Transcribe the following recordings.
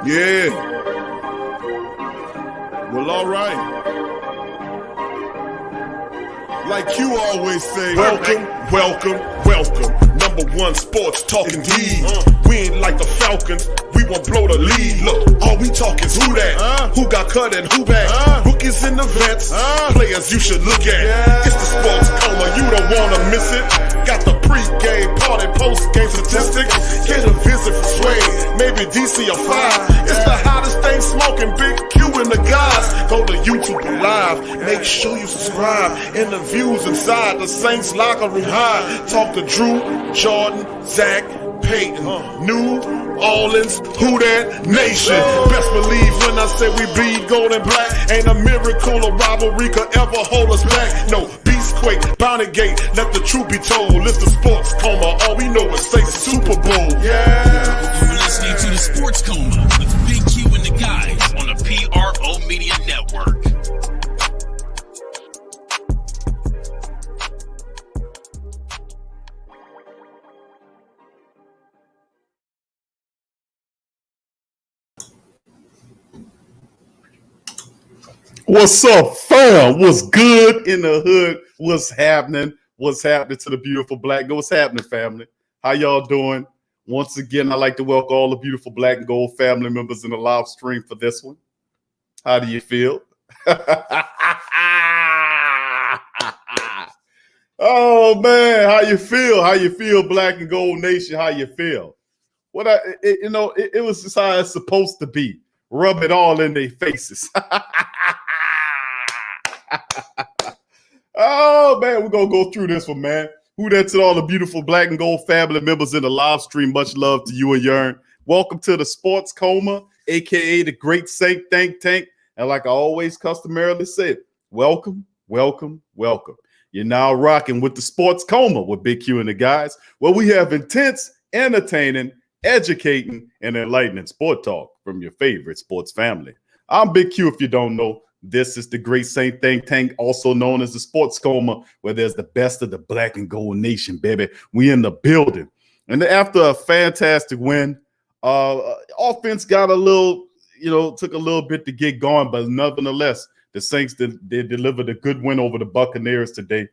Yeah. Well, all right. Like you always say, welcome. #1 sports talking D. We ain't like the Falcons, we won't blow the lead. Look, all we talk is who that, who got cut and who back. Rookies and the vets, players you should look at. It's the sports coma, you don't wanna miss it. Got the pre-game party, post-game statistics. Get a visit for Sway, maybe DC or 5. It's the hottest thing smoking, Big Q and the guys. Go to YouTube Live, make sure you subscribe. Interviews inside the Saints locker room high. Talk to Drew, Jordan, Zach, Peyton, New Orleans, who that nation. Best believe when I say we bleed gold and black. Ain't a miracle or rivalry could ever hold us back. No, Beastquake, Bounty Gate, let the truth be told. It's the sports coma, all we know is say Super Bowl. Yeah. You're listening to the Sports Coma with Big Q and the guys on the PRO Media Network. What's up, fam? What's good in the hood? What's happening? What's happening to the beautiful black? What's happening, family? How y'all doing? Once again, I'd like to welcome all the beautiful black and gold family members in the live stream for this one. How do you feel? Oh, man, how you feel? How you feel, black and gold nation? How you feel? It was just how it's supposed to be. Rub it all in their faces. Oh, man, we're going to go through this one, man. Who that to all the beautiful black and gold family members in the live stream. Much love to you and Yearn. Welcome to the Sports Coma, a.k.a. the Great Saint Think Tank. And like I always customarily said, welcome. You're now rocking with the Sports Coma with Big Q and the guys, where we have intense, entertaining, educating, and enlightening sport talk from your favorite sports family. I'm Big Q if you don't know. This is the Great Saint Think Tank, also known as the Sports Coma, where there's the best of the black and gold nation, baby. We in the building. And after a fantastic win, offense got a little, took a little bit to get going, but nonetheless, the Saints, they delivered a good win over the Buccaneers today.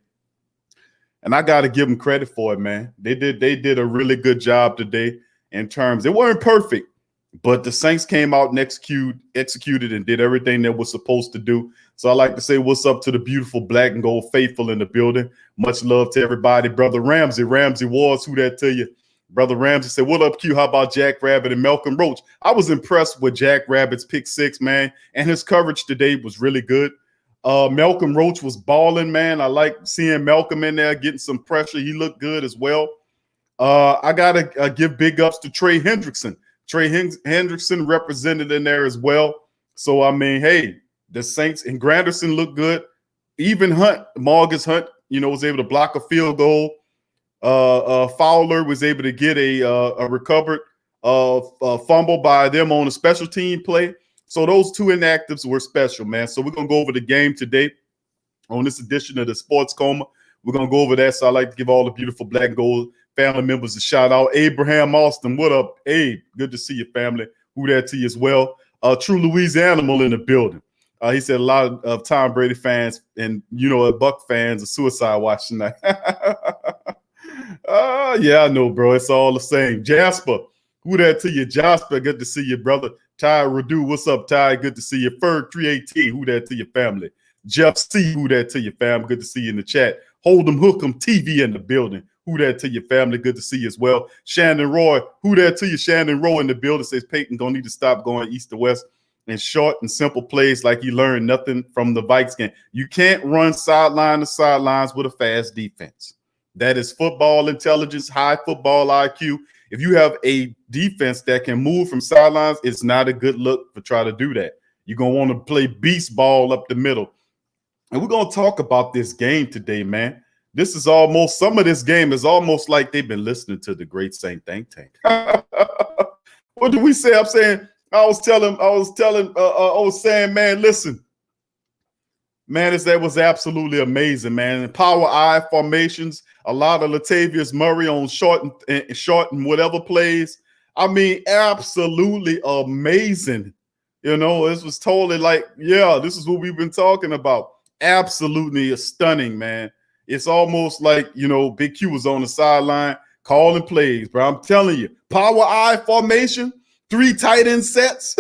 And I got to give them credit for it, man. They did a really good job today in terms. It weren't perfect, but the Saints came out and executed and did everything they were supposed to do. So I like to say what's up to the beautiful black and gold faithful in the building. Much love to everybody. Brother Ramsey Wars, who that to you? Brother Ramsey said, what up, Q? How about Jack Rabbit and Malcolm Roach? I was impressed with Jack Rabbit's pick 6, man, and his coverage today was really good. Malcolm Roach was balling, man. I like seeing Malcolm in there getting some pressure. He looked good as well. I got to give big ups to Trey Hendrickson. Trey Hendrickson represented in there as well. So, I mean, hey, the Saints and Granderson looked good. Even Marcus Hunt, was able to block a field goal. Fowler was able to get a recovered fumble by them on a special team play. So those two inactives were special, man. So we're going to go over the game today on this edition of the Sports Coma. We're going to go over that. So I'd like to give all the beautiful black and gold family members a shout out. Abraham Austin, what up? Abe, good to see you, family. Who that to you as well. True Louisiana in the building. He said a lot of Tom Brady fans and, Buck fans are suicide watching that. Yeah, I know, bro. It's all the same. Jasper, who that to you? Jasper, good to see you, brother. Ty Radu, what's up, Ty? Good to see you. Ferg 318, who that to your family? Jeff C, who that to your family? Good to see you in the chat. Hold'em Hook'em TV in the building. Who that to your family? Good to see you as well. Shannon Roy, who that to you? Shannon Roy in the building says Peyton gonna need to stop going east to west and short and simple plays like he learned nothing from the Vikes game. You can't run sideline to sidelines with a fast defense. That is football intelligence, high football IQ. If you have a defense that can move from sidelines, it's not a good look to try to do that. You're going to want to play beast ball up the middle. And we're going to talk about this game today, man. This is almost, some of this game is almost like they've been listening to the Great Saint Think Tank. What did we say? I was saying, man, listen. Man, that was absolutely amazing, man. Power I formations, a lot of Latavius Murray on short and whatever plays. I mean, absolutely amazing. You know, this was totally like, yeah, this is what we've been talking about. Absolutely stunning, man. It's almost like, you know, Big Q was on the sideline calling plays, bro. I'm telling you, power I formation, 3 tight end sets.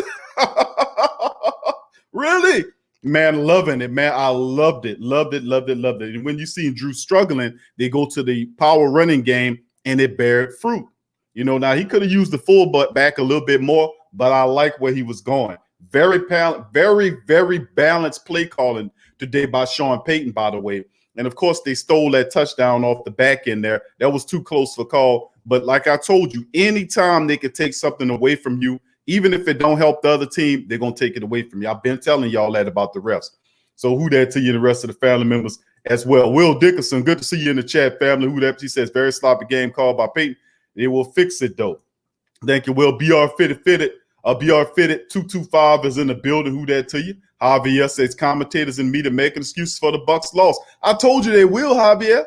Really? Man, loving it, man. I loved it, loved it, loved it, loved it. And when you see Drew struggling, they go to the power running game and it bared fruit. You know, now he could have used the full butt back a little bit more, but I like where he was going. Very, very balanced play calling today by Sean Payton, by the way. And of course, they stole that touchdown off the back end there. That was too close for call. But like I told you, anytime they could take something away from you, even if it don't help the other team, they're going to take it away from you. I've been telling y'all that about the refs. So who that to you, the rest of the family members as well. Will Dickerson, good to see you in the chat, family. Who that? He says, very sloppy game called by Payton. They will fix it, though. Thank you, Will. BR Fitted. BR Fitted 225 is in the building. Who that to you? Javier says commentators and media making excuses for the Bucs loss. I told you they will, Javier.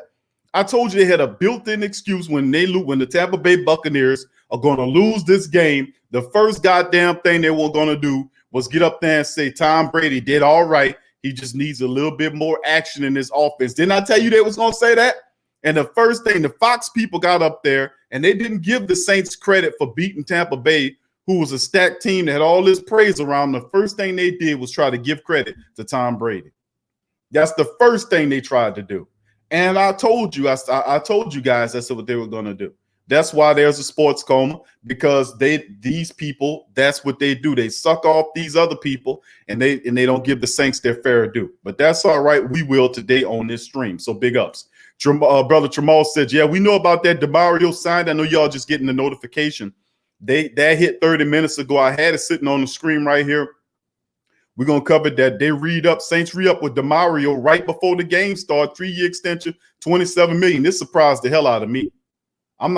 I told you they had a built-in excuse when the Tampa Bay Buccaneers are going to lose this game. The first goddamn thing they were going to do was get up there and say Tom Brady did all right. He just needs a little bit more action in his offense. Didn't I tell you they was going to say that? And the first thing, the Fox people got up there, and they didn't give the Saints credit for beating Tampa Bay, who was a stacked team that had all this praise around them. The first thing they did was try to give credit to Tom Brady. That's the first thing they tried to do. And I told you, I told you guys that's what they were going to do. That's why there's a sports coma, because these people, that's what they do. They suck off these other people, and they don't give the Saints their fair due. But that's all right. We will today on this stream. So big ups. Brother Tramal said, yeah, we know about that Demario sign. I know y'all just getting the notification. That hit 30 minutes ago. I had it sitting on the screen right here. We're going to cover that. Saints re-up with Demario right before the game started. 3-year extension, $27 million. This surprised the hell out of me. I'm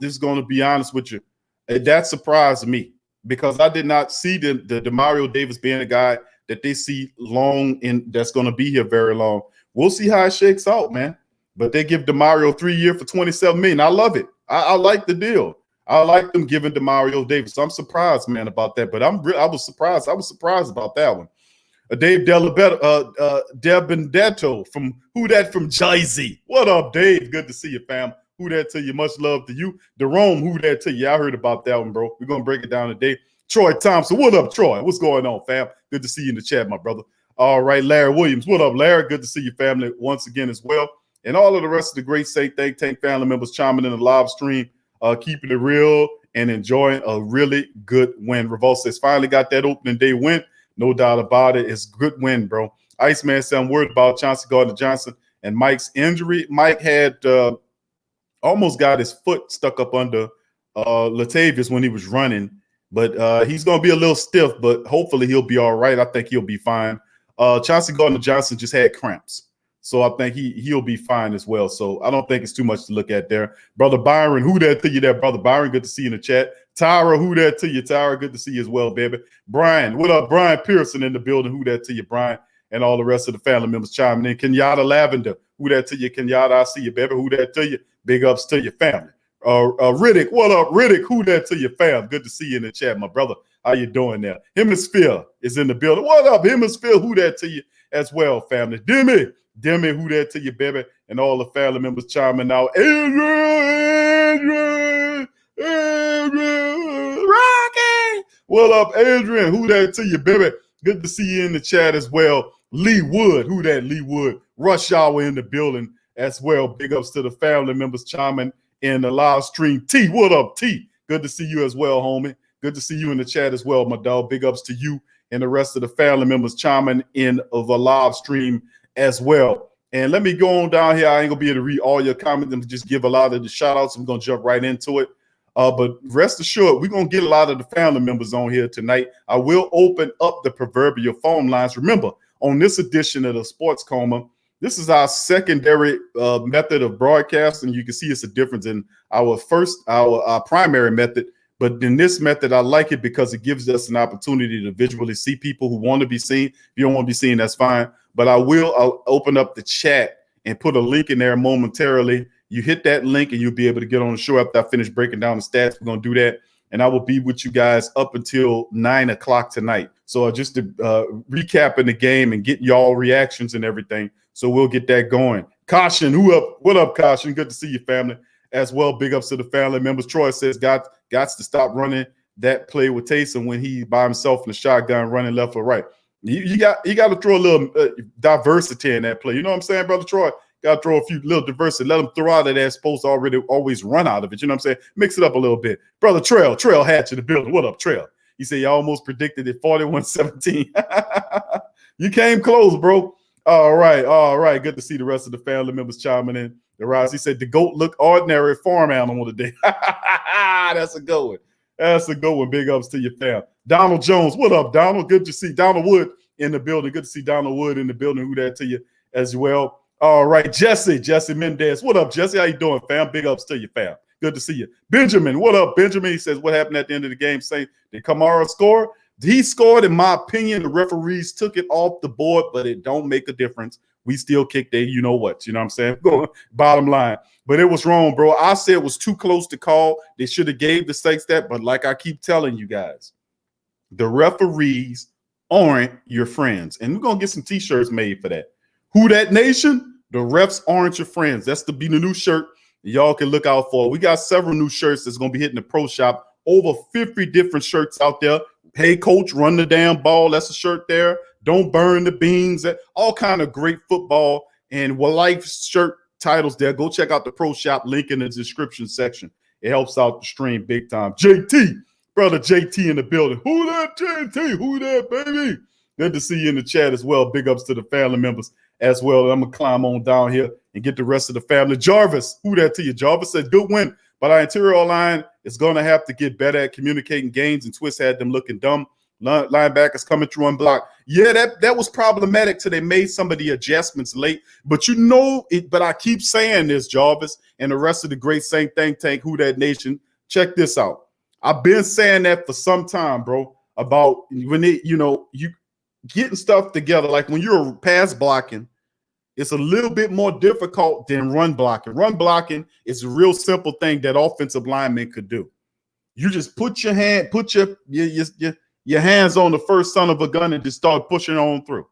just going to be honest with you. That surprised me because I did not see the Demario Davis being a guy that they see long and that's going to be here very long. We'll see how it shakes out, man. But they give Demario 3-year for $27 million. I love it. I like the deal. I like them giving Demario Davis. So I'm surprised, man, about that. But I was surprised. I was surprised about that one. Dave Debendetto from who that from Jersey. What up, Dave? Good to see you, fam. Who that to you? Much love to you. Jerome, who that to you? I heard about that one, bro. We're going to break it down today. Troy Thompson. What up, Troy? What's going on, fam? Good to see you in the chat, my brother. All right, Larry Williams. What up, Larry? Good to see you, family, once again as well. And all of the rest of the great Saint Think Tank family members chiming in the live stream, keeping it real and enjoying a really good win. Revolt says, finally got that opening day win. No doubt about it. It's a good win, bro. Iceman said, I'm worried about Chauncey Gardner-Johnson and Mike's injury. Mike had almost got his foot stuck up under Latavius when he was running. But he's going to be a little stiff, but hopefully he'll be all right. I think he'll be fine. Chauncey Gardner-Johnson just had cramps. So I think he'll be fine as well. So I don't think it's too much to look at there. Brother Byron, who that to you there, Brother Byron? Good to see you in the chat. Tyra, who that to you? Tyra, good to see you as well, baby. Brian, what up? Brian Pearson in the building. Who that to you, Brian? And all the rest of the family members chiming in. Kenyatta Lavender, who that to you? Kenyatta, I see you, baby. Who that to you? Big ups to your family. Riddick, what up, Riddick? Who that to your fam? Good to see you in the chat, my brother. How you doing there? Hemisphere is in the building. What up, Hemisphere? Who that to you as well, family? Demi, who that to you, baby? And all the family members chiming out. Adrian, Rocky. What up, Adrian? Who that to you, baby? Good to see you in the chat as well. Lee Wood, who that? Lee Wood. Rush Hour in the building as well. Big ups to the family members chiming in the live stream. T, what up, T? Good to see you as well, homie. Good to see you in the chat as well, my dog. Big ups to you and the rest of the family members chiming in of the live stream as well. And let me go on down here. I ain't gonna be able to read all your comments and just give a lot of the shout outs. I'm gonna jump right into it. But rest assured, we're gonna get a lot of the family members on here tonight. I will open up the proverbial phone lines. Remember, on this edition of the Sports Coma, this is our secondary method of broadcasting. You can see it's a difference in our primary method. But in this method, I like it because it gives us an opportunity to visually see people who want to be seen. If you don't want to be seen, that's fine. But I'll open up the chat and put a link in there momentarily. You hit that link and you'll be able to get on the show after I finish breaking down the stats. We're going to do that. and I will be with you guys up until 9 o'clock tonight. So just to recapping the game and getting y'all reactions and everything. So we'll get that going. Caution, what up, Caution? Good to see you, family. As well, big ups to the family members. Troy says, got to stop running that play with Taysom when he by himself in the shotgun running left or right. You got to throw a little diversity in that play. You know what I'm saying, Brother Troy? Got to throw a few little diversity. Let them throw out of that. Supposed to always run out of it. You know what I'm saying? Mix it up a little bit. Brother Trail Hatch in the building. What up, Trail? He said, you almost predicted it 41-17. You came close, bro. All right. Good to see the rest of the family members chiming in. The rise. He said, the GOAT looked ordinary farm animal today. That's a good one. That's a good one. Big ups to your fam. Donald Jones. What up, Donald? Good to see Donald Wood in the building. Good to see Donald Wood in the building. Who that to you as well. All right, Jesse Mendez. What up, Jesse? How you doing, fam? Big ups to you, fam. Good to see you. Benjamin, what up, Benjamin? He says, what happened at the end of the game? Saying, did Kamara score? He scored, in my opinion. The referees took it off the board, but it don't make a difference. We still kicked it. You know what? You know what I'm saying? Bottom line. But it was wrong, bro. I said it was too close to call. They should have gave the Saints that. But like I keep telling you guys, the referees aren't your friends. And we're going to get some T-shirts made for that. Who that nation? The refs aren't your friends. That's to be the new shirt y'all can look out for. We got several new shirts that's going to be hitting the pro shop. Over 50 different shirts out there. Hey, coach, run the damn ball. That's a shirt there. Don't burn the beans. All kind of great football and life shirt titles there. Go check out the pro shop. Link in the description section. It helps out the stream big time. JT, brother JT in the building. Who that, JT? Who that, baby? Good to see you in the chat as well. Big ups to the family members as well. I'm going to climb on down here and get the rest of the family. Jarvis, who that to you? Jarvis said, good win, but our interior line is going to have to get better at communicating games, and Twist had them looking dumb. Linebackers coming through unblocked. Yeah, that was problematic till they made some of the adjustments late. But you know it. But I keep saying this, Jarvis, and the rest of the great Saint think tank, Who That Nation. Check this out. I've been saying that for some time, bro, about when you getting stuff together. Like when you're pass blocking, it's a little bit more difficult than run blocking. Run blocking is a real simple thing that offensive linemen could do. You just put your hands on the first son of a gun and just start pushing on through.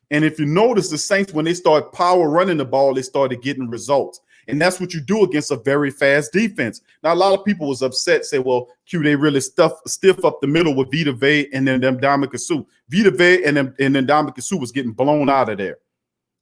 And if you notice, the Saints, when they start power running the ball, they started getting results. And that's what you do against a very fast defense. Now, a lot of people was upset, say, well, Q, they really stiff up the middle with Vita Vea and then them Ndamukong Suh. Vita Vea and then Ndamukong Suh was getting blown out of there.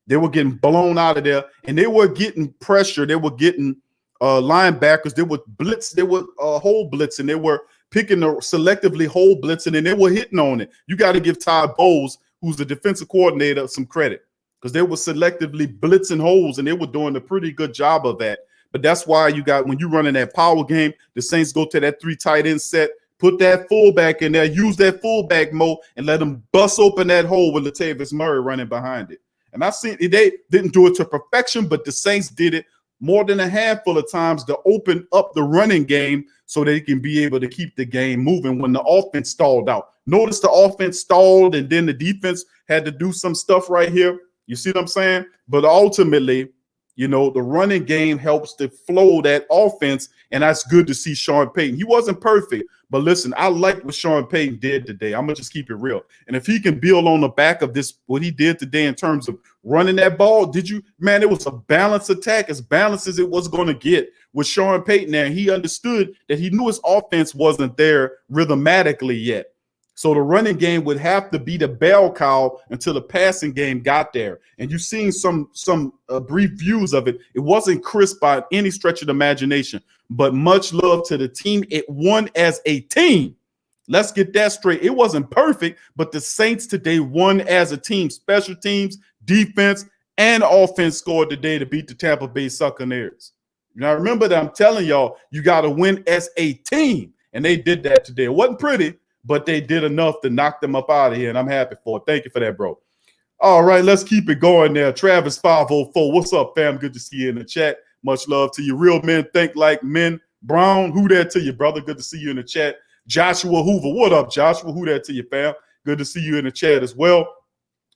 They were getting blown out of there, and they were getting pressure. They were getting linebackers. They would blitz. They would hole blitz, and they were picking the selectively hole blitzing, and they were hitting on it. You got to give Todd Bowles, who's the defensive coordinator, some credit, because they were selectively blitzing holes, and they were doing a pretty good job of that. But that's why when you're running that power game, the Saints go to that 3 tight end set, put that fullback in there, use that fullback mode, and let them bust open that hole with Latavius Murray running behind it. And I've seen they didn't do it to perfection, but the Saints did it more than a handful of times to open up the running game so they can be able to keep the game moving when the offense stalled out. Notice the offense stalled, and then the defense had to do some stuff right here. You see what I'm saying? But ultimately, the running game helps to flow that offense, and that's good to see Sean Payton. He wasn't perfect, but listen, I like what Sean Payton did today. I'm going to just keep it real. And if he can build on the back of this, what he did today in terms of running that ball, it was a balanced attack, as balanced as it was going to get with Sean Payton there. He understood that he knew his offense wasn't there rhythmatically yet. So the running game would have to be the bell cow until the passing game got there. And you've seen some brief views of it. It wasn't crisp by any stretch of the imagination, but much love to the team. It won as a team. Let's get that straight. It wasn't perfect, but the Saints today won as a team. Special teams, defense, and offense scored today to beat the Tampa Bay Buccaneers. Now, remember that I'm telling y'all, you got to win as a team. And they did that today. It wasn't pretty, but they did enough to knock them up out of here, and I'm happy for it. Thank you for that, bro. All right, let's keep it going there. Travis 504, what's up, fam? Good to see you in the chat. Much love to you. Real men think like men. Brown, who that to you, brother? Good to see you in the chat. Joshua Hoover, what up, Joshua? Who that to you, fam? Good to see you in the chat as well.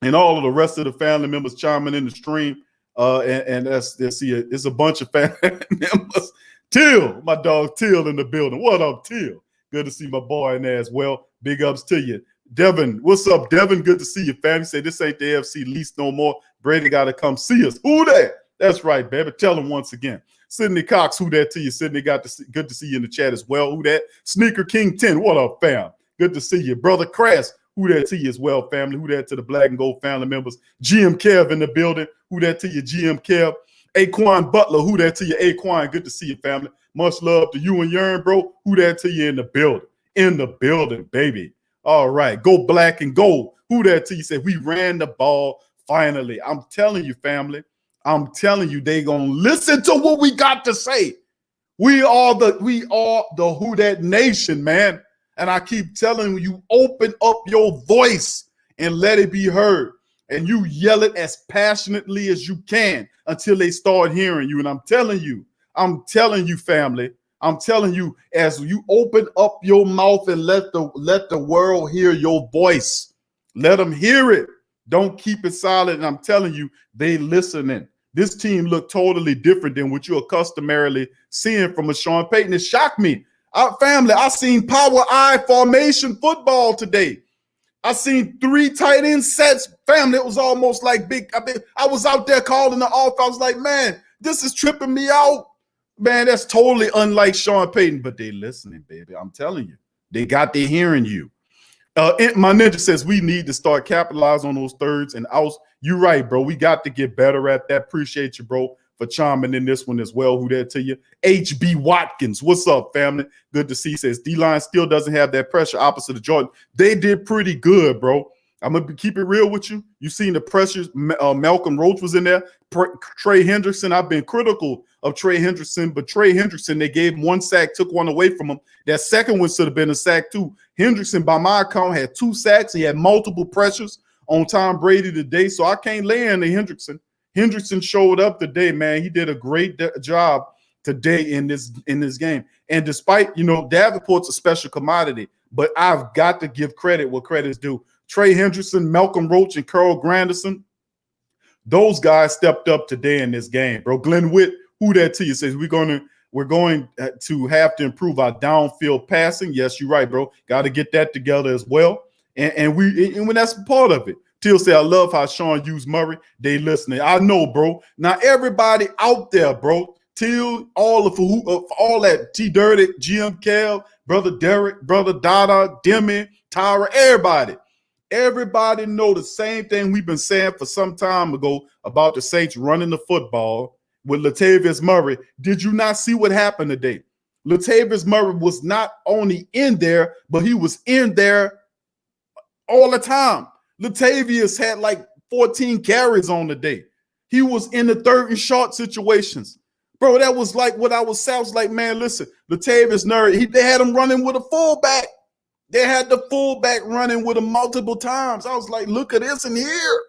And all of the rest of the family members chiming in the stream. And it's a bunch of family members. Till, my dog Till in the building. What up, Till? Good to see my boy in there as well. Big ups to you. Devin, what's up, Devin? Good to see you, fam. You say this ain't the AFC least no more. Brady got to come see us. Who that? That's right, baby. Tell him once again. Sydney Cox, who that to you? Sydney, good to see you in the chat as well. Who that? Sneaker King 10, what up, fam? Good to see you. Brother Crass, who that to you as well, family? Who that to the Black and Gold family members? GM Kev in the building. Who that to you, GM Kev? Aquan Butler, who that to you? Aquan, good to see you, family. Much love to you and Yearn, bro. Who that to you in the building? In the building, baby. All right, go Black and Gold. Who that to you? Said we ran the ball finally. I'm telling you, family. I'm telling you, they gonna listen to what we got to say. We are the Who Dat Nation, man. And I keep telling you, open up your voice and let it be heard. And you yell it as passionately as you can until they start hearing you. And I'm telling you, family, I'm telling you, as you open up your mouth and let the world hear your voice, let them hear it. Don't keep it silent. And I'm telling you, they listening. This team looked totally different than what you're customarily seeing from a Sean Payton. It shocked me. Family, I seen power I formation football today. I seen 3 tight end sets. Family, it was almost like big. I was out there calling the off. I was like, man, this is tripping me out. Man, that's totally unlike Sean Payton. But they listening, baby. I'm telling you. They hearing you. My ninja says we need to start capitalizing on those thirds and outs. You're right, bro. We got to get better at that. Appreciate you, bro, for chiming in this one as well. Who that to you? HB Watkins. What's up, family? Good to see. Says D-line still doesn't have that pressure opposite of Jordan. They did pretty good, bro. I'm going to keep it real with you. You seen the pressures. Malcolm Roach was in there. Trey Hendrickson. I've been critical of Trey Hendrickson, but Trey Hendrickson, they gave him 1 sack, took 1 away from him. That second one should have been a sack too. Hendrickson, by my account, had 2 sacks. He had multiple pressures on Tom Brady today, so I can't lay into Hendrickson. Hendrickson showed up today, man. He did a great job today in this game. And despite, Davenport's a special commodity, but I've got to give credit what credit's due. Trey Hendrickson, Malcolm Roach, and Carl Granderson, those guys stepped up today in this game, bro. Glenn Witt, who that to you, says we're going to have to improve our downfield passing. Yes, you're right, bro. Got to get that together as well. And when that's part of it. Till say, I love how Sean used Murray. They listening. I know, bro. Now everybody out there, bro. Till all that T Dirty, GM Cal, brother Derek, brother Dada, Demi, Tyra, everybody know the same thing we've been saying for some time ago about the Saints running the football with Latavius Murray. Did you not see what happened today? Latavius Murray was not only in there, but he was in there all the time. Latavius had like 14 carries on the day. He was in the 3rd and short situations. Bro, that was like what I was like, man, listen, Latavius Murray, they had him running with a fullback. They had the fullback running with him multiple times. I was like, look at this in here.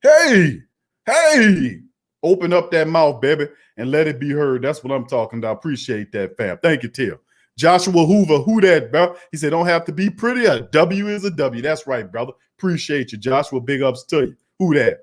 Hey, open up that mouth, baby, and let it be heard. That's what I'm talking about. Appreciate that, fam. Thank you, Till. Joshua Hoover, who that, bro? He said, don't have to be pretty. A W is a W. That's right, brother. Appreciate you, Joshua. Big ups to you. Who that?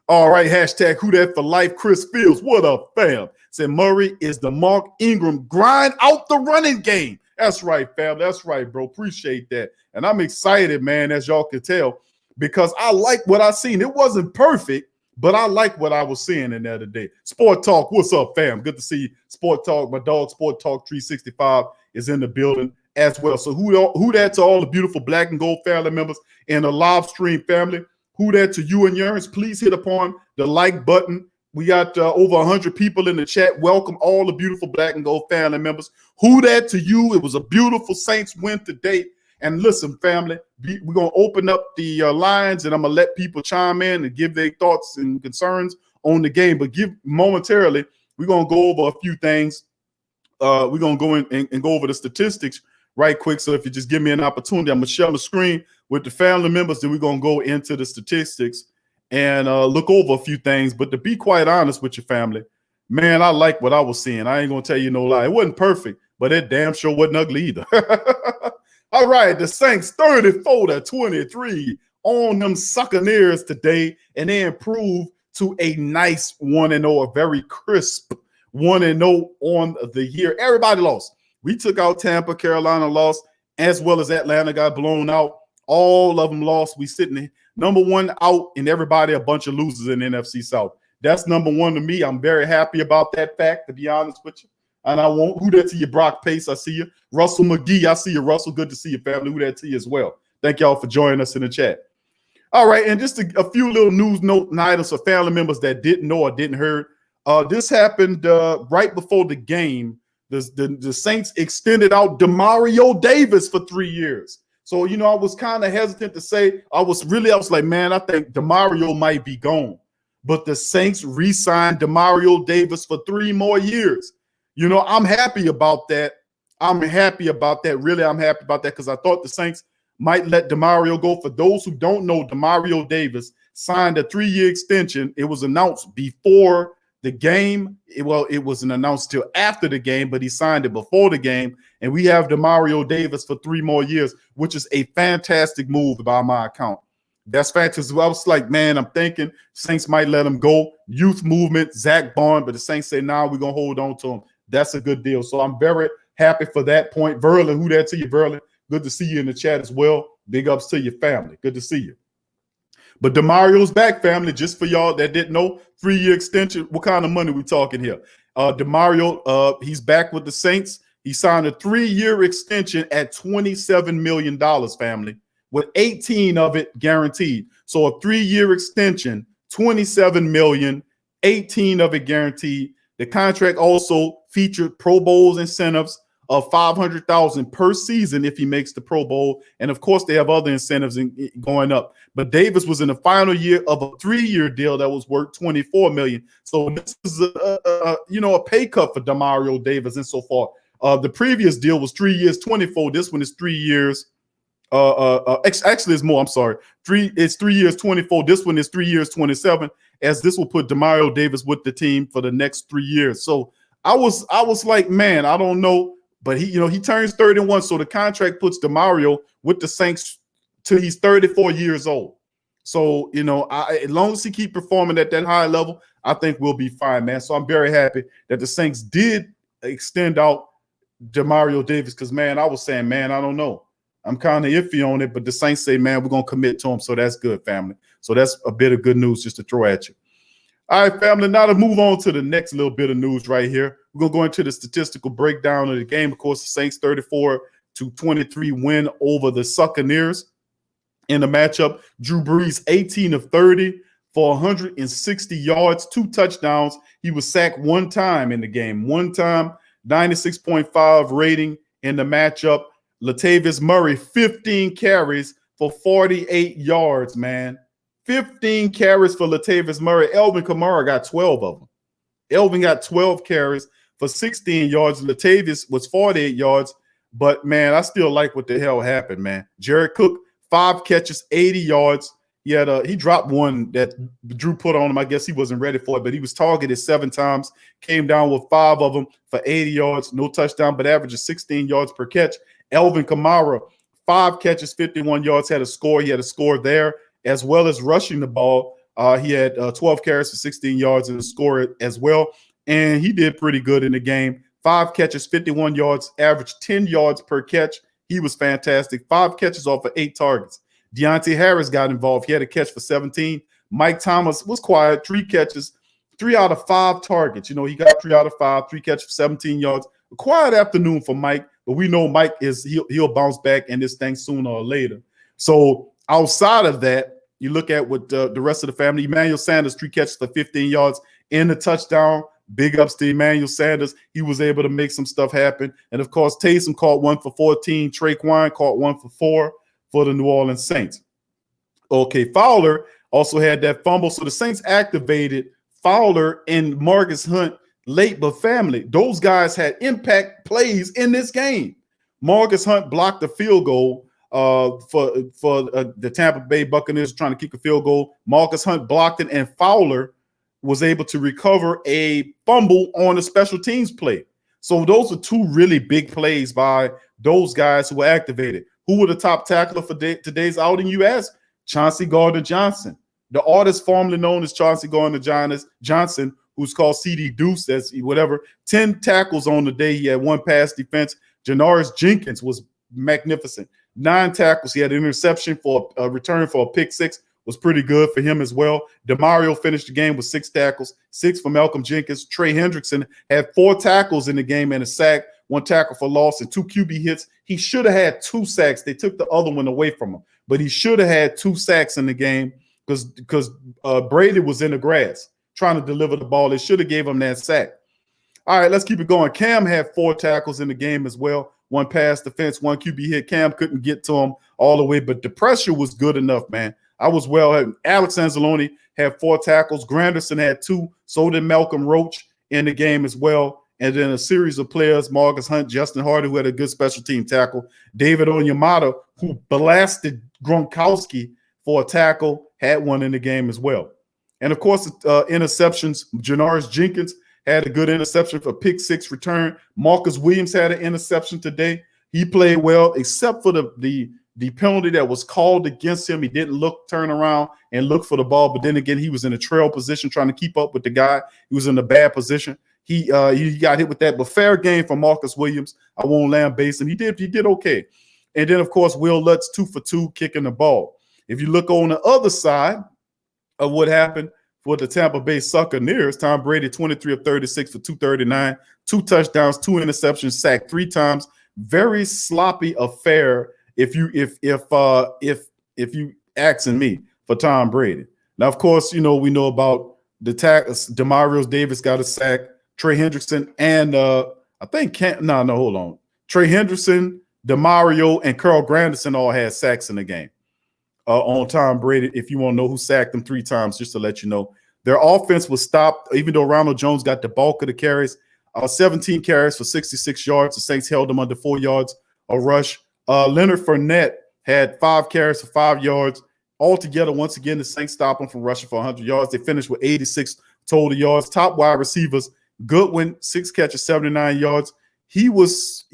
All right, hashtag who that for life. Chris Fields, what up, fam? Said Murray is the Mark Ingram. Grind out the running game. That's right, fam. That's right, bro. Appreciate that. And I'm excited, man, as y'all can tell, because I like what I seen. It wasn't perfect, but I like what I was seeing in there today. Sport Talk, what's up, fam? Good to see you. Sport Talk, my dog, Sport Talk 365 is in the building as well. So who that to all the beautiful Black and Gold family members and the live stream family? Who that to you and yours? Please hit upon the like button. We got over 100 people in the chat. Welcome all the beautiful Black and Gold family members. Who that to you? It was a beautiful Saints win today. And listen, family, we're going to open up the lines, and I'm going to let people chime in and give their thoughts and concerns on the game. But momentarily, we're going to go over a few things. We're going to go in and go over the statistics right quick. So if you just give me an opportunity, I'm going to share the screen with the family members. Then we're going to go into the statistics and look over a few things. But to be quite honest with your family, man, I like what I was seeing. I ain't going to tell you no lie. It wasn't perfect, but it damn sure wasn't ugly either. All right, the Saints 34-23 on them Succaneers today, and they improved to a nice 1-0, a very crisp 1-0 on the year. Everybody lost. We took out Tampa, Carolina lost, as well as Atlanta got blown out. All of them lost. We sitting number one out, and everybody a bunch of losers in the NFC South. That's number one to me. I'm very happy about that fact, to be honest with you. And I want who that to you, Brock Pace. I see you. Russell McGee, I see you. Russell, good to see you, family. Who that to you as well. Thank y'all for joining us in the chat. All right, and just a few little news note items for family members that didn't know or didn't heard. This happened right before the game. The Saints extended out Demario Davis for 3 years. So, you know, I was kind of hesitant to say, I was like, man, I think Demario might be gone. But the Saints re-signed Demario Davis for 3 more years. You know, I'm happy about that. I'm happy about that. Really, I'm happy about that because I thought the Saints might let Demario go. For those who don't know, Demario Davis signed a 3-year extension. It was announced before the game. It wasn't announced till after the game, but he signed it before the game. And we have Demario Davis for 3 more years, which is a fantastic move by my account. That's fantastic. I was like, man, I'm thinking Saints might let him go. Youth movement, Zach Bond, but the Saints say, nah, we're going to hold on to him. That's a good deal. So I'm very happy for that point. Verlin, who that to you, Verlin? Good to see you in the chat as well. Big ups to your family. Good to see you. But Demario's back, family. Just for y'all that didn't know, 3-year extension. What kind of money we talking here? Demario, he's back with the Saints. He signed a 3-year extension at $27 million, family, with 18 of it guaranteed. So a 3-year extension, $27 million, 18 of it guaranteed. The contract also featured Pro Bowls incentives of $500,000 per season if he makes the Pro Bowl, and of course they have other incentives going up. But Davis was in the final year of a 3-year deal that was worth $24 million. So this is a pay cut for Demario Davis insofar. The previous deal was 3 years, 24. This one is 3 years. Actually, it's more. I'm sorry. It's 3 years, 24. This one is 3 years, 27. As this will put Demario Davis with the team for the next 3 years. So I was like, man, I don't know, but he turns 31, so the contract puts Demario with the Saints till he's 34 years old. So as long as he keep performing at that high level, I think we'll be fine, man. So I'm very happy that the Saints did extend out Demario Davis because, man, I was saying, man, I don't know. I'm kind of iffy on it, but the Saints say, man, we're going to commit to him. So that's good, family. So that's a bit of good news just to throw at you. All right, family, now to move on to the next little bit of news right here. We're going to go into the statistical breakdown of the game. Of course, the Saints 34-23 win over the Buccaneers in the matchup. Drew Brees, 18 of 30 for 160 yards, 2 touchdowns. He was sacked 1 time in the game. 1 time, 96.5 rating in the matchup. Latavius Murray, 15 carries for 48 yards, man. 15 carries for Latavius Murray. Elvin Kamara got 12 of them. Elvin got 12 carries for 16 yards. Latavius was 48 yards. But, man, I still like what the hell happened, man. Jared Cook, 5 catches, 80 yards. He dropped one that Drew put on him. I guess he wasn't ready for it, but he was targeted 7 times, came down with 5 of them for 80 yards, no touchdown, but averages 16 yards per catch. Elvin Kamara, 5 catches, 51 yards, had a score. He had a score there, as well as rushing the ball. He had 12 carries for 16 yards and a score as well, and he did pretty good in the game. 5 catches, 51 yards, averaged 10 yards per catch. He was fantastic. 5 catches off of 8 targets. Deontay Harris got involved. He had a catch for 17. Mike Thomas was quiet, 3 catches, 3 out of 5 targets. He got 3 out of 5, 3 catches for 17 yards. A quiet afternoon for Mike, but we know Mike he'll bounce back in this thing sooner or later. So outside of that, you look at what the rest of the family. Emmanuel Sanders, 3 catches for 15 yards in the touchdown. Big ups to Emmanuel Sanders. He was able to make some stuff happen. And, of course, Taysom caught 1 for 14. Traquan caught 1 for 4 for the New Orleans Saints. Okay, Fowler also had that fumble. So the Saints activated Fowler and Marcus Hunt late, but family, those guys had impact plays in this game. Marcus Hunt blocked the field goal for the Tampa Bay Buccaneers trying to kick a field goal. Marcus Hunt blocked it, and Fowler was able to recover a fumble on a special teams play. So those are 2 really big plays by those guys who were activated. Who were the top tackler for today's outing, you ask? Chauncey Gardner-Johnson, the artist formerly known as Chauncey Gardner-Johnson, who's called CD Deuce, that's whatever. 10 tackles on the day. He had 1 pass defense. Janoris Jenkins was magnificent. 9 tackles. He had an interception for a return for a pick 6. Was pretty good for him as well. Demario finished the game with 6 tackles, 6 for Malcolm Jenkins. Trey Hendrickson had 4 tackles in the game and a sack, 1 tackle for loss, and 2 QB hits. He should have had 2 sacks. They took the other one away from him, but he should have had 2 sacks in the game because Brady was in the grass trying to deliver the ball. They should have gave him that sack. All right, let's keep it going. Cam had 4 tackles in the game as well. 1 pass defense, 1 QB hit. Cam couldn't get to him all the way, but the pressure was good enough, man. I was well. Alex Anzalone had 4 tackles. Granderson had 2. So did Malcolm Roach in the game as well. And then a series of players, Marcus Hunt, Justin Hardy, who had a good special team tackle. David Onyemata, who blasted Gronkowski for a tackle, had 1 in the game as well. And, of course, interceptions. Janoris Jenkins had a good interception for pick 6 return. Marcus Williams had an interception today. He played well, except for the penalty that was called against him. He didn't turn around and look for the ball. But then again, he was in a trail position trying to keep up with the guy. He was in a bad position. He got hit with that. But fair game for Marcus Williams. I won't lambaste him. He did okay. And then, of course, Will Lutz 2 for 2 kicking the ball. If you look on the other side of what happened for the Tampa Bay Buccaneers, Tom Brady 23 of 36 for 239, 2 touchdowns, 2 interceptions, sacked 3 times. Very sloppy affair. If you asking me for Tom Brady. Now, of course, we know about the tackles. Demario Davis got a sack. Trey Hendrickson and hold on. Trey Hendrickson, Demario, and Carl Granderson all had sacks in the game on Tom Brady. If you want to know who sacked them 3 times, just to let you know. Their offense was stopped, even though Ronald Jones got the bulk of the carries. 17 carries for 66 yards. The Saints held them under 4 yards a rush. Leonard Fournette had 5 carries for 5 yards. Altogether, once again, the Saints stopped him from rushing for 100 yards. They finished with 86 total yards. Top wide receivers, Goodwin, 6 catches, 79 yards. He was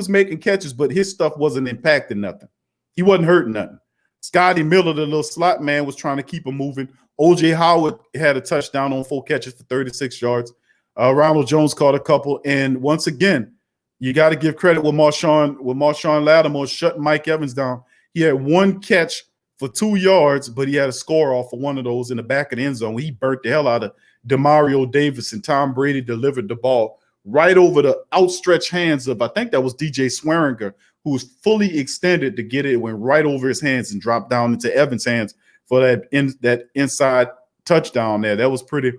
making catches, but his stuff wasn't impacting nothing. He wasn't hurting nothing. Scotty Miller, the little slot man, was trying to keep him moving. O.J. Howard had a touchdown on 4 catches for 36 yards. Ronald Jones caught a couple. And once again, you got to give credit with Marshawn Lattimore shutting Mike Evans down. He had 1 catch for 2 yards, but he had a score off for 1 of those in the back of the end zone. He burnt the hell out of Demario Davis, and Tom Brady delivered the ball right over the outstretched hands of, I think that was DJ Swearinger, who was fully extended to get it. It went right over his hands and dropped down into Evans' hands for that inside touchdown there. That was pretty.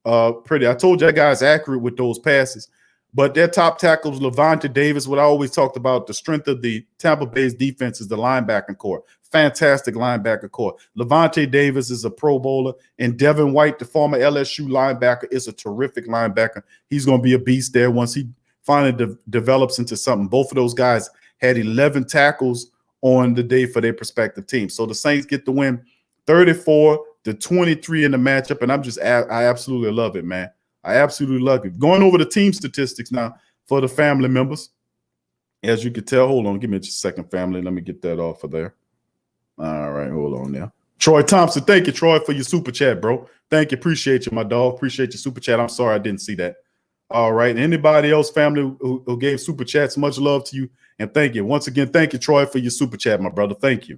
I told you that guy's accurate with those passes. But their top tackle was Levante Davis. What I always talked about, the strength of the Tampa Bay's defense is the linebacking core. Fantastic linebacker core. Levante Davis is a Pro Bowler, and Devin White, the former LSU linebacker, is a terrific linebacker. He's going to be a beast there once he finally develops into something. Both of those guys had 11 tackles on the day for their respective teams. So the Saints get the win 34-23 in the matchup, and I absolutely love it, man. I absolutely love it. Going over the team statistics now for the family members. As you can tell, hold on, give me just a second, family. Let me get that off of there. All right, hold on now. Troy Thompson, thank you, Troy, for your super chat, bro. Thank you. Appreciate you, my dog. Appreciate your super chat. I'm sorry I didn't see that. All right. Anybody else, family, who gave super chats, much love to you. And thank you. Once again, thank you, Troy, for your super chat, my brother. Thank you.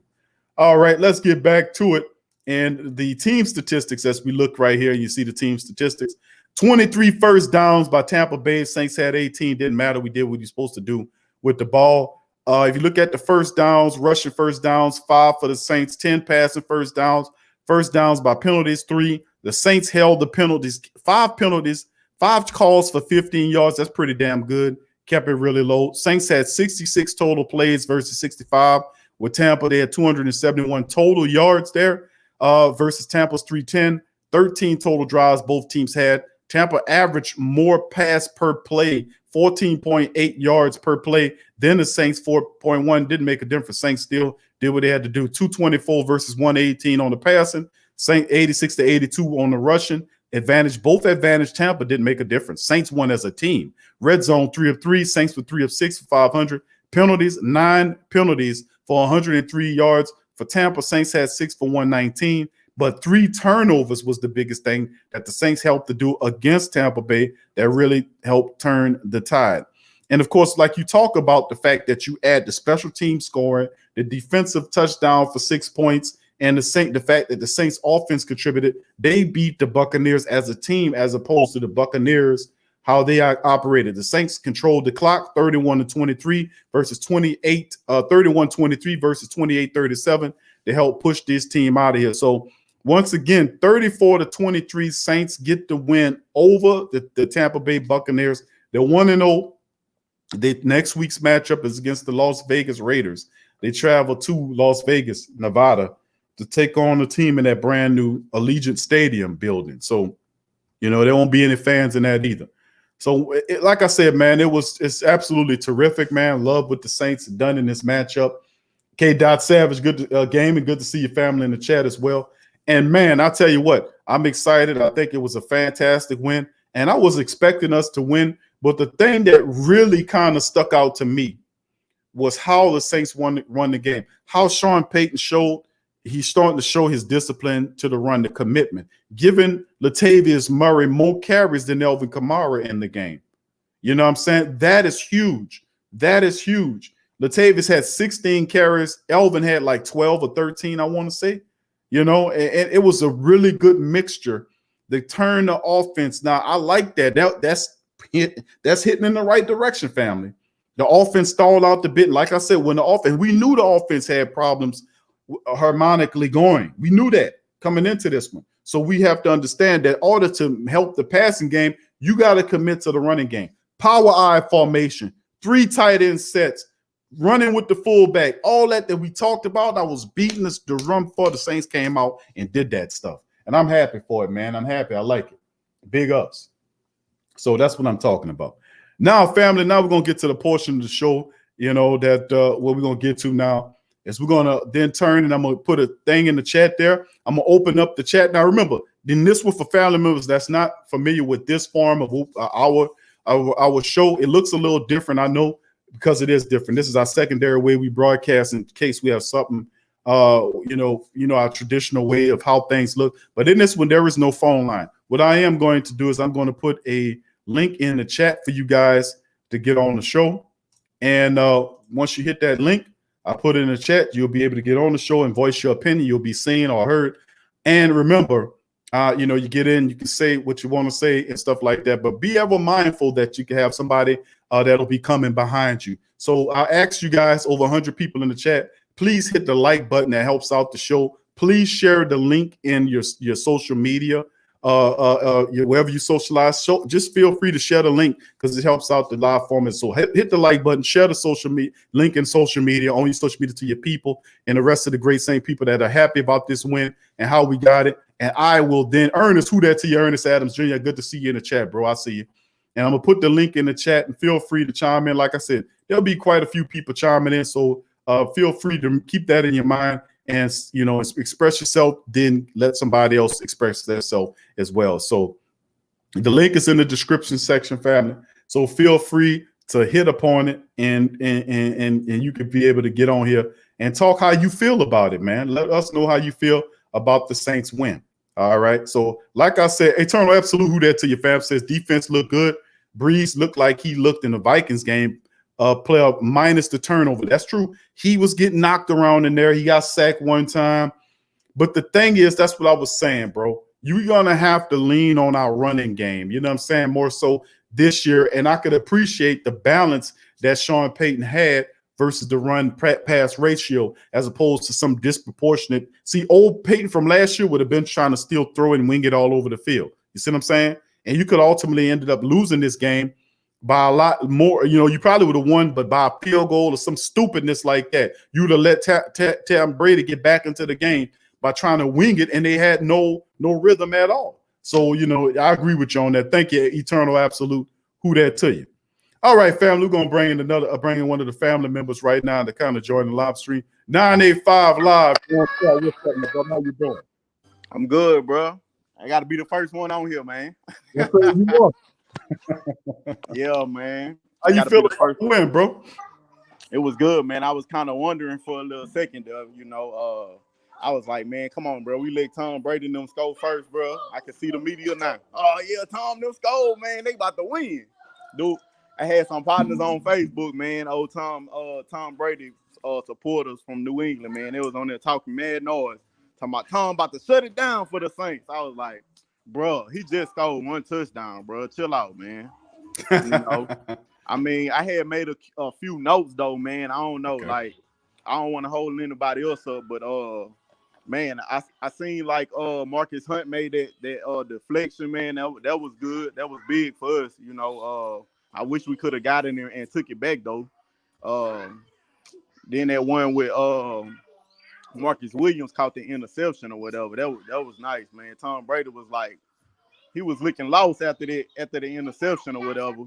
All right, let's get back to it. And the team statistics, as we look right here, you see the team statistics. 23 first downs by Tampa Bay. Saints had 18. Didn't matter. We did what you're supposed to do with the ball. If you look at the first downs, rushing first downs, 5 for the Saints, 10 passing first downs by penalties, 3. The Saints held the penalties, 5 penalties, 5 calls for 15 yards. That's pretty damn good. Kept it really low. Saints had 66 total plays versus 65. With Tampa, they had 271 total yards there versus Tampa's 310. 13 total drives both teams had. Tampa averaged more pass per play, 14.8 yards per play, than the Saints, 4.1. Didn't make a difference. Saints still did what they had to do. 224 versus 118 on the passing. Saints 86-82 on the rushing. Both advantage Tampa didn't make a difference. Saints won as a team. Red zone 3 of 3. Saints were 3 of 6 for 500. Penalties, 9 penalties for 103 yards. For Tampa, Saints had 6 for 119. But 3 turnovers was the biggest thing that the Saints helped to do against Tampa Bay that really helped turn the tide. And of course, like you talk about the fact that you add the special team scoring, the defensive touchdown for 6 points, and the fact that the Saints offense contributed, they beat the Buccaneers as a team, as opposed to the Buccaneers, how they operated. The Saints controlled the clock 31-23 versus 31-23 versus 28-37. They helped push this team out of here. So once again, 34-23, Saints get the win over the Tampa Bay Buccaneers. They're 1-0. The next week's matchup is against the Las Vegas Raiders. They travel to Las Vegas, Nevada, to take on a team in that brand new Allegiant Stadium building. So, there won't be any fans in that either. So, like I said, man, it's absolutely terrific, man. Love what the Saints have done in this matchup. K. Savage, good game, and good to see your family in the chat as well. And man, I tell you what, I'm excited. I think it was a fantastic win, and I was expecting us to win. But the thing that really kind of stuck out to me was how the Saints run the game. How Sean Payton he's starting to show his discipline to the run, the commitment, giving Latavius Murray more carries than Elvin Kamara in the game. You know what I'm saying? That is huge. That is huge. Latavius had 16 carries. Elvin had like 12 or 13, I want to say. And it was a really good mixture. They turned the offense. Now, I like that. That's hitting in the right direction, family. The offense stalled out the bit. Like I said, we knew the offense had problems harmonically going. We knew that coming into this one. So we have to understand that in order to help the passing game, you got to commit to the running game. Power I formation, 3 tight end sets, running with the fullback, all that we talked about. I was beating the drum before the Saints came out and did that stuff. And I'm happy for it, man. I'm happy. I like it. Big ups. So that's what I'm talking about. Now, family, now we're going to get to the portion of the show, that what we're going to get to now is we're going to then turn, and I'm going to put a thing in the chat there. I'm going to open up the chat. Now, remember, then this was for family members that's not familiar with this form of our show. It looks a little different, I know, because it is different. This is our secondary way we broadcast in case we have something, our traditional way of how things look. But in this one, there is no phone line. What I am going to do is I'm going to put a link in the chat for you guys to get on the show. And once you hit that link, I put it in the chat, you'll be able to get on the show and voice your opinion. You'll be seen or heard. And remember, you get in, you can say what you want to say and stuff like that. But be ever mindful that you can have somebody that'll be coming behind you. So I ask you guys, over 100 people in the chat, please hit the like button. That helps out the show. Please share the link in your social media. Wherever you socialize, just feel free to share the link because it helps out the live format. So hit the like button, share the social media link in social media, on your social media to your people and the rest of the great Saint people that are happy about this win and how we got it. And I will then Ernest, who that to you, Ernest Adams Jr. Good to see you in the chat, bro. I see you. And I'm gonna put the link in the chat and feel free to chime in. Like I said, there'll be quite a few people chiming in, so feel free to keep that in your mind. And, express yourself, then let somebody else express themselves as well. So the link is in the description section, family. So feel free to hit upon it and you can be able to get on here and talk how you feel about it, man. Let us know how you feel about the Saints win. All right. So like I said, Eternal Absolute, who that to your fam, says defense looked good. Brees looked like he looked in the Vikings game. Player minus the turnover. That's true. He was getting knocked around in there. He got sacked one time. But the thing is, that's what I was saying, bro. You're going to have to lean on our running game. You know what I'm saying? More so this year. And I could appreciate the balance that Sean Payton had versus the run pass ratio as opposed to some disproportionate. See, old Payton from last year would have been trying to still throw it and wing it all over the field. You see what I'm saying? And you could ultimately ended up losing this game by a lot more. You probably would have won, but by a field goal or some stupidness like that. You would have let Tom Brady get back into the game by trying to wing it, and they had no rhythm at all. So, I agree with you on that. Thank you, Eternal Absolute. Who that to you? All right, family, we're going to bring in one of the family members right now to kind of join the live stream. 985 Live. What's up, my brother? How you doing? I'm good, bro. I got to be the first one on here, man. Yes, sir, you are. Yeah, man. How you feeling about the win, bro? It was good, man. I was kind of wondering for a little second, I was like, man, come on, bro. We let Tom Brady and them score first, bro. I can see the media now. Oh, yeah, Tom, them score, man. They about to win. Dude, I had some partners on Facebook, man. Old Tom Brady supporters from New England, man. They was on there talking mad noise, talking about Tom about to shut it down for the Saints. I was like, bro, he just scored 1 touchdown, bro. Chill out, man. You know, I mean, I had made a few notes though, man. I don't know, like, I don't want to hold anybody else up, but man, I seen like Marcus Hunt made that deflection, man. That was good. That was big for us, you know. I wish we could have got in there and took it back though. Then that one with Marcus Williams caught the interception or whatever. That was nice, man. Tom Brady was like, he was looking lost after the interception or whatever.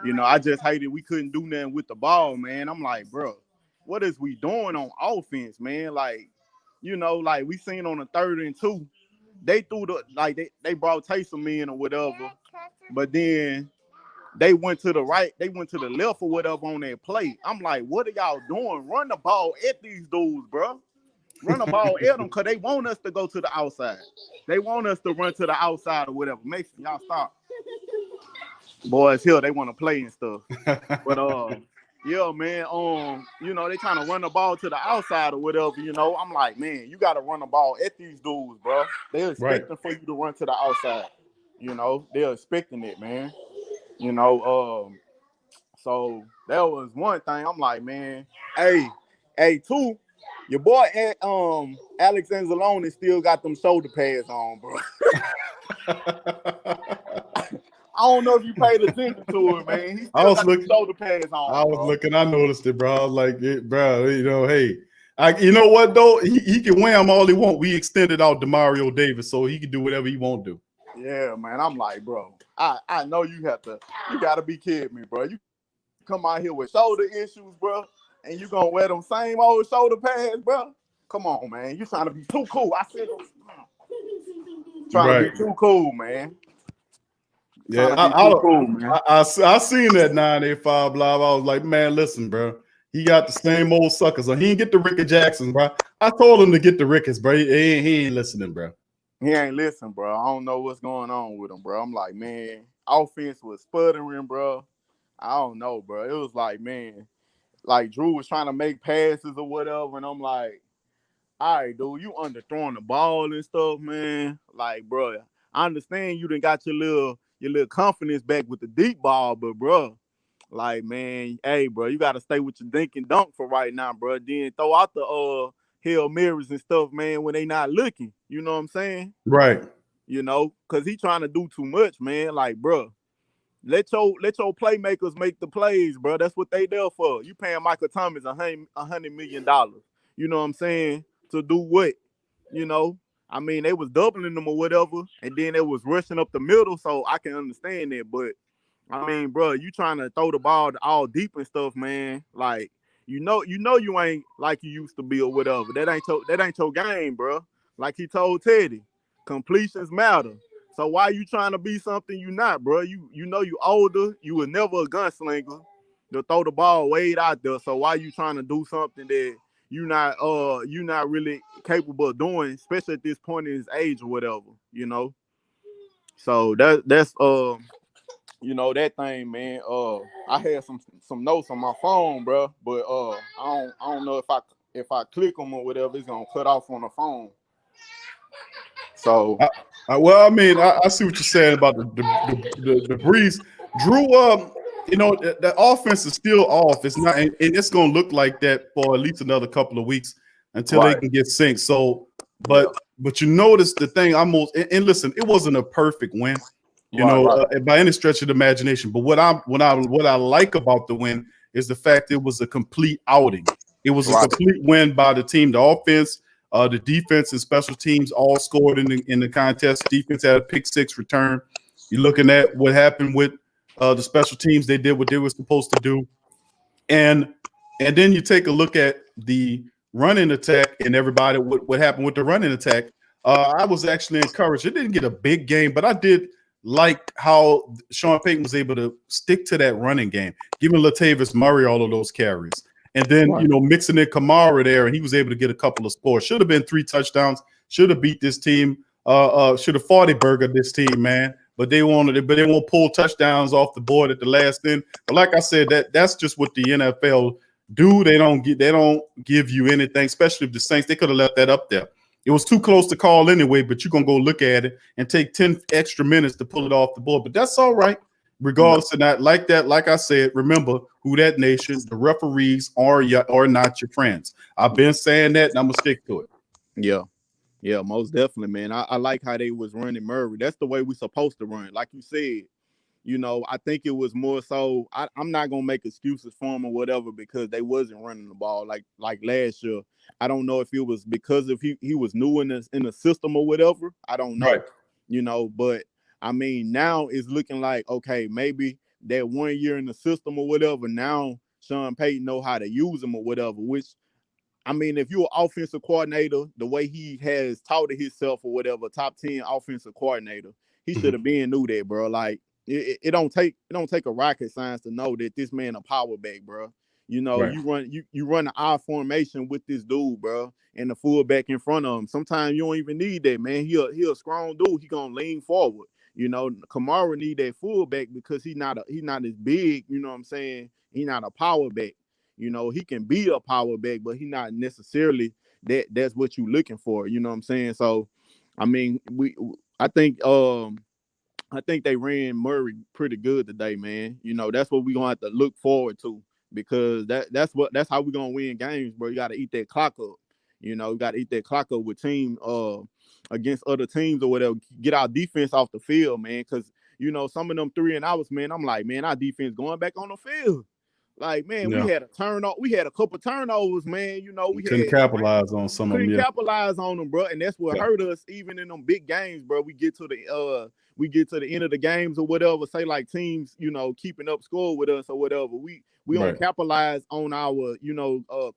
You know, I just hated we couldn't do nothing with the ball, man. I'm like, bro, what is we doing on offense, man? Like, you know, like we seen on the 3rd and 2, they threw they brought Taysom in or whatever, but then they went to the right, they went to the left or whatever on that play. I'm like, what are y'all doing? Run the ball at these dudes, bro. Run the ball at them because they want us to go to the outside. They want us to run to the outside or whatever. Mason, y'all stop. Boys here, they want to play and stuff. But yeah, man, you know, they trying to run the ball to the outside or whatever, you know. I'm like, man, you got to run the ball at these dudes, bro. They're expecting for you to run to the outside. You know, they're expecting it, man. You know, so that was one thing. I'm like, man, hey, two, your boy Alex Anzalone still got them shoulder pads on, bro. I don't know if you paid attention to it, man. He still got them shoulder pads on. I was looking, I noticed it, bro. I was like, bro, you know, hey, you know what though? He can wham all he want. We extended out Demario Davis, so he can do whatever he won't do. Yeah, man. I'm like, bro, I know you gotta be kidding me, bro. You come out here with shoulder issues, bro, and you gonna wear them same old shoulder pads, bro. Come on, man. You trying to be too cool. I said, trying to be too cool, man. Yeah, I seen that 985 live. I was like, man, listen, bro. He got the same old suckers. So he didn't get the Ricky Jackson, bro. I told him to get the Ricketts, bro. He ain't listening, bro. He ain't listening, bro. I don't know what's going on with him, bro. I'm like, man, offense was sputtering, bro. I don't know, bro. It was like, man, like Drew was trying to make passes or whatever, and I'm like, all right, dude, you underthrowing the ball and stuff, man. Like, bro, I understand you done got your little confidence back with the deep ball, but bro, like, man, hey, bro, you gotta stay with your dink and dunk for right now, bro. Then throw out the Hail Marys and stuff, man, when they not looking. You know what I'm saying? Right. You know, because he trying to do too much, man. Like, bro, let your playmakers make the plays, bro. That's what they there for. You paying Michael Thomas $100 million. You know what I'm saying? To do what? You know? I mean, they was doubling them or whatever, and then they was rushing up the middle, so I can understand that. But, I mean, bro, you trying to throw the ball all deep and stuff, man. Like, you know you ain't like you used to be or whatever. That ain't your game, bro. Like he told Teddy, completions matter. So why you trying to be something you not, bro? You know you older. You was never a gunslinger to throw the ball way out there. So why you trying to do something that you not really capable of doing, especially at this point in his age or whatever, you know? So that's you know, that thing, man. I had some notes on my phone, bro, but I don't know if I click them or whatever, it's gonna cut off on the phone. So, well, I mean, I see what you're saying about the Brees. Drew, you know, the offense is still off. It's not, and it's gonna look like that for at least another couple of weeks until they can get synced. So, but you notice the thing almost, and listen, it wasn't a perfect win. You know, by any stretch of the imagination. But what I like about the win is the fact it was a complete outing. It was a complete win by the team. The offense, the defense, and special teams all scored in the contest. Defense had a pick six return. You're looking at what happened with the special teams. They did what they were supposed to do, and then you take a look at the running attack and everybody. What happened with the running attack? I was actually encouraged. It didn't get a big game, but I did like how Sean Payton was able to stick to that running game, giving Latavius Murray all of those carries. And then, you know, mixing in Kamara there, and he was able to get a couple of scores. Should have been 3 touchdowns. Should have beat this team. Should have 40-burgered this team, man. but they won't pull touchdowns off the board at the last end. But like I said, that's just what the NFL do. They don't give you anything, especially if the Saints, they could have left that up there. It was too close to call anyway, but you're gonna go look at it and take 10 extra minutes to pull it off the board. But that's all right. Regardless of that, like I said, remember who that nation, the referees are not your friends. I've been saying that and I'm gonna stick to it. Yeah, most definitely, man. I like how they was running Murray. That's the way we supposed to run. Like you said, I think it was more so. I'm not gonna make excuses for him or whatever because they wasn't running the ball like last year. I don't know if it was because if he was new in the system or whatever. I don't know. Right. But I mean, now it's looking like, okay, maybe that 1 year in the system or whatever, now Sean Payton know how to use him or whatever, which, I mean, if you're an offensive coordinator, the way he has touted himself or whatever, top 10 offensive coordinator, he should have been knew that, bro. Like, it don't take a rocket science to know that this man a power back, bro. Right. You run an I formation with this dude, bro, and the fullback in front of him. Sometimes you don't even need that, man. He a strong dude. He gonna lean forward. Kamara need that fullback because he's not as big. You know what I'm saying? He not a power back. He can be a power back, but he not necessarily that's what you're looking for. You know what I'm saying? So, I mean, I think they ran Murray pretty good today, man. That's what we're gonna have to look forward to because that's how we're gonna win games, bro. You gotta eat that clock up. You gotta eat that clock up with team against other teams or whatever. Get our defense off the field, man. Cause some of them 3 and outs, man, I'm like, man, our defense going back on the field. Like, man, we had a couple turnovers, man. We couldn't capitalize on some of them. Couldn't capitalize on them, bro. And that's what hurt us even in them big games, bro. We get to the end of the games or whatever, say like teams, keeping up score with us or whatever. We don't capitalize on our,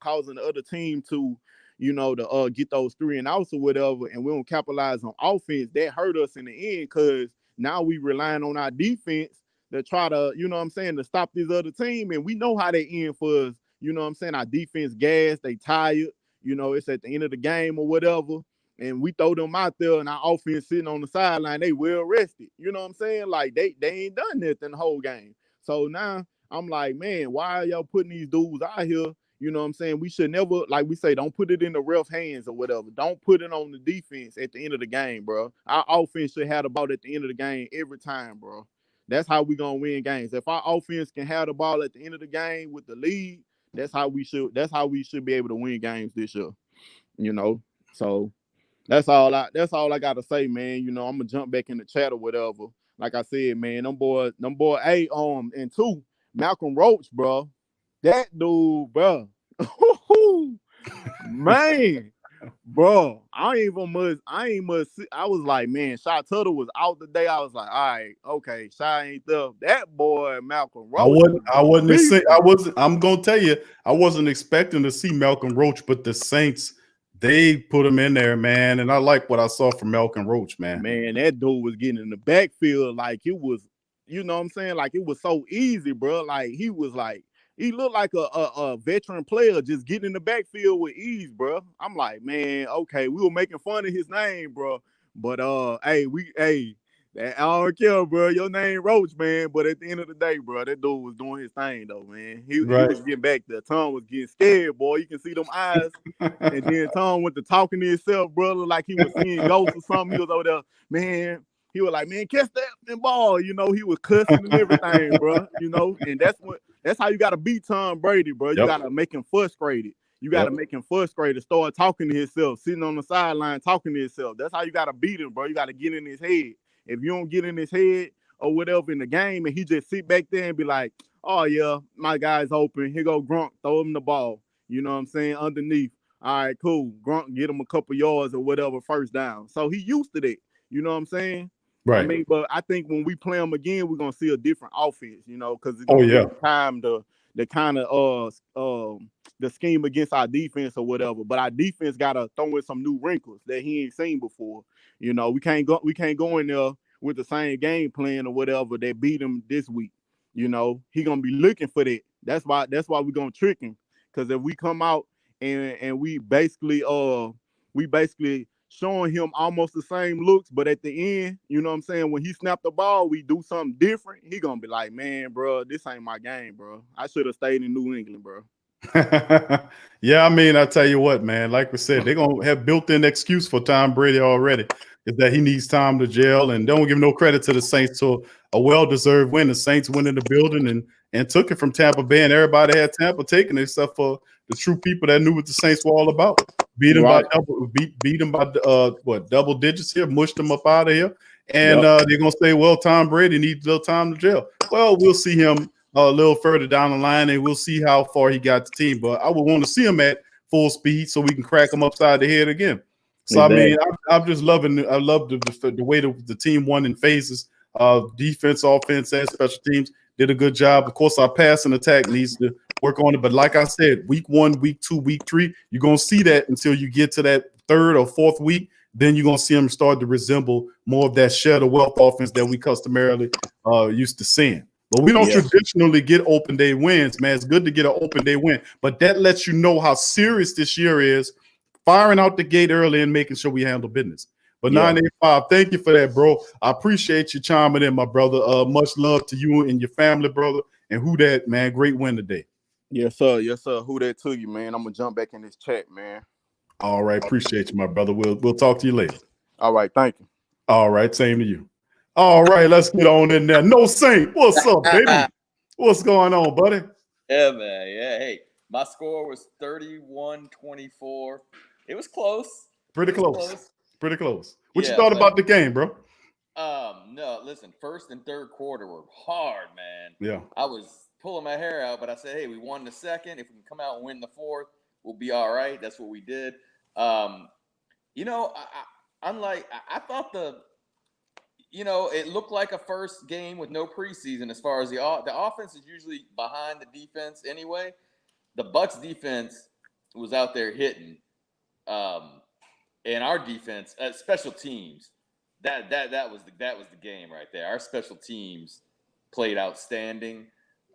causing the other team to, to get those 3 and outs or whatever, and we don't capitalize on offense. That hurt us in the end because now we relying on our defense to try to, to stop this other team. And we know how they end for us. Our defense gas, they tired. It's at the end of the game or whatever. And we throw them out there and our offense sitting on the sideline, they well rested. You know what I'm saying? Like they ain't done nothing the whole game. So now I'm like, man, why are y'all putting these dudes out here? You know what I'm saying? We should never, like we say, don't put it in the ref hands or whatever. Don't put it on the defense at the end of the game, bro. Our offense should have the ball at the end of the game every time, bro. That's how we gonna win games. If our offense can have the ball at the end of the game with the lead, that's how we should be able to win games this year. So that's all I gotta say, man. I'm gonna jump back in the chat or whatever. Like I said, man, them boy, and 2, Malcolm Roach, bro. That dude, bro. Man. Bro, I was like, man, Shy Tuttle was out today. I was like, all right, okay, Shy ain't there. That boy, Malcolm Roach. I'm gonna tell you, I wasn't expecting to see Malcolm Roach, but the Saints, they put him in there, man. And I like what I saw from Malcolm Roach, man. Man, that dude was getting in the backfield like it was, you know what I'm saying? Like it was so easy, bro. Like he looked like a veteran player just getting in the backfield with ease, bro. I'm like, man, okay, we were making fun of his name, bro. But I don't care, bro. Your name Roach, man. But at the end of the day, bro, that dude was doing his thing, though, man. He was getting back there. Tom was getting scared, boy. You can see them eyes. And then Tom went to talking to himself, brother, like he was seeing ghosts or something. He was over there, man. He was like, man, catch that ball. He was cussing and everything, bro. And that's how you got to beat Tom Brady, bro. You got to make him frustrated. You got to make him frustrated, start talking to himself, sitting on the sideline talking to himself. That's how you got to beat him, bro. You got to get in his head. If you don't get in his head or whatever in the game and he just sit back there and be like, oh, yeah, my guy's open. Here go Gronk, throw him the ball. You know what I'm saying? Underneath. All right, cool. Gronk get him a couple yards or whatever, first down. So he used to that. You know what I'm saying? Right. I mean, but I think when we play them again, we're gonna see a different offense, because it's gonna take time to kind of the scheme against our defense or whatever. But our defense gotta throw in some new wrinkles that he ain't seen before. We can't go in there with the same game plan or whatever that beat him this week. He gonna be looking for that. That's why we're gonna trick him. Because if we come out and we basically showing him almost the same looks, but at the end, you know what I'm saying, when he snapped the ball, we do something different, he gonna be like, man, bro, this ain't my game, bro. I should have stayed in New England, bro. Yeah, I mean, I tell you what, man, like we said, they're going to have built-in excuse for Tom Brady already, is that he needs time to gel, and don't give no credit to the Saints to a well-deserved win. The Saints went in the building and took it from Tampa Bay, and everybody had Tampa taking it except for the true people that knew what the Saints were all about. Beat them Right. beat them by double digits here, mushed them up out of here, and Yep. they're going to say, well, Tom Brady needs a little time to gel. Well, we'll see him a little further down the line, and we'll see how far he got the team. But I would want to see him at full speed so we can crack him upside the head again. So Exactly. I mean, I'm just loving. I love the way the team won in phases. Defense, offense, and special teams did a good job. Of course, our passing attack needs to work on it. But like I said, week 1, week 2, week 3, you're gonna see that until you get to that 3rd or 4th week. Then you're gonna see them start to resemble more of that shed of wealth offense that we customarily used to seeing. But we don't traditionally get open day wins, man. It's good to get an open day win, but that lets you know how serious this year is, firing out the gate early and making sure we handle business. But 985, thank you for that, bro. I appreciate you chiming in, my brother. Much love to you and your family, brother. And who that, man? Great win today. Yes, sir. Yes, sir. Who that to you, man? I'm gonna jump back in this chat, man. All right, appreciate you, my brother. We'll talk to you later. All right, thank you. All right, same to you. All right, let's get on in there. No Saint, what's up, baby? What's going on, buddy? Yeah, man. Yeah. Hey, my score was 31-24. It was close. Pretty close. Pretty close. What you Yeah, thought but- about the game, bro? No, listen, first and third quarter were hard, man. Yeah. I was pulling my hair out, but I said, hey, we won the second. If we can come out and win the fourth, we'll be all right. That's what we did. You know, I thought it looked like a first game with no preseason as far as the offense is usually behind the defense anyway. The Bucs defense was out there hitting, and our defense, special teams, that was the game right there. Our special teams played outstanding.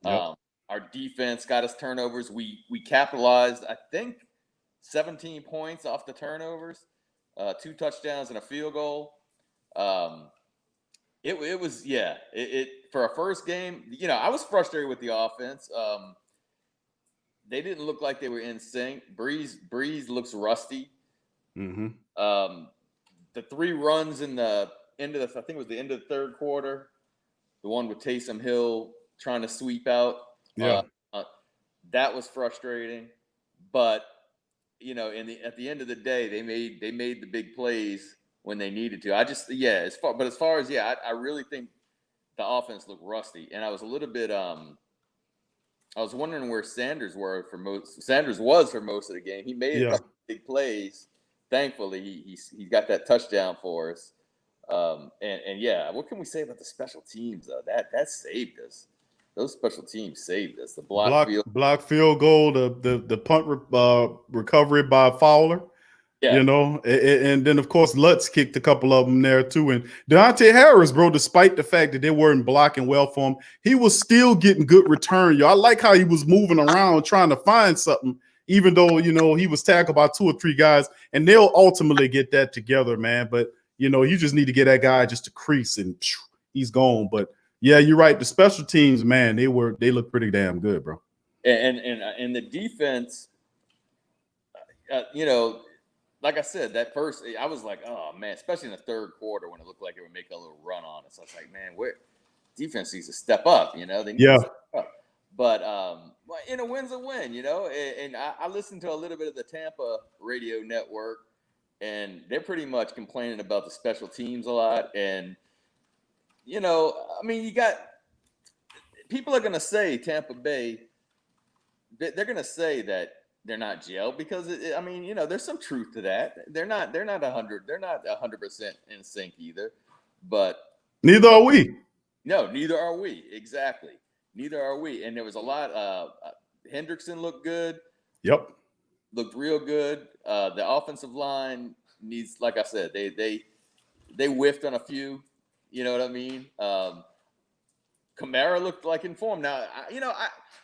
Yep. Our defense got us turnovers. We capitalized, I think, 17 points off the turnovers, 2 touchdowns and a field goal. It was for a first game. You know, I was frustrated with the offense. They didn't look like they were in sync. Brees looks rusty. Mm-hmm. The 3 runs in the end of I think it was the end of the third quarter. The one with Taysom Hill trying to sweep out. Yeah. That was frustrating. But at the end of the day, they made the big plays when they needed to. As far as I really think the offense looked rusty, and I was a little bit I was wondering where Sanders was for most of the game. He made a couple big plays. Thankfully, he got that touchdown for us. What can we say about the special teams though? That saved us. Those special teams saved us. The block field goal, the punt recovery by Fowler. Yeah. You know, and then of course Lutz kicked a couple of them there too. And Deontay Harris, bro, despite the fact that they weren't blocking well for him, he was still getting good return. Yo, I like how he was moving around trying to find something, even though he was tackled by 2 or 3 guys, and they'll ultimately get that together, man. But you just need to get that guy just to crease and he's gone. But yeah, you're right. The special teams, man, they look pretty damn good, bro. And the defense, like I said, that first, I was like, oh man, especially in the third quarter when it looked like it would make a little run on us. I was like, man, defense needs to step up. They need to step up. But a win's a win. And I listened to a little bit of the Tampa radio network, and they're pretty much complaining about the special teams a lot. And you got people are going to say Tampa Bay. They're going to say that they're not gelled because there's some truth to that. They're not 100. They're not 100% in sync either. But neither are we. No, neither are we. Exactly. Neither are we. And there was a lot. Hendrickson looked good. Yep. Looked real good. The offensive line needs, like I said, they whiffed on a few. You know what I mean? Kamara looked like in form. Now,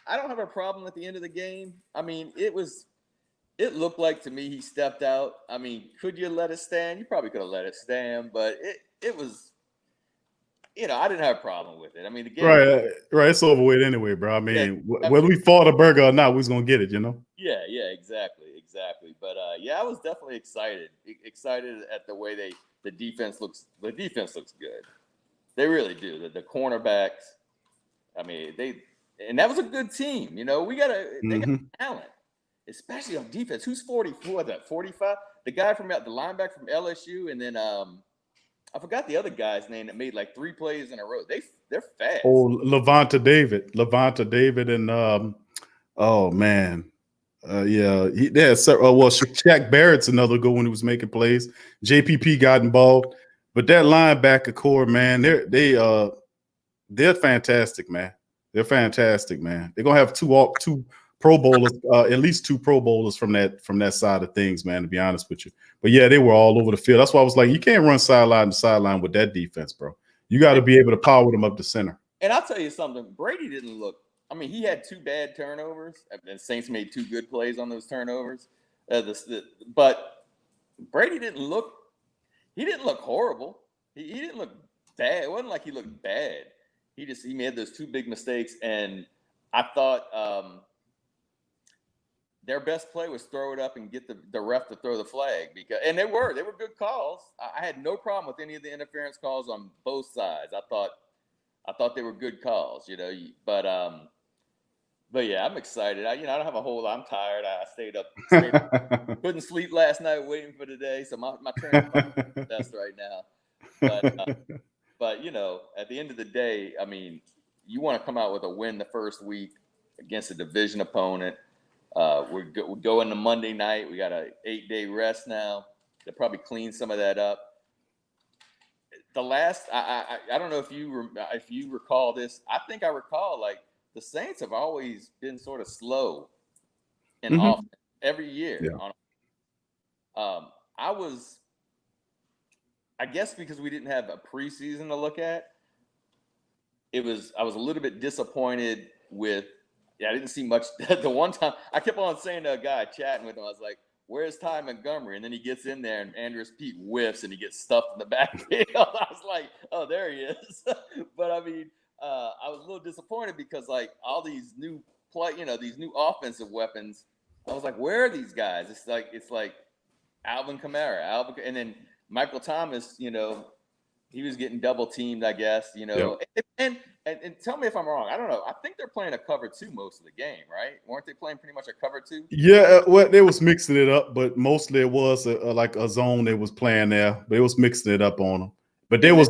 I don't have a problem at the end of the game. I mean, it was it looked like to me he stepped out. I mean, could you let it stand? You probably could have let it stand, but it was, I didn't have a problem with it. I mean, the game. Right. It's over with anyway, bro. I mean, Yeah, whether we fought a burger or not, we was gonna get it, Yeah, exactly. But I was definitely excited at the way the defense looks. The defense looks good. They really do. The cornerbacks. I mean, and that was a good team. They got talent, especially on defense. Who's 44? That 45? The guy the linebacker from LSU, and then I forgot the other guy's name that made like 3 plays in a row. They're fast. Oh, Levanta David, and oh man, Shaq Barrett's another good one who was making plays. JPP got involved, but that linebacker core, man, they're fantastic, man. They're fantastic, man. They're gonna have two Pro Bowlers, at least 2 Pro Bowlers from that side of things, man. To be honest with you, but yeah, they were all over the field. That's why I was like, you can't run sideline to sideline with that defense, bro. You got to be able to power them up the center. And I'll tell you something, Brady didn't look. I mean, he had 2 bad turnovers, and Saints made 2 good plays on those turnovers. But Brady didn't look. He didn't look horrible. He didn't look bad. It wasn't like he looked bad. He made those 2 big mistakes, and I thought their best play was throw it up and get the ref to throw the flag, and they were good calls. I had no problem with any of the interference calls on both sides. I thought they were good calls, but yeah, I'm excited. I don't have a whole lot. I'm tired. I stayed up, couldn't sleep last night waiting for today. So my train is best right now. But at the end of the day, I mean, you want to come out with a win the first week against a division opponent. We're going to Monday night. We got an 8-day rest now. They'll probably clean some of that up. The last, I don't know if you recall this. I think I recall, like, the Saints have always been sort of slow in offense every year. Yeah. I guess because we didn't have a preseason to look at, I was a little bit disappointed with. Yeah, I didn't see much. The one time I kept on saying to a guy chatting with him, I was like, "Where's Ty Montgomery?" And then he gets in there, and Andrews Pete whiffs, and he gets stuffed in the backfield. I was like, "Oh, there he is." But I mean, I was a little disappointed because like all these new these new offensive weapons. I was like, "Where are these guys?" It's like Alvin Kamara, and then Michael Thomas. He was getting double teamed, I guess. Yep. And tell me if I'm wrong. I don't know. I think they're playing a cover 2 most of the game, right? Weren't they playing pretty much a cover 2? Yeah, well, they was mixing it up, but mostly it was like a zone they was playing there. But it was mixing it up on them. But they was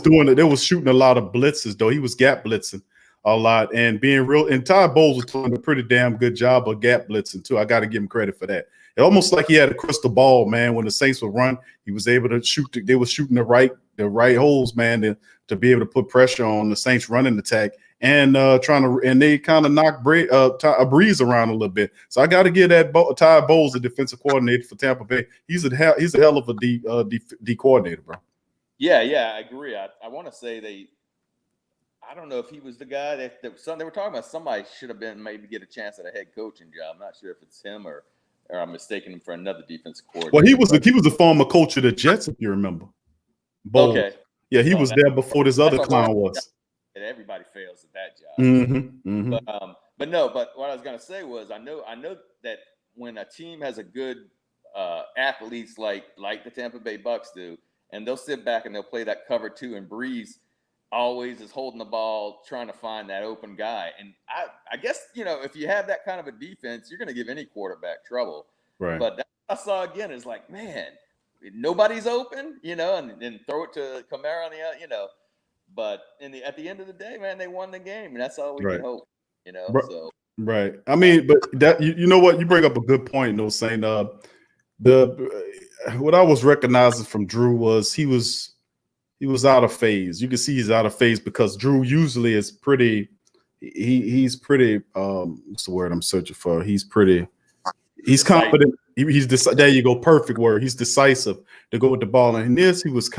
doing it. They was shooting a lot of blitzes though. He was gap blitzing a lot and being real. And Ty Bowles was doing a pretty damn good job of gap blitzing too. I got to give him credit for that. It almost like he had a crystal ball, man. When the Saints would run, he was able to shoot. They were shooting the right holes, man, to be able to put pressure on the Saints running attack and and they kind of knocked Brees around a little bit. So I got to give that Ty Bowles, the defensive coordinator for Tampa Bay. He's a hell of a D coordinator, bro. Yeah, I agree. I want to say I don't know if he was the guy that they were talking about. Somebody should have been maybe get a chance at a head coaching job. I'm not sure if it's him or I'm mistaking him for another defensive coordinator. Well, he was a former coach of the Jets, if you remember. Bowles. Okay. Yeah, he was there before this other clown was. And everybody fails at that job. But what I was gonna say was I know that when a team has a good athletes like the Tampa Bay Bucs do, and they'll sit back and they'll play that cover 2, and Brees always is holding the ball, trying to find that open guy. And I guess, if you have that kind of a defense, you're going to give any quarterback trouble. Right. But that I saw again is like, man, nobody's open, and then throw it to Kamara on the, but at the end of the day, man, they won the game, and that's all we can hope, so. Right. I mean, but that, you know what, you bring up a good point, though, saying what I was recognizing from Drew was he was out of phase. You can see he's out of phase because Drew usually is pretty. He's pretty. What's the word I'm searching for? He's confident. There you go, perfect word. He's decisive to go with the ball. And in this, he was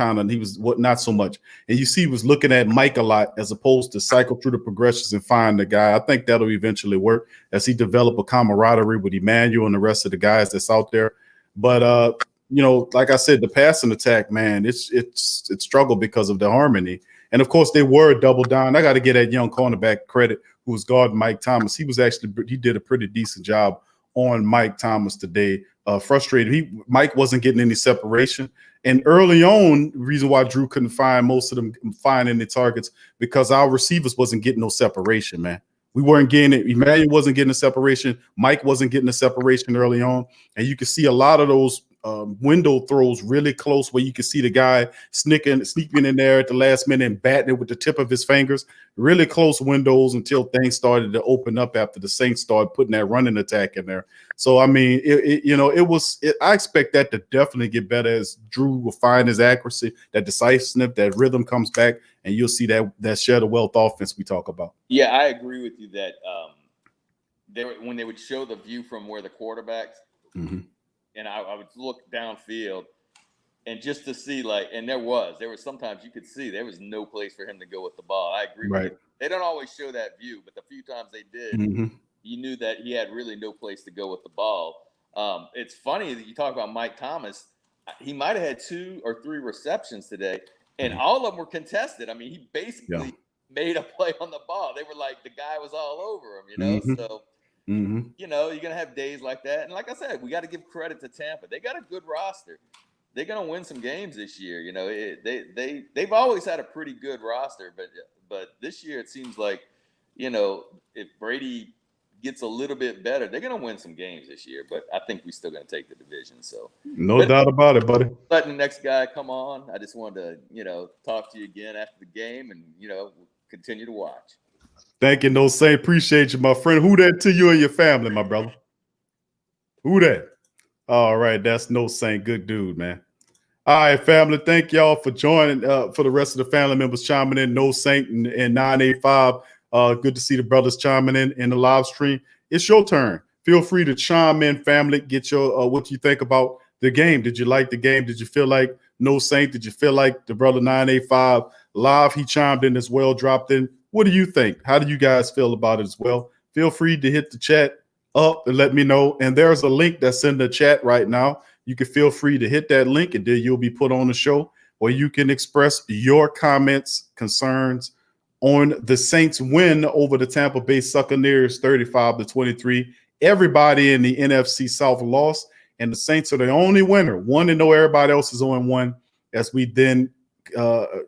not so much. And you see, he was looking at Mike a lot as opposed to cycle through the progressions and find the guy. I think that'll eventually work as he develop a camaraderie with Emmanuel and the rest of the guys that's out there. But like I said, the passing attack, man, it's struggled because of the harmony. And of course, they were double down. I got to get that young cornerback credit who was guarding Mike Thomas. He did a pretty decent job on Mike Thomas today. Frustrated. Mike wasn't getting any separation. And early on, the reason why Drew couldn't find most of them finding the targets because our receivers wasn't getting no separation, man. We weren't getting it. Emmanuel wasn't getting a separation. Mike wasn't getting a separation early on. And you can see a lot of those window throws really close where you can see the guy sneaking in there at the last minute and batting it with the tip of his fingers. Really close windows until things started to open up after the Saints started putting that running attack in there. So, I mean, I expect that to definitely get better as Drew will find his accuracy, that decisiveness, that rhythm comes back, and you'll see that share the wealth offense we talk about. Yeah, I agree with you that when they would show the view from where the quarterbacks and I would look downfield and just to see and there was sometimes you could see there was no place for him to go with the ball. I agree with you. They don't always show that view, but the few times they did, you knew that he had really no place to go with the ball. It's funny that you talk about Mike Thomas. He might have had 2 or 3 receptions today, and all of them were contested. I mean, he basically made a play on the ball. They were like the guy was all over him, So you're going to have days like that. And like I said, we got to give credit to Tampa. They got a good roster. They're going to win some games this year. They've always had a pretty good roster, but this year it seems like, if Brady gets a little bit better, they're going to win some games this year. But I think we're still going to take the division. So no doubt about it, buddy. Letting the next guy come on. I just wanted to, talk to you again after the game and, we'll continue to watch. Thank you, No Saint. Appreciate you, my friend. Who that to you and your family, my brother? Who that? All right, that's No Saint. Good dude, man. All right, family. Thank y'all for joining. For the rest of the family members chiming in, No Saint and 985. Good to see the brothers chiming in the live stream. It's your turn. Feel free to chime in, family. Get your what you think about the game. Did you like the game? Did you feel like No Saint? Did you feel like the brother 985 live? He chimed in as well, dropped in. What do you think? How do you guys feel about it as well? Feel free to hit the chat up and let me know. And there's a link that's in the chat right now. You can feel free to hit that link and then you'll be put on the show where you can express your comments, concerns on the Saints win over the Tampa Bay Buccaneers 35-23. Everybody in the NFC South lost, and the Saints are the only winner. 1-0, everybody else is 0-1 as we then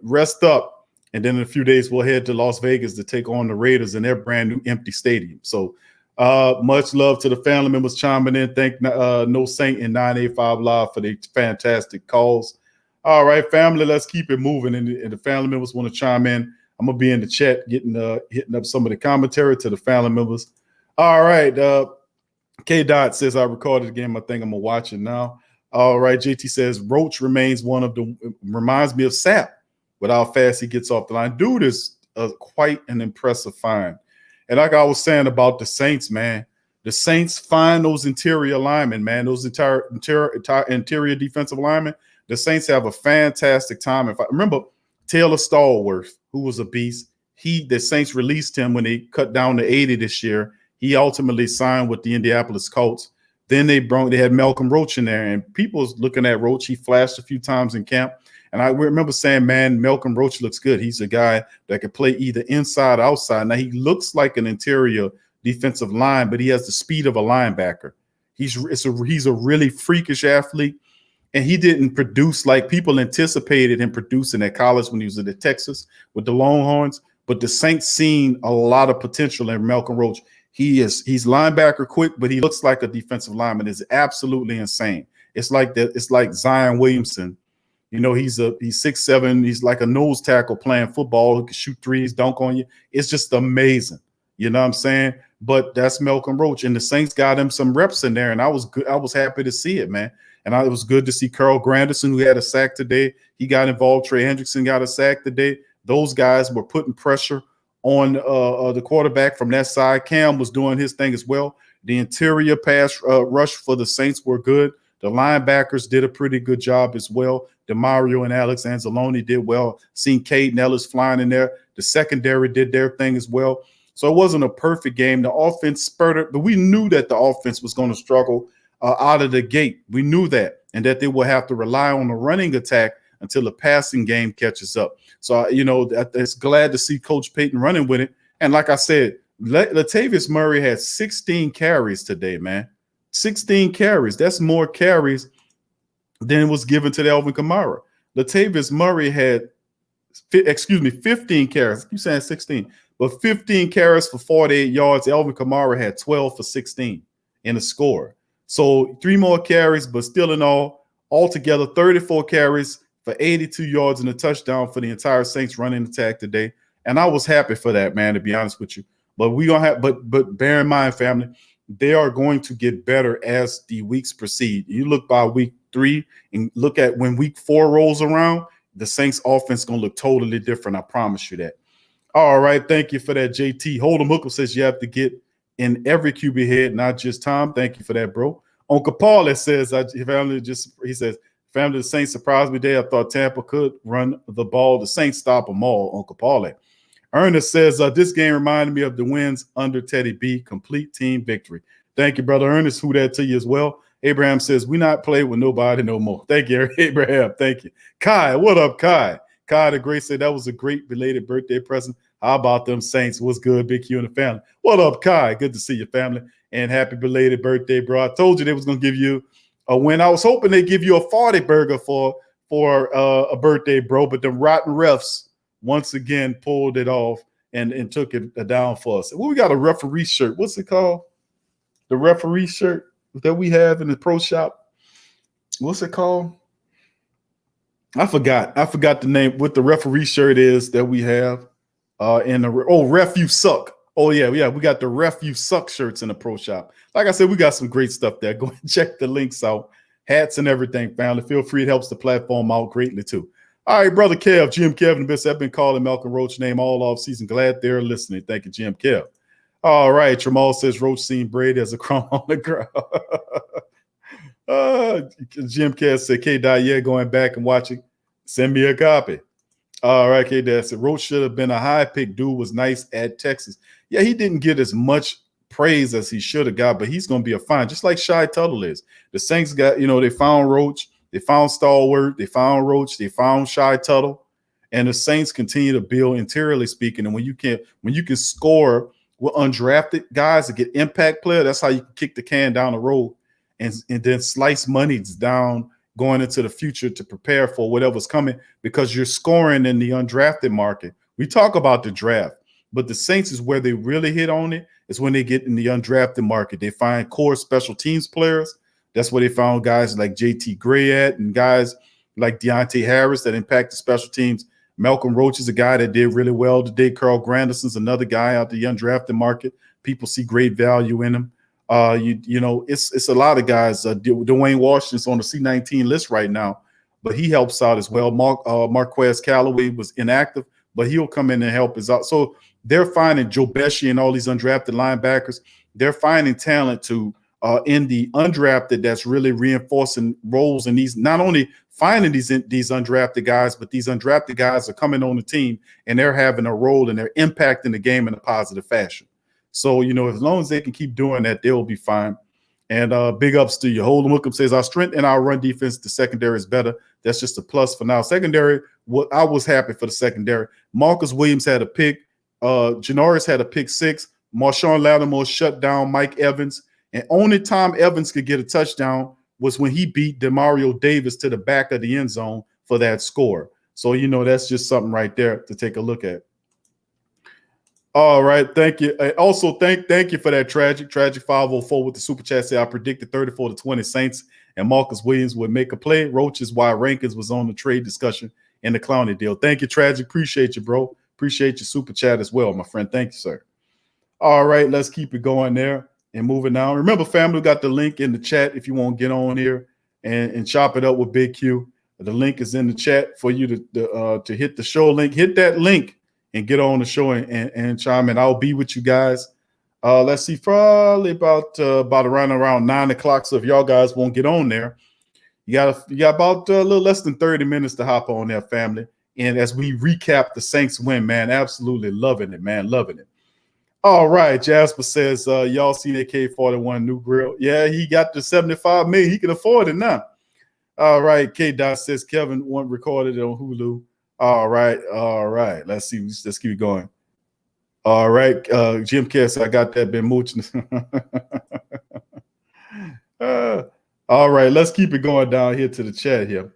rest up. And then in a few days, we'll head to Las Vegas to take on the Raiders in their brand new empty stadium. So much love to the family members chiming in. Thank No Saint and 985 Live for the fantastic calls. All right, family, let's keep it moving. And the family members want to chime in. I'm going to be in the chat hitting up some of the commentary to the family members. All right. K-Dot says, I recorded the game. I think I'm going to watch it now. All right. JT says, Roach reminds me of Sapp with how fast he gets off the line. Dude is quite an impressive find. And like I was saying about the Saints, man, the Saints find those interior linemen, man, those interior defensive linemen. The Saints have a fantastic time. If I remember Taylor Stallworth, who was a beast, the Saints released him when they cut down to 80 this year. He ultimately signed with the Indianapolis Colts. Then they had Malcolm Roach in there, and people was looking at Roach. He flashed a few times in camp. And I remember saying, man, Malcolm Roach looks good. He's a guy that can play either inside or outside. Now, he looks like an interior defensive line, but he has the speed of a linebacker. He's a really freakish athlete, and he didn't produce like people anticipated him producing at college when he was at Texas with the Longhorns. But the Saints seen a lot of potential in Malcolm Roach. He's linebacker quick, but he looks like a defensive lineman. It's absolutely insane. It's like that. It's like Zion Williamson. You know, he's 6'7". He's like a nose tackle playing football who can shoot threes, dunk on you. It's just amazing. You know what I'm saying? But that's Malcolm Roach, and the Saints got him some reps in there, and I was good. I was happy to see it, man. And it was good to see Carl Granderson, who had a sack today. He got involved. Trey Hendrickson got a sack today. Those guys were putting pressure on the quarterback from that side. Cam was doing his thing as well. The interior pass rush for the Saints were good. The linebackers did a pretty good job as well. Demario and Alex Anzalone did well. Seen Cade and Ellis flying in there. The secondary did their thing as well. So it wasn't a perfect game. The offense spurted, but we knew that the offense was going to struggle out of the gate. We knew that, and that they will have to rely on the running attack until the passing game catches up. So, it's glad to see Coach Payton running with it. And like I said, Latavius Murray had 16 carries today, man. 16 carries. That's more carries than was given to the Alvin Kamara. Latavius Murray had, 15 carries. You saying 16, but 15 carries for 48 yards. Alvin Kamara had 12 for 16 in the score. So 3 more carries, but still in all, altogether 34 carries for 82 yards and a touchdown for the entire Saints running attack today. And I was happy for that, man, to be honest with you. But we gonna have, but bear in mind, family, they are going to get better as the weeks proceed. You look by week 3 and look at when week 4 rolls around, the Saints offense is going to look totally different. I promise you that. All right. Thank you for that, JT. Hold'em Hookem says you have to get in every QB head, not just Tom. Thank you for that, bro. Uncle Paul says, he says, family, the Saints surprised me today. I thought Tampa could run the ball. The Saints stop them all, Uncle Paul. Ernest says, this game reminded me of the wins under Teddy B. Complete team victory. Thank you, brother Ernest. Who that to you as well. Abraham says, we not play with nobody no more. Thank you, Abraham. Thank you. Kai, what up, Kai? Kai the Great said, that was a great belated birthday present. How about them Saints? What's good, Big Q and the family? What up, Kai? Good to see your family. And happy belated birthday, bro. I told you they was going to give you a win. I was hoping they'd give you a 40 burger for a birthday, bro, but the rotten refs once again pulled it off and took it down for us. Well, we got a referee shirt. What's it called? The referee shirt that we have in the pro shop. What's it called? I forgot the name. What the referee shirt is that we have. Ref You Suck. Oh yeah, we got the Ref You Suck shirts in the pro shop. Like I said, we got some great stuff there. Go and check the links out. Hats and everything, family. Feel free. It helps the platform out greatly too. All right, brother Kev, Jim Kevin, I've been calling Malcolm Roach name all off season. Glad they're listening. Thank you, Jim Kev. All right, Tramal says Roach seen Brady as a crumb on the ground. Jim Kev said, K-Dot, yeah, going back and watching. Send me a copy. All right, K-Dot said Roach should have been a high pick. Dude was nice at Texas. Yeah, he didn't get as much praise as he should have got, but he's going to be a fine, just like Shy Tuttle is. The Saints got, they found Roach. They found Stallworth. They found Roach. They found Shy Tuttle. And the Saints continue to build interiorly speaking. And when you can score with undrafted guys to get impact player, that's how you can kick the can down the road and then slice monies down going into the future to prepare for whatever's coming because you're scoring in the undrafted market. We talk about the draft, but the Saints is where they really hit on it. It's when they get in the undrafted market. They find core special teams players. That's where they found guys like JT Gray at and guys like Deontay Harris that impact the special teams. Malcolm Roach is a guy that did really well today. Carl Granderson's another guy out the undrafted market. People see great value in him. It's a lot of guys. Dwayne Washington's on the C19 list right now, but he helps out as well. Marquez Callaway was inactive, but he'll come in and help us out. So they're finding Joe Bessie and all these undrafted linebackers. They're finding talent in the undrafted that's really reinforcing roles in these, not only finding these undrafted guys, but these undrafted guys are coming on the team and they're having a role and they're impacting the game in a positive fashion. So, as long as they can keep doing that, they'll be fine. And big ups to you. Hold'em Hookem says our strength in our run defense, the secondary is better. That's just a plus for now. Secondary, I was happy for the secondary. Marcus Williams had a pick. Janoris had a pick 6. Marshawn Lattimore shut down Mike Evans. And only time Evans could get a touchdown was when he beat Demario Davis to the back of the end zone for that score. So, that's just something right there to take a look at. All right. Thank you. Also, thank you for that tragic 504 with the super chat. Say I predicted 34-20 Saints and Marcus Williams would make a play. Roach is why Rankins was on the trade discussion in the Clowney deal. Thank you, Tragic. Appreciate you, bro. Appreciate your super chat as well, my friend. Thank you, sir. All right. Let's keep it going there. And moving on. Remember, family, we got the link in the chat if you want to get on here and chop it up with Big Q. The link is in the chat for you to hit the show link. Hit that link and get on the show and chime in. I'll be with you guys Let's see, probably about around 9 o'clock. So if y'all guys won't get on there, you got about a little less than 30 minutes to hop on there, family. And as we recap the Saints win, man, absolutely loving it, man, loving it. All right, Jasper says, y'all see that K41 new grill? Yeah, he got the $75 million. He can afford it now. All right, K. Dot says Kevin recorded it on Hulu. All right. Let's see. Let's keep going. All right, Jim Cass, I got that. Been mooching. All right, let's keep it going down here to the chat here.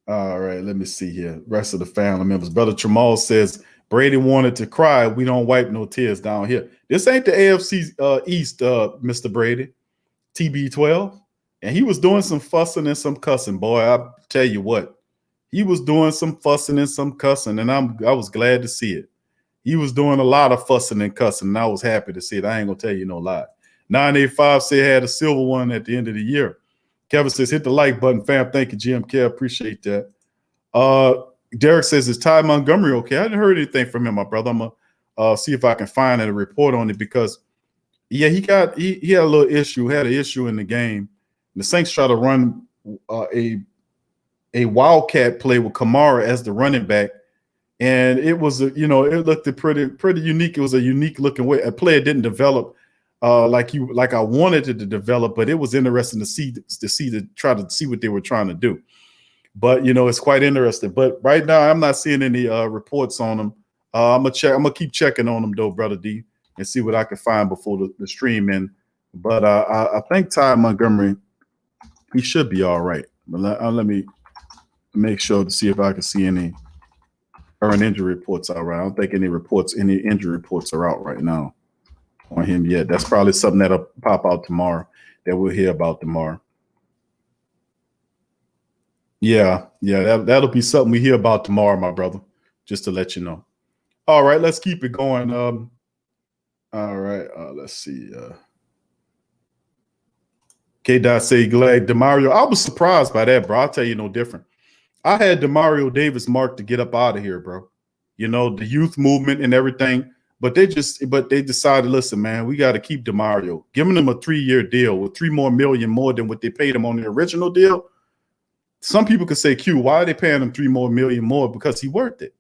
All right, let me see here. Rest of the family members. Brother Tramal says Brady wanted to cry. We don't wipe no tears down here. This ain't the AFC East, Mr. Brady. TB12. And he was doing some fussing and some cussing, boy. I tell you what. He was doing some fussing and some cussing, and I was glad to see it. He was doing a lot of fussing and cussing, and I was happy to see it. I ain't gonna tell you no lie. 985 said had a silver one at the end of the year. Kevin says hit the like button, fam. Thank you, GMK. Appreciate that. Derek says is Ty Montgomery okay? I didn't heard anything from him, my brother. I'm gonna see if I can find a report on it because yeah, he had a little issue, had an issue in the game. The Saints try to run a wildcat play with Kamara as the running back. And it was, it looked pretty unique. It was a unique looking way. A player didn't develop like I wanted it to develop, but it was interesting to try to see what they were trying to do. But it's quite interesting. But right now, I'm not seeing any reports on them. I'm gonna keep checking on them though, brother D, and see what I can find before the stream in. But I think Ty Montgomery, he should be all right. But let me make sure to see if I can see any current injury reports out right. I don't think any injury reports are out right now on him yet. That's probably something that'll pop out tomorrow that we'll hear about tomorrow. Yeah, that'll be something we hear about tomorrow, my brother, just to let you know. All right, let's keep it going. All right, let's see. K. Say glad Demario. I was surprised by that, bro. I'll tell you no different. I had Demario Davis marked to get up out of here, bro. The youth movement and everything. But they decided, listen, man, we got to keep Demario. Giving him a 3-year deal with $3 million more than what they paid him on the original deal. Some people could say, Q, why are they paying him $3 million more? Because he worked it.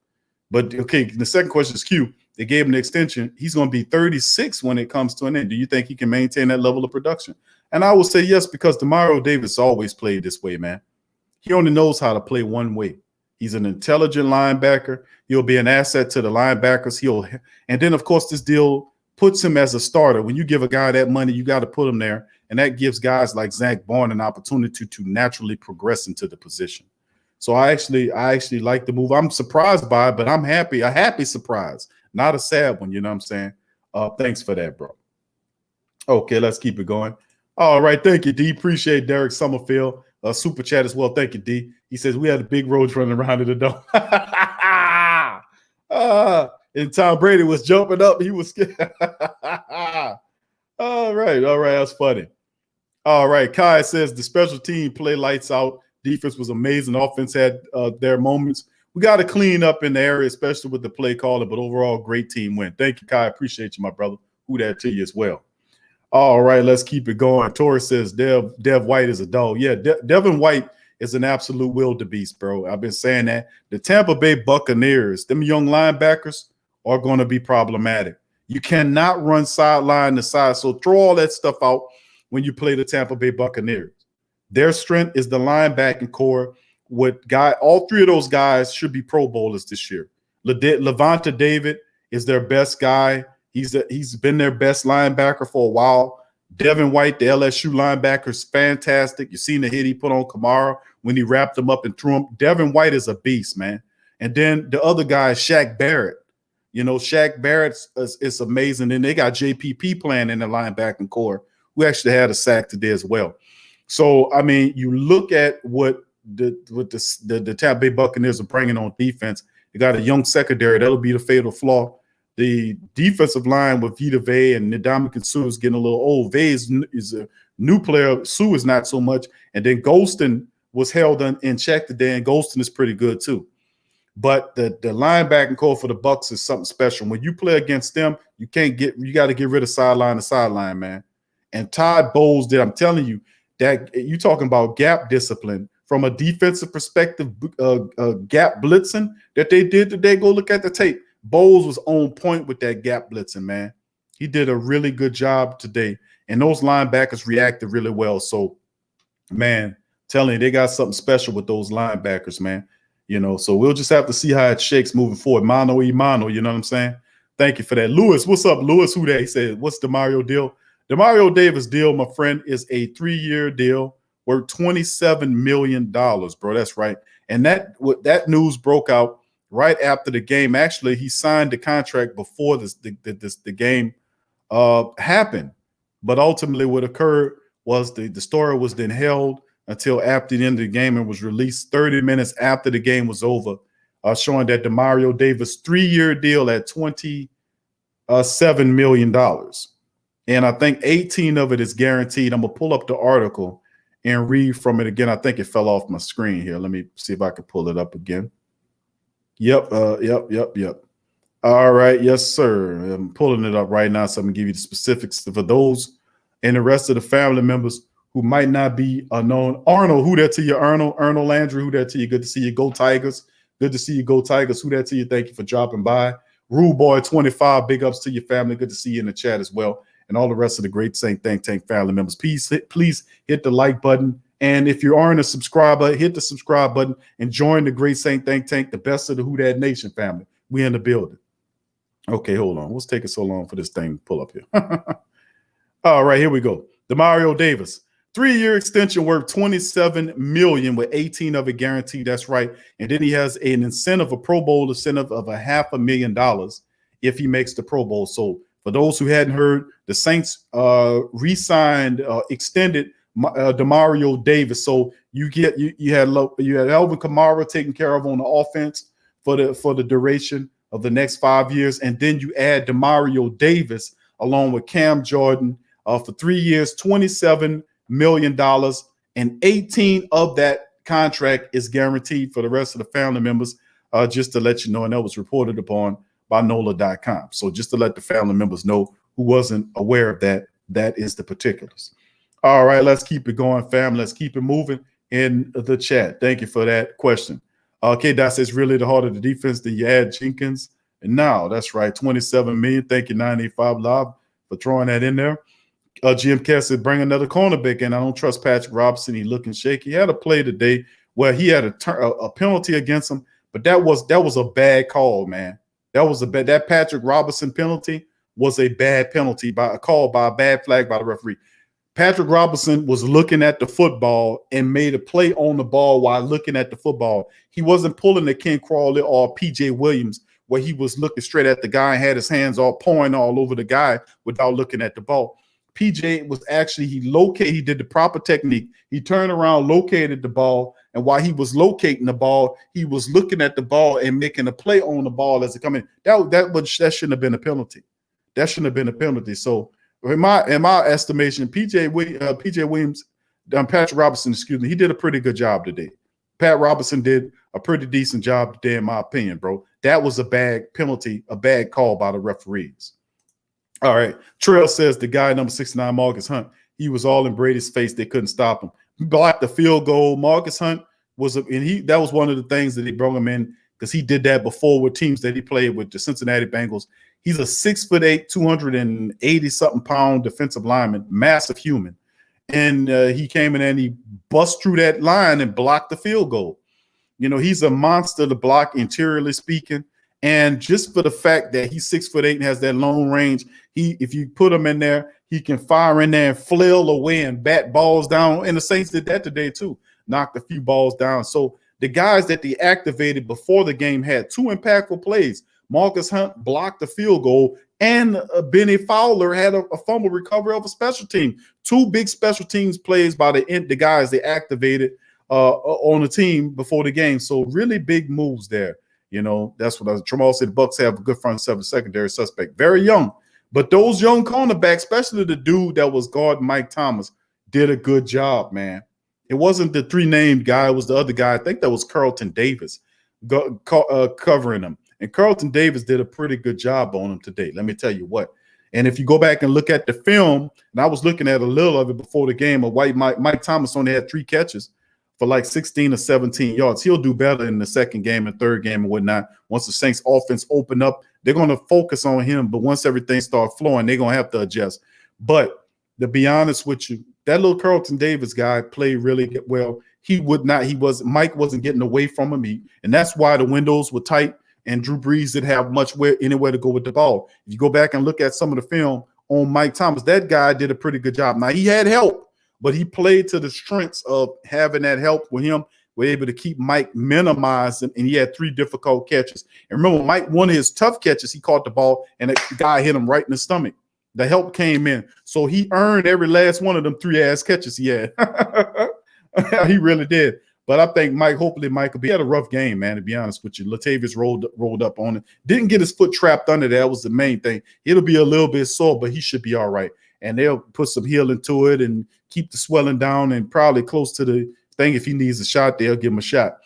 But okay, the second question is Q. They gave him an extension. He's going to be 36 when it comes to an end. Do you think he can maintain that level of production? And I will say yes, because Demario Davis always played this way, man. He only knows how to play one way. He's an intelligent linebacker. He'll be an asset to the linebackers. And then, of course, this deal puts him as a starter. When you give a guy that money, you got to put him there. And that gives guys like Zach Bourne an opportunity to naturally progress into the position. So I actually like the move. I'm surprised by it, but I'm happy. A happy surprise, not a sad one. You know what I'm saying? Thanks for that, bro. Okay, let's keep it going. All right, thank you, D. Appreciate Derek Summerfield. Super chat as well. Thank you, D. He says we had the big roads running around in the dome. And Tom Brady was jumping up. He was scared. All right. That's funny. All right. Kai says the special team play lights out. Defense was amazing. Offense had their moments. We got to clean up in the area, especially with the play calling, but overall, great team win. Thank you, Kai. Appreciate you, my brother. Who that to you as well. All right, let's keep it going. Tori says Dev White is a dog. Yeah, Devin White is an absolute wildebeest, bro. I've been saying that. The Tampa Bay Buccaneers, them young linebackers, are going to be problematic. You cannot run sideline to side. So throw all that stuff out when you play the Tampa Bay Buccaneers. Their strength is the linebacking core. All three of those guys should be Pro Bowlers this year. Levante David is their best guy. He's been their best linebacker for a while. Devin White, the LSU linebacker, is fantastic. You seen the hit he put on Kamara when he wrapped him up and threw him. Devin White is a beast, man. And then the other guy is Shaq Barrett. Shaq Barrett is amazing. And they got JPP playing in the linebacking core, who actually had a sack today as well. So, I mean, you look at what the Tampa Bay Buccaneers are bringing on defense. You got a young secondary. That'll be the fatal flaw. The defensive line with Vita Vea and Ndamukong Suh is getting a little old. Vea is a new player. Suh is not so much. And then Golston was held in check today, and Golston is pretty good too. But the linebacking core for the Bucs is something special. When you play against them, you got to get rid of sideline to sideline, man. And Todd Bowles did. I'm telling you that you talking about gap discipline from a defensive perspective, gap blitzing that they did today. Go look at the tape. Bowles was on point with that gap blitzing, man. He did a really good job today, and those linebackers reacted really well. So, man, telling you, they got something special with those linebackers, man. You know, so we'll just have to see how it shakes moving forward. Mano y mano, you know what I'm saying? Thank you for that. Lewis, what's up, Lewis? Who that? He said, what's Demario deal? Demario Davis deal, my friend, is a 3-year deal worth $27 million, bro. That's right. And that news broke out right after the game. Actually, he signed the contract before the game happened. But ultimately what occurred was the story was then held until after the end of the game and was released 30 minutes after the game was over, showing that Demario Davis 3-year deal at $27 million. And I think 18 of it is guaranteed. I'm going to pull up the article and read from it again. I think it fell off my screen here. Let me see if I can pull it up again. Yep. All right. Yes, sir. I'm pulling it up right now, so I'm going to give you the specifics for those and the rest of the family members who might not be known. Arnold, who that to you? Arnold Landry, who that to you? Good to see you. Go Tigers. Good to see you. Go Tigers. Who that to you? Thank you for dropping by. Rule Boy 25, big ups to your family. Good to see you in the chat as well. And all the rest of the great Saint Think Tank family members. Please hit the like button. And if you aren't a subscriber, hit the subscribe button and join the great Saint Think Tank, the best of the Who Dat Nation family. We in the building. Okay, hold on. What's taking so long for this thing to pull up here? All right, here we go. Demario Davis. 3-year extension worth $27 million with 18 of it guaranteed. That's right. And then he has an incentive, a Pro Bowl incentive of $500,000 if he makes the Pro Bowl. So for those who hadn't heard, the Saints re-signed, extended Demario Davis. So you had Alvin Kamara taken care of on the offense for the duration of the next 5 years, and then you add Demario Davis along with Cam Jordan for 3 years, $27 million, and 18 of that contract is guaranteed for the rest of the family members. Just to let you know, and that was reported upon by NOLA.com. So just to let the family members know who wasn't aware of that, that is the particulars. All right, let's keep it going, fam. Let's keep it moving in the chat. Thank you for that question. K-Dot says, really the heart of the defense, then you add Jenkins. And now, that's right, $27 million. Thank you, 985 Live, for throwing that in there. Jim Cass said, bring another cornerback in. I don't trust Patrick Robinson. He looking shaky. He had a play today where he had a penalty against him, but that was a bad call, man. That Patrick Robinson penalty was a bad penalty by a bad flag by the referee. Patrick Robinson was looking at the football and made a play on the ball while looking at the football. He wasn't pulling the Ken Crawley or PJ Williams where he was looking straight at the guy and had his hands all pouring all over the guy without looking at the ball. PJ was actually, he did the proper technique. He turned around, located the ball, and while he was locating the ball, he was looking at the ball and making a play on the ball as it come in. That shouldn't have been a penalty. That shouldn't have been a penalty. So in my estimation, PJ Williams, Patrick Robinson, he did a pretty good job today. Pat Robinson did a pretty decent job today, in my opinion, bro. That was a bad penalty, a bad call by the referees. All right. Trail says the guy, number 69, Marcus Hunt, he was all in Brady's face. They couldn't stop him. He blocked the field goal. Marcus Hunt that was one of the things that they brought him in because he did that before with teams that he played with, the Cincinnati Bengals. He's a 6'8", 280-something pound defensive lineman, massive human. And he came in and he bust through that line and blocked the field goal. You know, he's a monster to block, interiorly speaking. And just for the fact that he's 6'8" and has that long range, if you put him in there, he can fire in there and flail away and bat balls down. And the Saints did that today too, knocked a few balls down. So the guys that they activated before the game had two impactful plays. Marcus Hunt blocked the field goal, and Benny Fowler had a fumble recovery of a special team. Two big special teams plays by the guys they activated on the team before the game. So really big moves there. You know, that's what Tramal said. The Bucs have a good front seven secondary suspect. Very young. But those young cornerbacks, especially the dude that was guarding Mike Thomas, did a good job, man. It wasn't the three-named guy. It was the other guy. I think that was Carlton Davis. covering him. And Carlton Davis did a pretty good job on him today. Let me tell you what. And if you go back and look at the film, and I was looking at a little of it before the game, Mike Thomas only had 3 catches for like 16 or 17 yards. He'll do better in the second game and third game and whatnot. Once the Saints offense open up, they're going to focus on him. But once everything starts flowing, they're going to have to adjust. But to be honest with you, that little Carlton Davis guy played really well. Mike wasn't getting away from him. And that's why the windows were tight. And Drew Brees didn't have anywhere to go with the ball. If you go back and look at some of the film on Mike Thomas, that guy did a pretty good job. Now, he had help, but he played to the strengths of having that help with him. We're able to keep Mike minimized, and he had 3 difficult catches. And remember, Mike, one of his tough catches, he caught the ball, and the guy hit him right in the stomach. The help came in. So he earned every last one of them 3-ass catches he had. He really did. But I think hopefully Mike will be at a rough game, man, to be honest with you. Latavius rolled up on it. Didn't get his foot trapped under there. That was the main thing. It'll be a little bit sore, but he should be all right. And they'll put some healing to it and keep the swelling down and probably close to the thing. If he needs a shot, they'll give him a shot.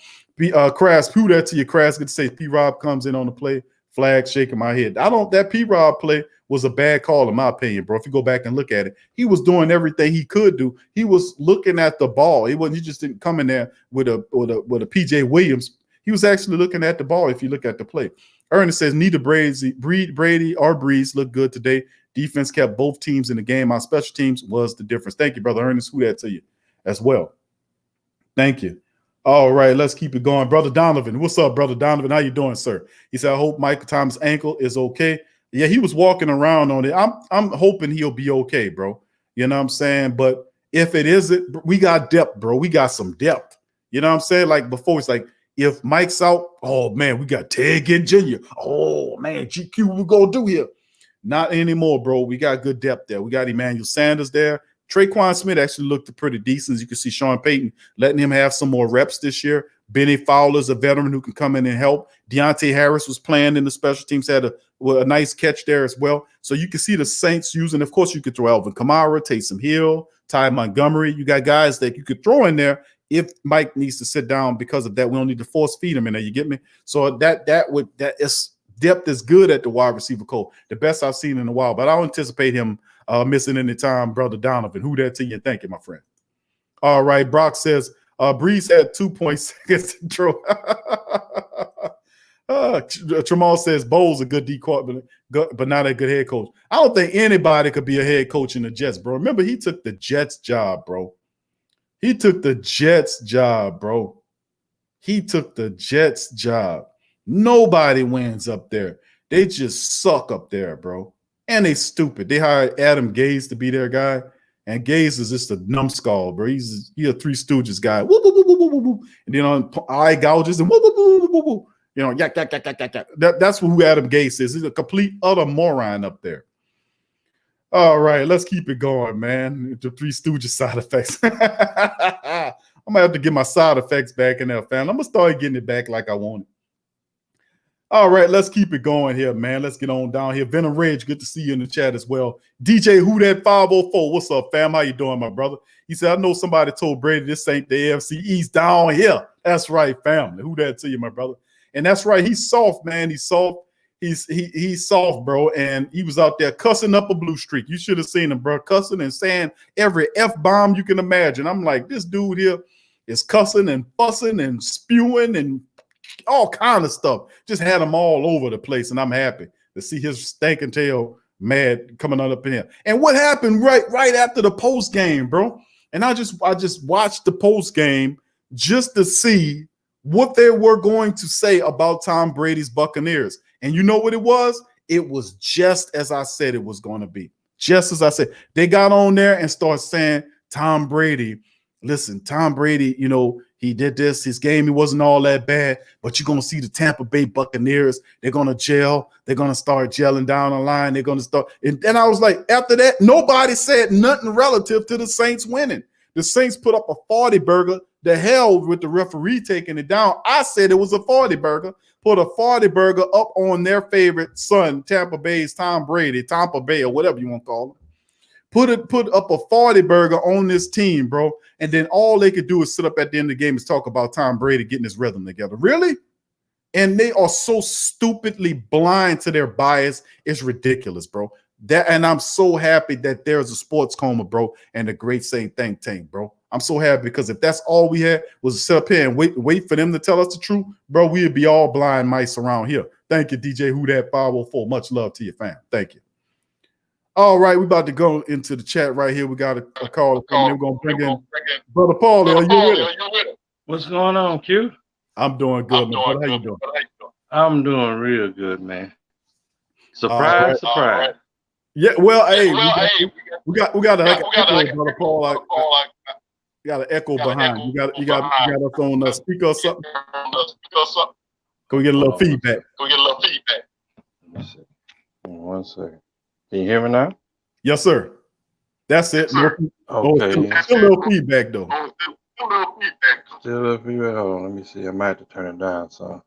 Crass, who that to you, Crass? Good to say P-Rob comes in on the play. Flag shaking my head. That P-Rob play was a bad call in my opinion, bro. If you go back and look at it, he was doing everything he could do. He was looking at the ball. He just didn't come in there with a PJ Williams. He was actually looking at the ball. If you look at the play, Ernest says neither Brady or Brees looked good today. Defense kept both teams in the game. Our special teams was the difference. Thank you, brother Ernest. Who that to you as well? Thank you. All right, let's keep it going. Brother Donovan, what's up, Brother Donovan? How you doing, sir? He said, I hope Michael Thomas' ankle is okay. Yeah, he was walking around on it. I'm hoping he'll be okay, bro. You know what I'm saying? But if it isn't, we got depth, bro. We got some depth. You know what I'm saying? Like before, it's like if Mike's out, oh man, we got Ted Ginn Jr. Oh man, GQ, what we gonna do here? Not anymore, bro. We got good depth there. We got Emmanuel Sanders there. Traquan Smith actually looked pretty decent. As you can see, Sean Payton letting him have some more reps this year. Benny Fowler's a veteran who can come in and help. Deontay Harris was playing in the special teams, had a nice catch there as well. So you can see the Saints using, of course, you could throw Alvin Kamara, Taysom Hill, Ty Montgomery. You got guys that you could throw in there if Mike needs to sit down because of that. We don't need to force feed him in there. You get me? So that is depth is good at the wide receiver coach. The best I've seen in a while. But I don't anticipate him missing any time, Brother Donovan. Who that to you? Thank you, my friend. All right, Brock says, Brees had 2 seconds to throw. Tramal says Bowles a good decoy, but not a good head coach. I don't think anybody could be a head coach in the Jets, bro. Remember, he took the Jets job, bro. He took the Jets job, bro. He took the Jets job. Nobody wins up there. They just suck up there, bro. And they stupid. They hired Adam Gase to be their guy. And Gase is just a numbskull, bro. He's a Three Stooges guy. Woo, woo, woo, woo, woo, woo. And then on eye gouges and woo, woo, woo, woo, woo, woo. You know, yak, yak, yak, yak, yak, yak. That's who Adam Gase is. He's a complete utter moron up there. All right, let's keep it going, man. The Three Stooges side effects. I'm gonna have to get my side effects back in there, fam. I'm gonna start getting it back like I want it. All right, let's keep it going here, man. Let's get on down here. Venom Rage, good to see you in the chat as well. DJ Who That 504, what's up, fam? How you doing, my brother? He said, I know somebody told Brady this ain't the AFC East down here. That's right, family. Who that to you, my brother? And that's right, he's soft, man. He's soft. He's soft, bro. And he was out there cussing up a blue streak. You should have seen him, bro, cussing and saying every F-bomb you can imagine. I'm like, this dude here is cussing and fussing and spewing and all kind of stuff. Just had him all over the place, and I'm happy to see his stinking tail mad coming on up in here. And what happened right after the post game, bro? And I just watched the post game just to see what they were going to say about Tom Brady's Buccaneers. And you know what it was? It was just as I said it was going to be. Just as I said. They got on there and started saying, Tom Brady, listen, Tom Brady, you know, he did this. His game, he wasn't all that bad. But you're going to see the Tampa Bay Buccaneers. They're going to gel. They're going to start gelling down the line. They're going to start. And I was like, after that, nobody said nothing relative to the Saints winning. The Saints put up a 40 burger. The hell with the referee taking it down. I said it was a 40 burger. Put a 40 burger up on their favorite son, Tampa Bay's Tom Brady, Tampa Bay, or whatever you want to call him. Put up a 40 burger on this team, bro. And then all they could do is sit up at the end of the game and talk about Tom Brady getting his rhythm together. Really? And they are so stupidly blind to their bias. It's ridiculous, bro. And I'm so happy that there's a sports coma, bro, and a great Saint think tank, bro. I'm so happy because if that's all we had was to sit up here and wait for them to tell us the truth, bro, we'd be all blind mice around here. Thank you, DJ Who That 504. Much love to your fam. Thank you. All right, we're about to go into the chat right here. We got a call. We're going to bring in Brother Paul. Are you with us? What's going on, Q? I'm doing good, man. How you doing? I'm doing real good, man. Surprise, surprise. Yeah, well, hey, we got an echo, Brother Paul. I got an echo behind. You got us on speaker or something. Can we get a little feedback? Let me see. 1 second. Can you hear me now? Yes, sir. That's it. Okay. Still a little feedback though. Still a little feedback. Hold on. Let me see. I might have to turn it down. So,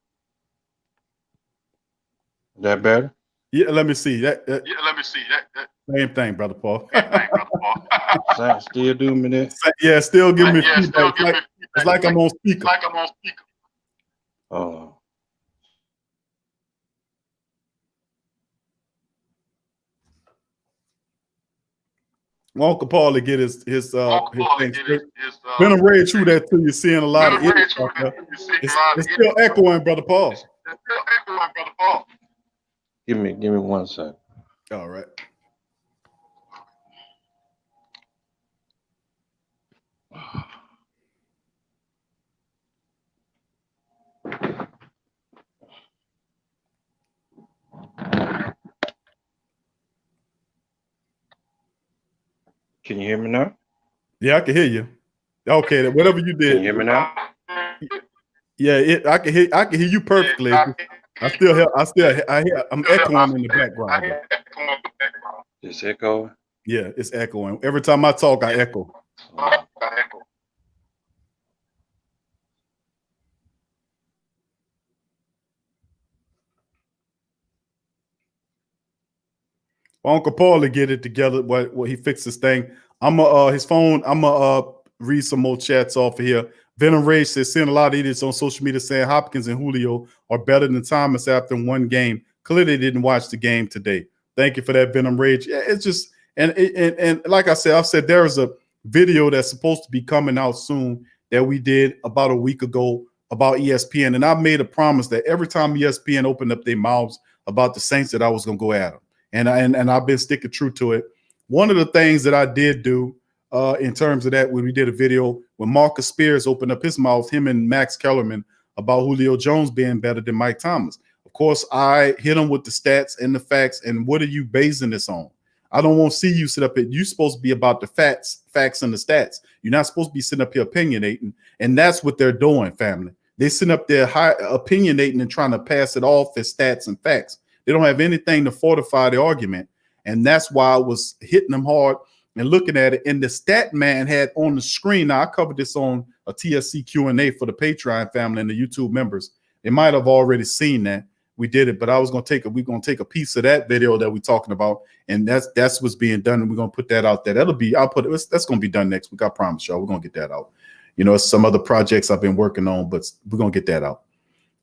is that better? Yeah. Let me see that. Same thing, Brother Paul. Still doing me that? Yeah, still giving me feedback. It's like I'm on speaker. Oh. Uncle Paul to get his thing straight. Venom Rage, who that too? You're seeing a lot of it. It's still echoing, Brother Paul. Give me 1 second. All right. Can you hear me now? Yeah, I can hear you. Okay, whatever you did. Can you hear me now? Yeah, I can hear you perfectly. I'm echoing in the background. It's echoing? Yeah, it's echoing. Every time I talk, I echo. Uncle Paul to get it together. What he fixed this thing. His phone. I'm read some more chats off of here. Venom Rage says, seeing a lot of idiots on social media saying Hopkins and Julio are better than Thomas after one game. Clearly didn't watch the game today. Thank you for that, Venom Rage. Yeah, it's just and like I said, I've said there is a video that's supposed to be coming out soon that we did about a week ago about ESPN, and I made a promise that every time ESPN opened up their mouths about the Saints, that I was going to go at them. And I've been sticking true to it. One of the things that I did do in terms of that, when we did a video when Marcus Spears opened up his mouth, him and Max Kellerman, about Julio Jones being better than Mike Thomas. Of course, I hit him with the stats and the facts. And what are you basing this on? I don't want to see you sit up here. You're supposed to be about the facts and the stats. You're not supposed to be sitting up here opinionating. And that's what they're doing, family. They're sitting up there opinionating and trying to pass it off as stats and facts. They don't have anything to fortify the argument. And that's why I was hitting them hard and looking at it. And the stat man had on the screen. Now, I covered this on a TSC Q&A for the Patreon family and the YouTube members. They might have already seen that. We did it, but we're going to take a piece of that video that we're talking about. And that's what's being done. And we're going to put that out there. That's going to be done next week. I promise y'all, we're going to get that out. You know, it's some other projects I've been working on, but we're going to get that out.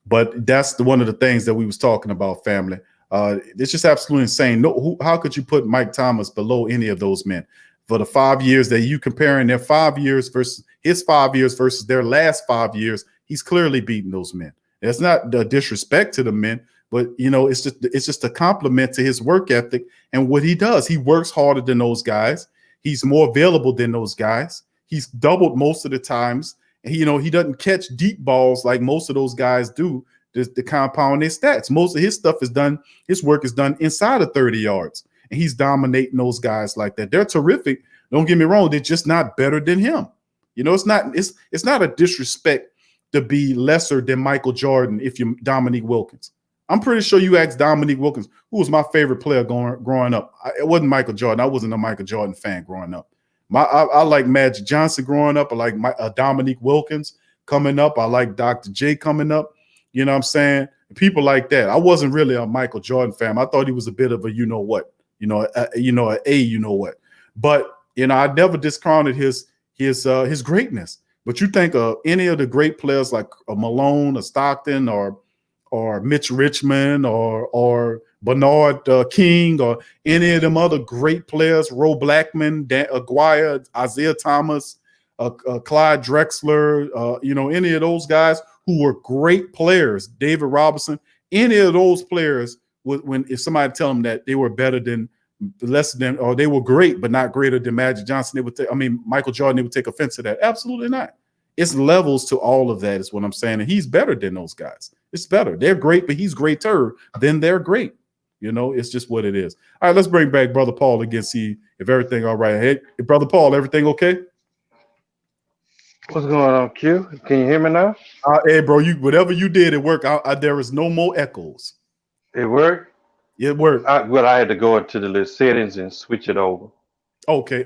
But that's one of the things that we was talking about, family. It's just absolutely insane. How could you put Mike Thomas below any of those men for the 5 years that you comparing their 5 years versus his 5 years versus their last 5 years? He's clearly beating those men. It's not the disrespect to the men, but you know, it's just a compliment to his work ethic and what he does. He works harder than those guys. He's more available than those guys. He's doubled most of the times. And he doesn't catch deep balls like most of those guys do. The compound their stats. Most of his stuff is done. His work is done inside of 30 yards, and he's dominating those guys like that. They're terrific. Don't get me wrong. They're just not better than him. You know, it's not a disrespect to be lesser than Michael Jordan if you're Dominique Wilkins. I'm pretty sure you asked Dominique Wilkins, who was my favorite player growing up. It wasn't Michael Jordan. I wasn't a Michael Jordan fan growing up. I like Magic Johnson growing up. I like Dominique Wilkins coming up. I like Dr. J coming up. You know what I'm saying? People like that. I wasn't really a Michael Jordan fan. I thought he was a bit of a what. But I never discounted his greatness. But you think of any of the great players like a Malone, a Stockton, or Mitch Richmond or Bernard King or any of them other great players, Ro Blackman, Dan Aguirre, Isaiah Thomas, Clyde Drexler, any of those guys who were great players, David Robinson, any of those players, if somebody tell them that they were better than less than, or they were great but not greater than Magic Johnson, Michael Jordan, they would take offense to that. Absolutely not. It's levels to all of that is what I'm saying. And he's better than those guys. It's better. They're great, but he's greater than they're great. It's just what it is. All right, let's bring back Brother Paul again, see if everything all right. Hey, Brother Paul, everything okay? What's going on, Q? Can you hear me now? Hey, bro, whatever you did, it worked. There is no more echoes. It worked? It worked. I had to go into the little settings and switch it over. Okay.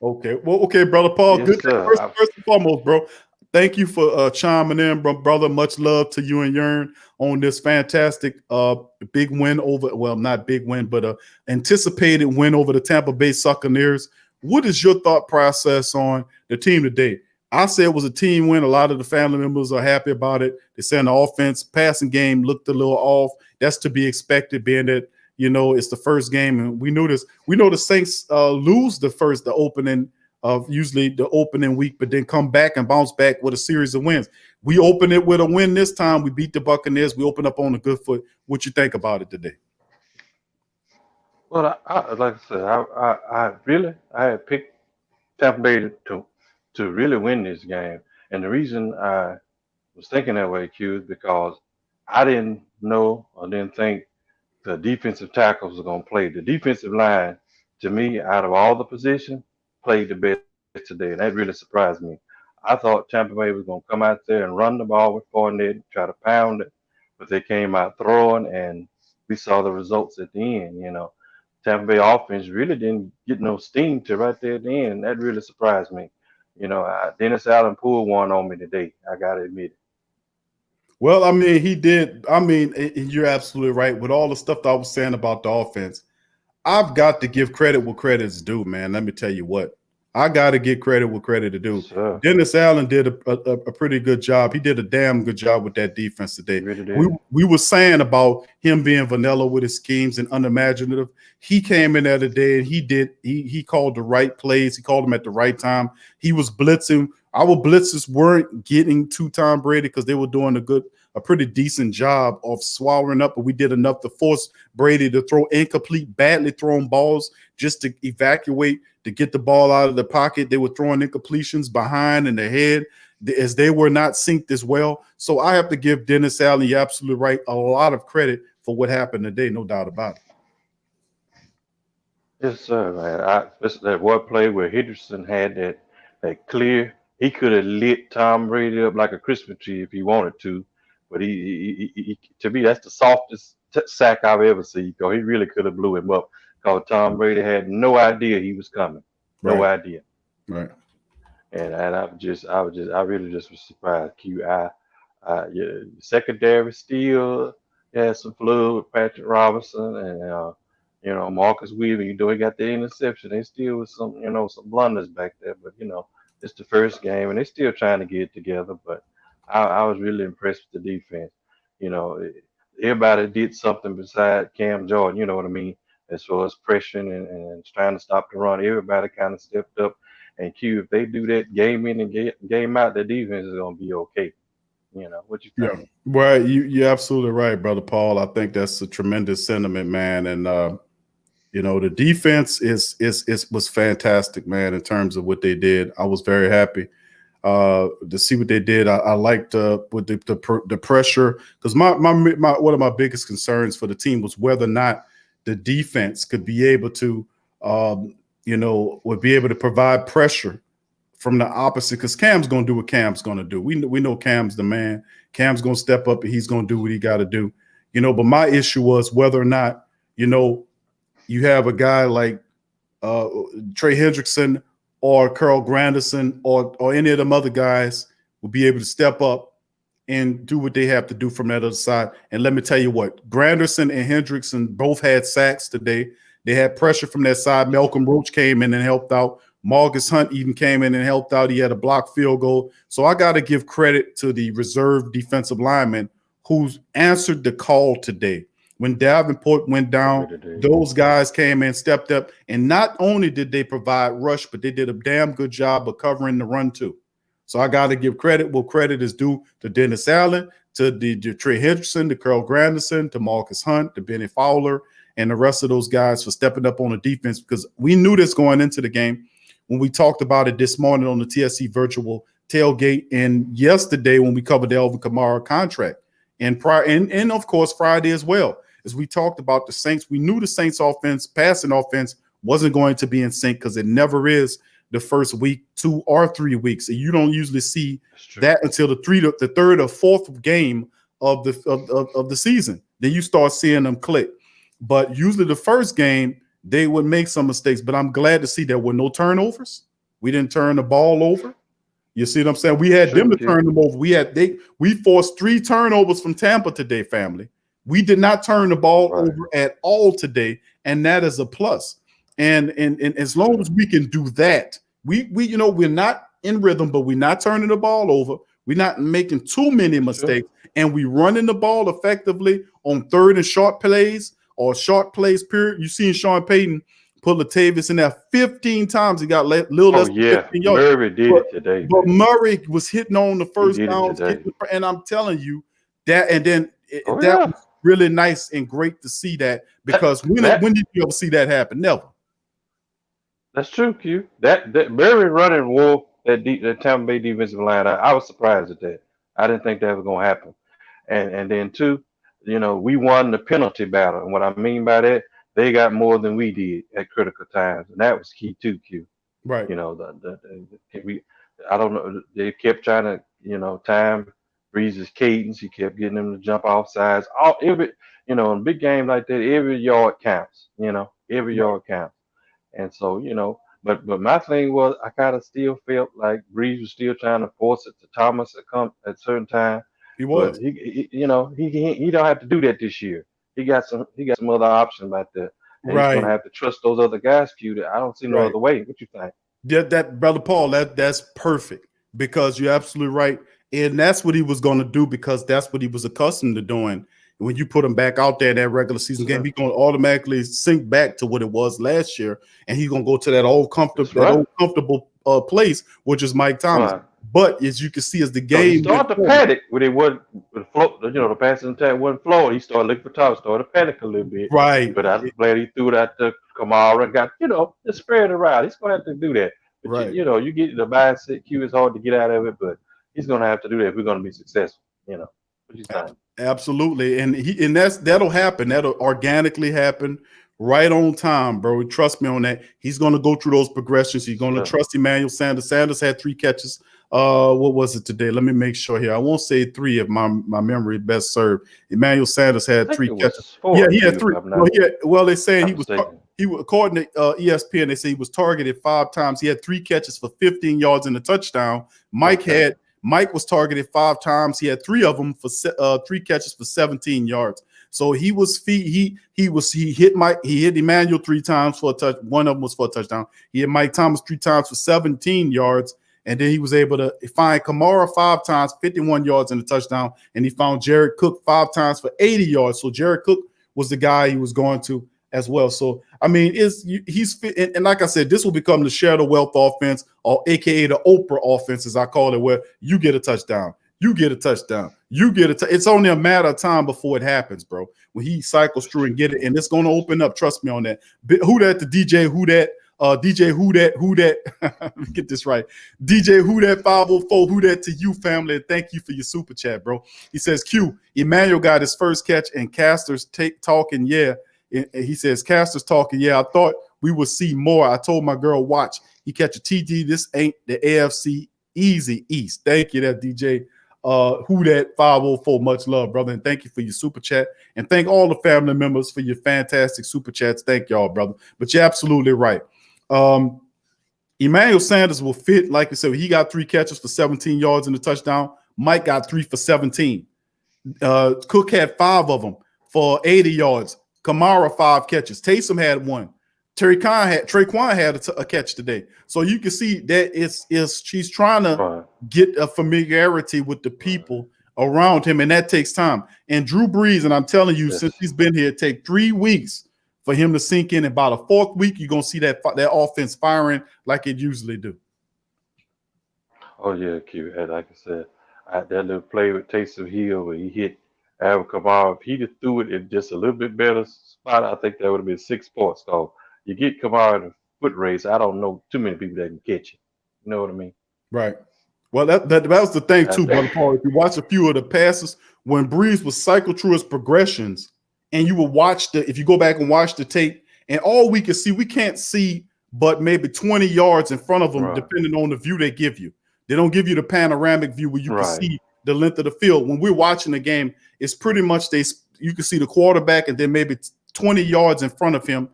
Well, okay, Brother Paul. Yes, Good. First and foremost, bro, thank you for chiming in, brother. Much love to you and Yearn on this fantastic big win over, well, not big win, but anticipated win over the Tampa Bay Buccaneers. What is your thought process on the team today? I said it was a team win. A lot of the family members are happy about it. They said the offense, passing game looked a little off. That's to be expected, being that it's the first game, and we knew this. We know the Saints lose the opening of usually the opening week, but then come back and bounce back with a series of wins. We open it with a win this time. We beat the Buccaneers. We open up on a good foot. What you think about it today? Well, like I said, I had picked Tampa Bay to really win this game, and the reason I was thinking that way, Q, is because I didn't know or didn't think the defensive tackles were going to play. The defensive line, to me, out of all the positions, played the best today, and that really surprised me. I thought Tampa Bay was going to come out there and run the ball with Fournette, try to pound it, but they came out throwing, and we saw the results at the end. Tampa Bay offense really didn't get no steam till right there at the end. That really surprised me. Dennis Allen pulled one on me today. I got to admit it. Well, he did. You're absolutely right. With all the stuff that I was saying about the offense, I've got to give credit where credit's due, man. Let me tell you what. I got to give credit where credit is due. Sure. Dennis Allen did a pretty good job. He did a damn good job with that defense today. Really we were saying about him being vanilla with his schemes and unimaginative. He came in there today and he called the right plays. He called them at the right time. He was blitzing. Our blitzes weren't getting to Tom Brady because they were doing a pretty decent job of swallowing up, but we did enough to force Brady to throw incomplete, badly thrown balls just to evacuate, to get the ball out of the pocket. They were throwing incompletions behind and ahead as they were not synced as well. So I have to give Dennis Allen, you're absolutely right, a lot of credit for what happened today, no doubt about it. Yes, sir, man. That one play where Henderson had that clear, he could have lit Tom Brady up like a Christmas tree if he wanted to. But he to me, that's the softest sack I've ever seen. Because he really could have blew him up. Because Tom Brady had no idea he was coming. No idea. Right. And I really just was surprised. Secondary still had some fluid with Patrick Robinson and Marcus Weaving. He got the interception. They still was some blunders back there. But it's the first game and they're still trying to get it together. But I was really impressed with the defense. Everybody did something besides Cam Jordan, you know what I mean, as far as pressuring and trying to stop the run. Everybody kind of stepped up. And Q, if they do that game in and game out, the defense is going to be okay. What you think? Yeah, well, you're absolutely right, Brother Paul. I think that's a tremendous sentiment, man. And, the defense was fantastic, man, in terms of what they did. I was very happy to see what they did. I liked with the pressure, because one of my biggest concerns for the team was whether or not the defense could be able to would be able to provide pressure from the opposite, because Cam's going to do what Cam's going to do. We know Cam's the man. Cam's going to step up and he's going to do what he got to do. But my issue was whether or not you have a guy like Trey Hendrickson or Carl Granderson or any of them other guys will be able to step up and do what they have to do from that other side. And let me tell you what, Granderson and Hendrickson both had sacks today. They had pressure from that side. Malcolm Roach came in and helped out. Marcus Hunt even came in and helped out. He had a blocked field goal. So I got to give credit to the reserve defensive linemen who's answered the call today. When Davenport went down, those guys came in, stepped up, and not only did they provide rush, but they did a damn good job of covering the run too. So I got to give credit where credit is due to Dennis Allen, to Trey Henderson, to Carl Granderson, to Marcus Hunt, to Benny Fowler, and the rest of those guys for stepping up on the defense, because we knew this going into the game when we talked about it this morning on the TSC virtual tailgate, and yesterday when we covered the Alvin Kamara contract, and of course Friday as well. As we talked about the Saints, we knew the Saints offense, passing offense, wasn't going to be in sync because it never is the first week, 2 or 3 weeks. And you don't usually see that until the third or fourth game of the season. Then you start seeing them click. But usually the first game, they would make some mistakes. But I'm glad to see there were no turnovers. We didn't turn the ball over. You see what I'm saying? We had them to turn them over. We forced 3 turnovers from Tampa today, family. We did not turn the ball over at all today, and that is a plus. And as long as we can do that, we're not in rhythm, but we're not turning the ball over. We're not making too many mistakes, and we running the ball effectively on third and short plays or short plays. Period. You seen Sean Payton put Latavius in there 15 times. He got little less than 15 yards. Murray did it today. But Murray was hitting on the first down, and I'm telling you that. And then that was really nice and great to see that, because when did you ever see that happen? Never. That's true, Q. That Murray running wolf that Tampa Bay defensive line. I was surprised at that. I didn't think that was going to happen. And then two, we won the penalty battle. And what I mean by that, they got more than we did at critical times, and that was key too, Q. Right. I don't know. They kept trying to, time Brees' cadence. He kept getting them to jump off sides. In a big game like that, every yard counts. Every yard counts. And so, but my thing was, I kind of still felt like Brees was still trying to force it to Thomas at certain time. He was. But he don't have to do that this year. He got some other options out there. And he's gonna have to trust those other guys, Q. I don't see no other way. What you think? Yeah, that brother Paul, that's perfect, because you're absolutely right. And that's what he was going to do, because that's what he was accustomed to doing. When you put him back out there in that regular season game, he's going to automatically sink back to what it was last year, and he's going to go to that old comfortable place, which is Mike Thomas. Right. But as you can see, as the game he started to panic when it wasn't float, the passing attack wasn't flowing. He started looking for Thomas, started to panic a little bit. Right. But I'm glad he threw that to Kamara and got, just spread it around. He's going to have to do that. But right. You get the mindset, Q, is hard to get out of it, but he's going to have to do that if we're going to be successful. What you think? Absolutely. And that'll happen. That'll organically happen right on time, bro. Trust me on that. He's going to go through those progressions. He's going to trust Emmanuel Sanders. Sanders had 3 catches. What was it today? Let me make sure here. I won't say 3 if my memory best served. Emmanuel Sanders had 3 catches. 4, he had 3. Well, they say he was according to ESPN, they say he was targeted 5 times. He had 3 catches for 15 yards and a touchdown. Mike was targeted 5 times. He had 3 of them for 3 catches for 17 yards. So he hit Emmanuel 3 times for a touch. One of them was for a touchdown. He hit Mike Thomas 3 times for 17 yards. And then he was able to find Kamara 5 times, 51 yards and a touchdown. And he found Jared Cook 5 times for 80 yards. So Jared Cook was the guy he was going to as well. So, I mean, he's fit. And like I said, this will become the share the wealth offense, or AKA the Oprah offense, as I call it, where you get a touchdown. You get a touchdown. It's only a matter of time before it happens, bro. When he cycles through and get it, and it's going to open up. Trust me on that. Who that to DJ? Who that? DJ Who that? Let me get this right. DJ Who that 504. Who that to you, family? And thank you for your super chat, bro. He says, Q, Emmanuel got his first catch, and Caster's talking. Yeah. He says, Caster's talking. Yeah, I thought we would see more. I told my girl, watch. He catch a TD. This ain't the AFC easy East. Thank you, that DJ. Who that 504. Much love, brother. And thank you for your super chat. And thank all the family members for your fantastic super chats. Thank y'all, brother. But you're absolutely right. Emmanuel Sanders will fit, like I said, he got 3 catches for 17 yards and a touchdown. Mike got 3 for 17. Cook had 5 of them for 80 yards. Kamara 5 catches. Taysom had 1. Traquan had a catch today. So you can see that she's trying to get a familiarity with the people around him, and that takes time. And Drew Brees, and I'm telling you, since he's been here, it takes 3 weeks for him to sink in. About a 4th week, you're gonna see that offense firing like it usually do. Oh yeah, Q. And like I said, that little play with Taysom Hill where he hit Alvin Kamara. If he just threw it in just a little bit better spot, I think that would have been 6 points. So you get Kamara in a foot race. I don't know too many people that can catch it. You know what I mean? Right. Well, that was the thing too, Brother Paul. If you watch a few of the passes, when Brees was cycle through his progressions, and you will watch if you go back and watch the tape, and all we can see, we can't see but maybe 20 yards in front of them, depending on the view they give you. They don't give you the panoramic view where you can see the length of the field. When we're watching the game, it's pretty much you can see the quarterback and then maybe 20 yards in front of him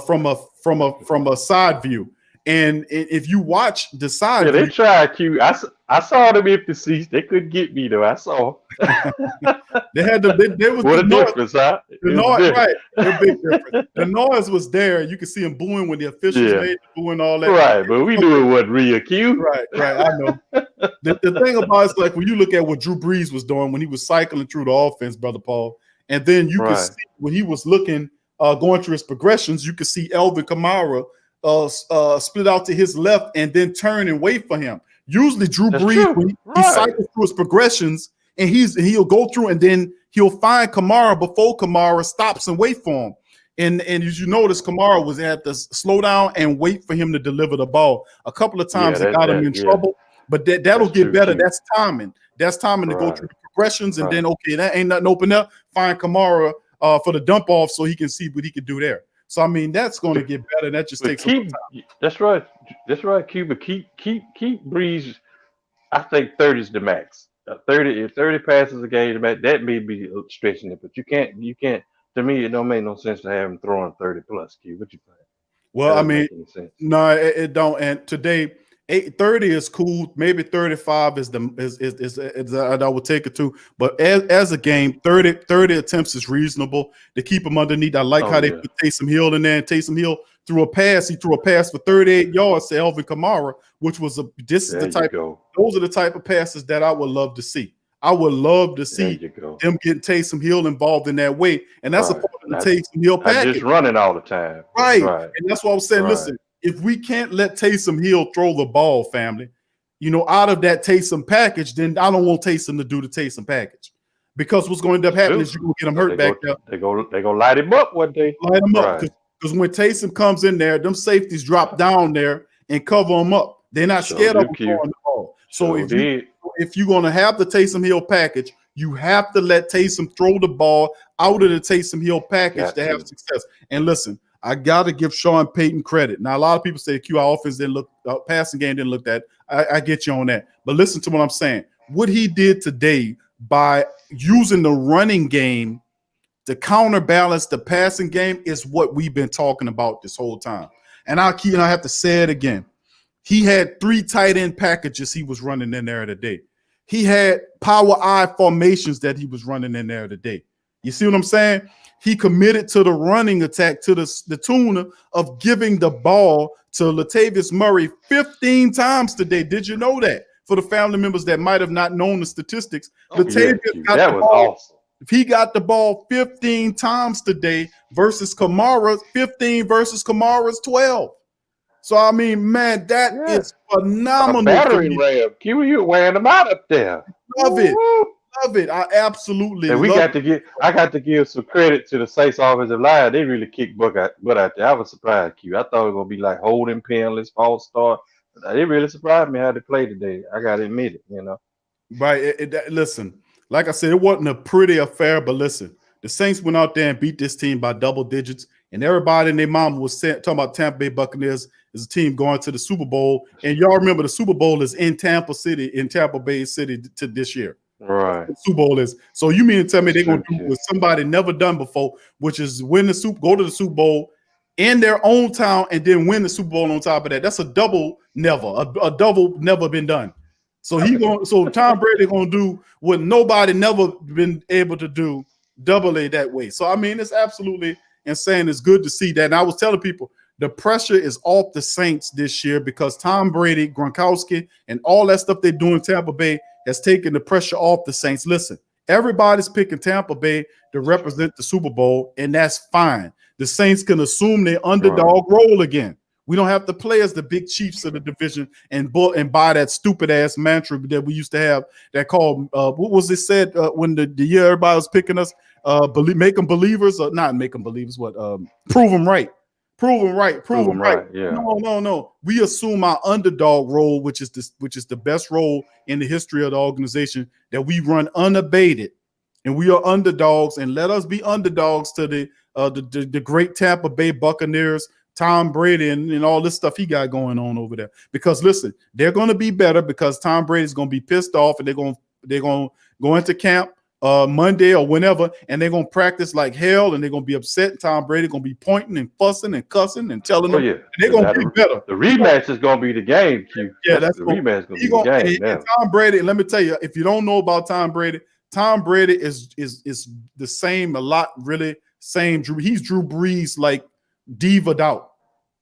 from a side view. And if you watch the side, they tried Q. I saw them empty seats. They couldn't get me though. I saw. They had there was what the a noise, difference, huh? The noise, right? A big difference. The noise was there. You could see him booing when the officials made the booing, all that. Right, but we knew it wasn't real, Q. Right. I know. the thing about it's like when you look at what Drew Brees was doing when he was cycling through the offense, Brother Paul, and then you could see when he was looking, going through his progressions, you could see Alvin Kamara split out to his left and then turn and wait for him. Usually Drew Brees, when he cycles through his progressions, and he'll go through and then he'll find Kamara before Kamara stops and wait for him. And as you notice, Kamara was at to slow down and wait for him to deliver the ball. A couple of times it got him in trouble, but that'll get better. That's timing. That's timing to go through the progressions, and then that ain't nothing open up. Find Kamara for the dump off so he can see what he can do there. So I mean, that's going to get better. That just takes some time. That's right, Q. But keep Brees. I think 30 is the max. 30 passes a game, that may be stretching it, but you can't. To me, it don't make no sense to have him throwing 30 plus. Q, what you think? Well, I mean, no, it don't. And today, 30 is cool. Maybe 35 is I would take it to. But as a game, 30 attempts is reasonable to keep him underneath. I like how they put Taysom Hill in there. And Taysom Hill threw a pass. He threw a pass for 38 yards to Alvin Kamara, which was those are the type of passes that I would love to see. I would love to see them getting Taysom Hill involved in that way. And that's a part of the Taysom Hill package. Just running all the time. Right. And that's what I'm saying. Listen, if we can't let Taysom Hill throw the ball, family, out of that Taysom package, then I don't want Taysom to do the Taysom package. Because what's going to end up happening is you're going to get him hurt back there. They're going to light him up one day. Light him up. Because when Taysom comes in there, them safeties drop down there and cover him up. They're not scared of him throwing the ball. So if you're going to have the Taysom Hill package, you have to let Taysom throw the ball out of the Taysom Hill package to have success. And listen, I got to give Sean Payton credit. Now, a lot of people say our offense didn't look, passing game didn't look that. I get you on that. But listen to what I'm saying. What he did today by using the running game to counterbalance the passing game is what we've been talking about this whole time. And I have to say it again. He had 3 tight end packages he was running in there today. He had power I formations that he was running in there today. You see what I'm saying? He committed to the running attack to the tune of giving the ball to Latavius Murray 15 times today. Did you know that? For the family members that might have not known the statistics, Latavius got the ball. Awesome. If he got the ball 15 times today versus Kamara, 15 versus Kamara's 12. So, I mean, man, that is phenomenal. A battering ram. Q, you wearing them out up there. Love it. Love it. I absolutely love it. I got to give some credit to the Saints offensive line. They really kicked butt out there. I was surprised, Q. I thought it was going to be like holding penalties, false start. It really surprised me how they played today. I got to admit it, Right. Listen, like I said, it wasn't a pretty affair, but listen, the Saints went out there and beat this team by double digits, and everybody and their mama was talking about Tampa Bay Buccaneers as a team going to the Super Bowl. And y'all remember the Super Bowl is in Tampa Bay City to this year. Right. The Super Bowl is. So you mean to tell me they're going to do what somebody never done before, which is go to the Super Bowl in their own town and then win the Super Bowl on top of that. That's a double never. A double never been done. So Tom Brady going to do what nobody never been able to do, double A that way. So I mean, it's absolutely insane. It's good to see that. And I was telling people, the pressure is off the Saints this year because Tom Brady, Gronkowski, and all that stuff they do in Tampa Bay has taken the pressure off the Saints. Listen, everybody's picking Tampa Bay to represent the Super Bowl, and that's fine. The Saints can assume their underdog role again. We don't have to play as the big chiefs of the division and buy that stupid ass mantra that we used to have that called what was it said when the year everybody was picking us? Make them believers or not make them believers? What? Prove them right. Prove them right. Prove them right. Yeah. No. We assume our underdog role, which is the best role in the history of the organization, that we run unabated, and we are underdogs. And let us be underdogs to the great Tampa Bay Buccaneers, Tom Brady, and all this stuff he got going on over there. Because listen, they're going to be better because Tom Brady's going to be pissed off, and they're going to go into camp Monday or whenever, and they're going to practice like hell, and they're going to be upset. And Tom Brady going to be pointing and fussing and cussing and telling them they're going to be better. The rematch is going to be the game, Q. Yeah, that's the rematch going to be the game. And Tom Brady, let me tell you, if you don't know about Tom Brady is the same, a lot really same. He's Drew Brees like diva'd out.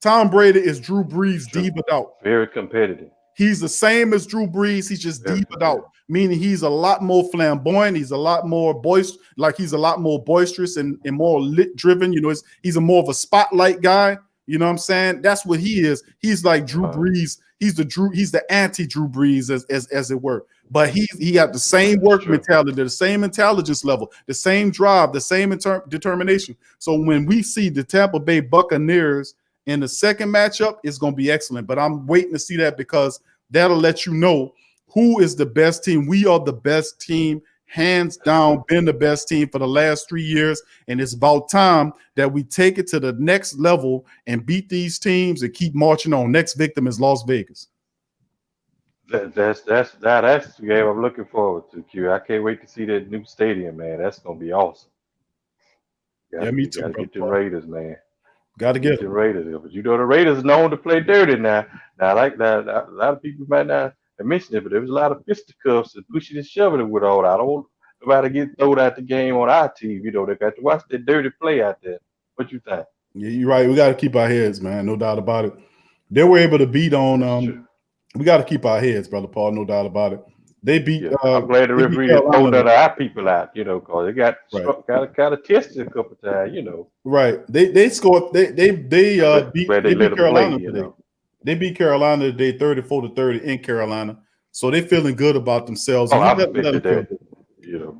Tom Brady is Drew Brees diva'd out. Very competitive. He's the same as Drew Brees. He's just diva'd out, meaning he's a lot more flamboyant. He's a lot more he's a lot more boisterous and more lit driven. You know, he's a more of a spotlight guy. You know what I'm saying? That's what he is. He's like Drew Brees. He's the anti-Drew Brees as it were. But he got the same work mentality, the same intelligence level, the same drive, the same determination. So when we see the Tampa Bay Buccaneers in the second matchup, it's going to be excellent. But I'm waiting to see that because that'll let you know who is the best team. We are the best team, hands down, been the best team for the last 3 years. And it's about time that we take it to the next level and beat these teams and keep marching on. Next victim is Las Vegas. That's the game I'm looking forward to, Q. I can't wait to see that new stadium, man. That's going to be awesome. Me too. Got to get the Raiders, man. Got to get the Raiders. But you know the Raiders are known to play dirty now. Now, like that, a lot of people might not have mentioned it, but there was a lot of fisticuffs and pushing and shoving with all that. I don't want nobody to get thrown out the game on our team. You know, they got to watch that dirty play out there. What you think? Yeah, you're right. We got to keep our heads, man. No doubt about it. They were able to beat on. We got to keep our heads, Brother Paul. No doubt about it. They beat. I'm glad the referee pulled our people out. You know, because they got kind of tested a couple times. You know. Right. They scored. They beat Carolina today. They beat Carolina today, 34-30 in Carolina. So they're feeling good about themselves. I expected that. You know,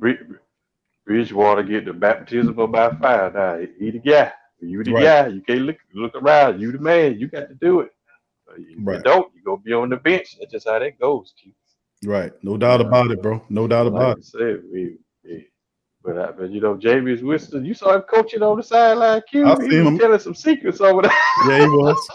Bridgewater get the baptism of by fire. Now he the guy. You the guy. You can't look around. You the man. You got to do it. You don't, you go be on the bench. That's just how that goes, Q. Right. No doubt about it, bro. No doubt about it. But you know, Jameis Winston, you saw him coaching on the sideline, Q. He was telling some secrets over there. Yeah, he was.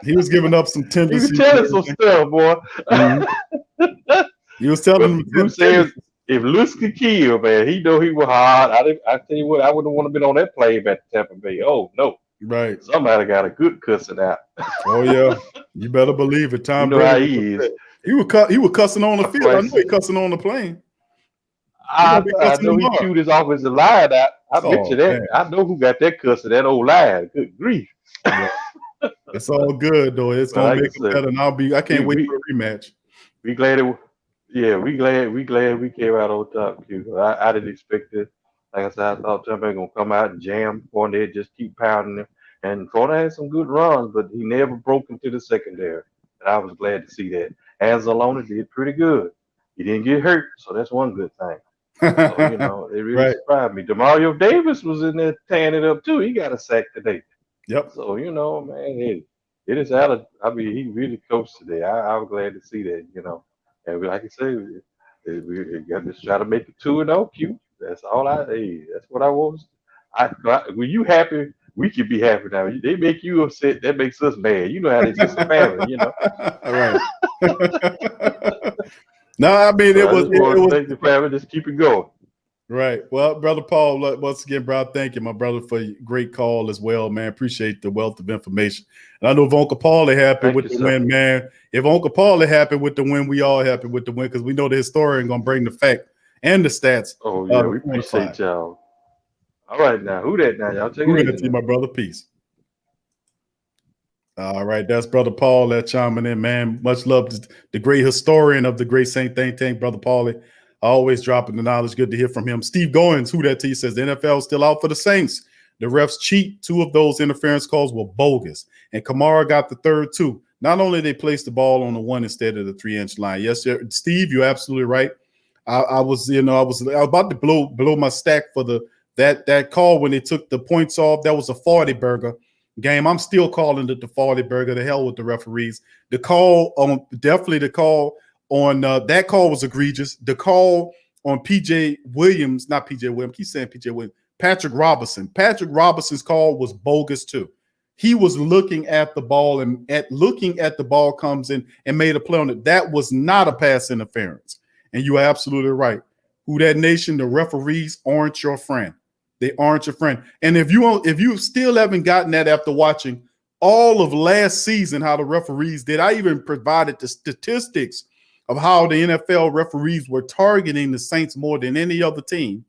He was giving up some tendencies. He was telling some stuff, boy. Mm-hmm. He was telling them. Who says if Lutz could kill, man, he know he was hard. I tell you what, I wouldn't want to be on that plane at Tampa Bay. Oh no. Right. Somebody got a good cussing out. Oh yeah. You better believe it. Tom you know Brady. How he is. He was cussing on the field. I know he cussing on the plane. I know he chewed his offensive line out. I bet you that. Man. I know who got that cussing, that old line. Good grief. Yeah. It's all good though. It's gonna make it better. And I can't wait for a rematch. We glad we came out on top. I didn't expect it. Like I said, I thought Tampa gonna come out and jam Fournette, just keep pounding him. And Fournette had some good runs, but he never broke into the secondary. And I was glad to see that. Anzalone did pretty good. He didn't get hurt, so that's one good thing. So, you know, it really surprised me. Demario Davis was in there tearing it up too. He got a sack today. Yep. So, you know, man, it is out of. I mean, he really coached today. I was glad to see that. You know, and like I say, we got to try to make it 2-0. Q. That's all that's what I want. When you happy, we can be happy now. They make you upset, that makes us mad. You know how they just a family, you know. All right. No, I mean it was the family, just keep it going. Right. Well, Brother Paul, once again, bro, thank you, my brother, for your great call as well, man. Appreciate the wealth of information. And I know if Uncle Paul is happy with the win, man. If Uncle Paul is happy with the win, we all happy with the win because we know the historian gonna bring the fact and the stats. Oh yeah, we appreciate y'all. All right, now who that now? Y'all take it easy, my brother. Peace. All right, that's Brother Paul that chiming in, man. Much love to the great historian of the great Saint Think Tank, Brother Paulie. Always dropping the knowledge. Good to hear from him. Steve Goins, who that to you, says the NFL is still out for the Saints. The refs cheat. 2 of those interference calls were bogus. And Kamara got the third too. Not only they placed the ball on the 1 instead of the 3-inch line. Yes, sir. Steve, you're absolutely right. I was about to blow my stack for that call when they took the points off. That was a 40 burger game. I'm still calling it the 40 burger. The hell with the referees. The call on that call was egregious. The call on PJ Williams, not PJ Williams, keep saying PJ Williams, Patrick Robinson. Patrick Robinson's call was bogus too. He was looking at the ball and looking at the ball comes in and made a play on it. That was not a pass interference. And you are absolutely right. Who that nation, the referees aren't your friend. They aren't your friend. And if you still haven't gotten that after watching all of last season, how the referees did, I even provided the statistics of how the NFL referees were targeting the Saints more than any other team,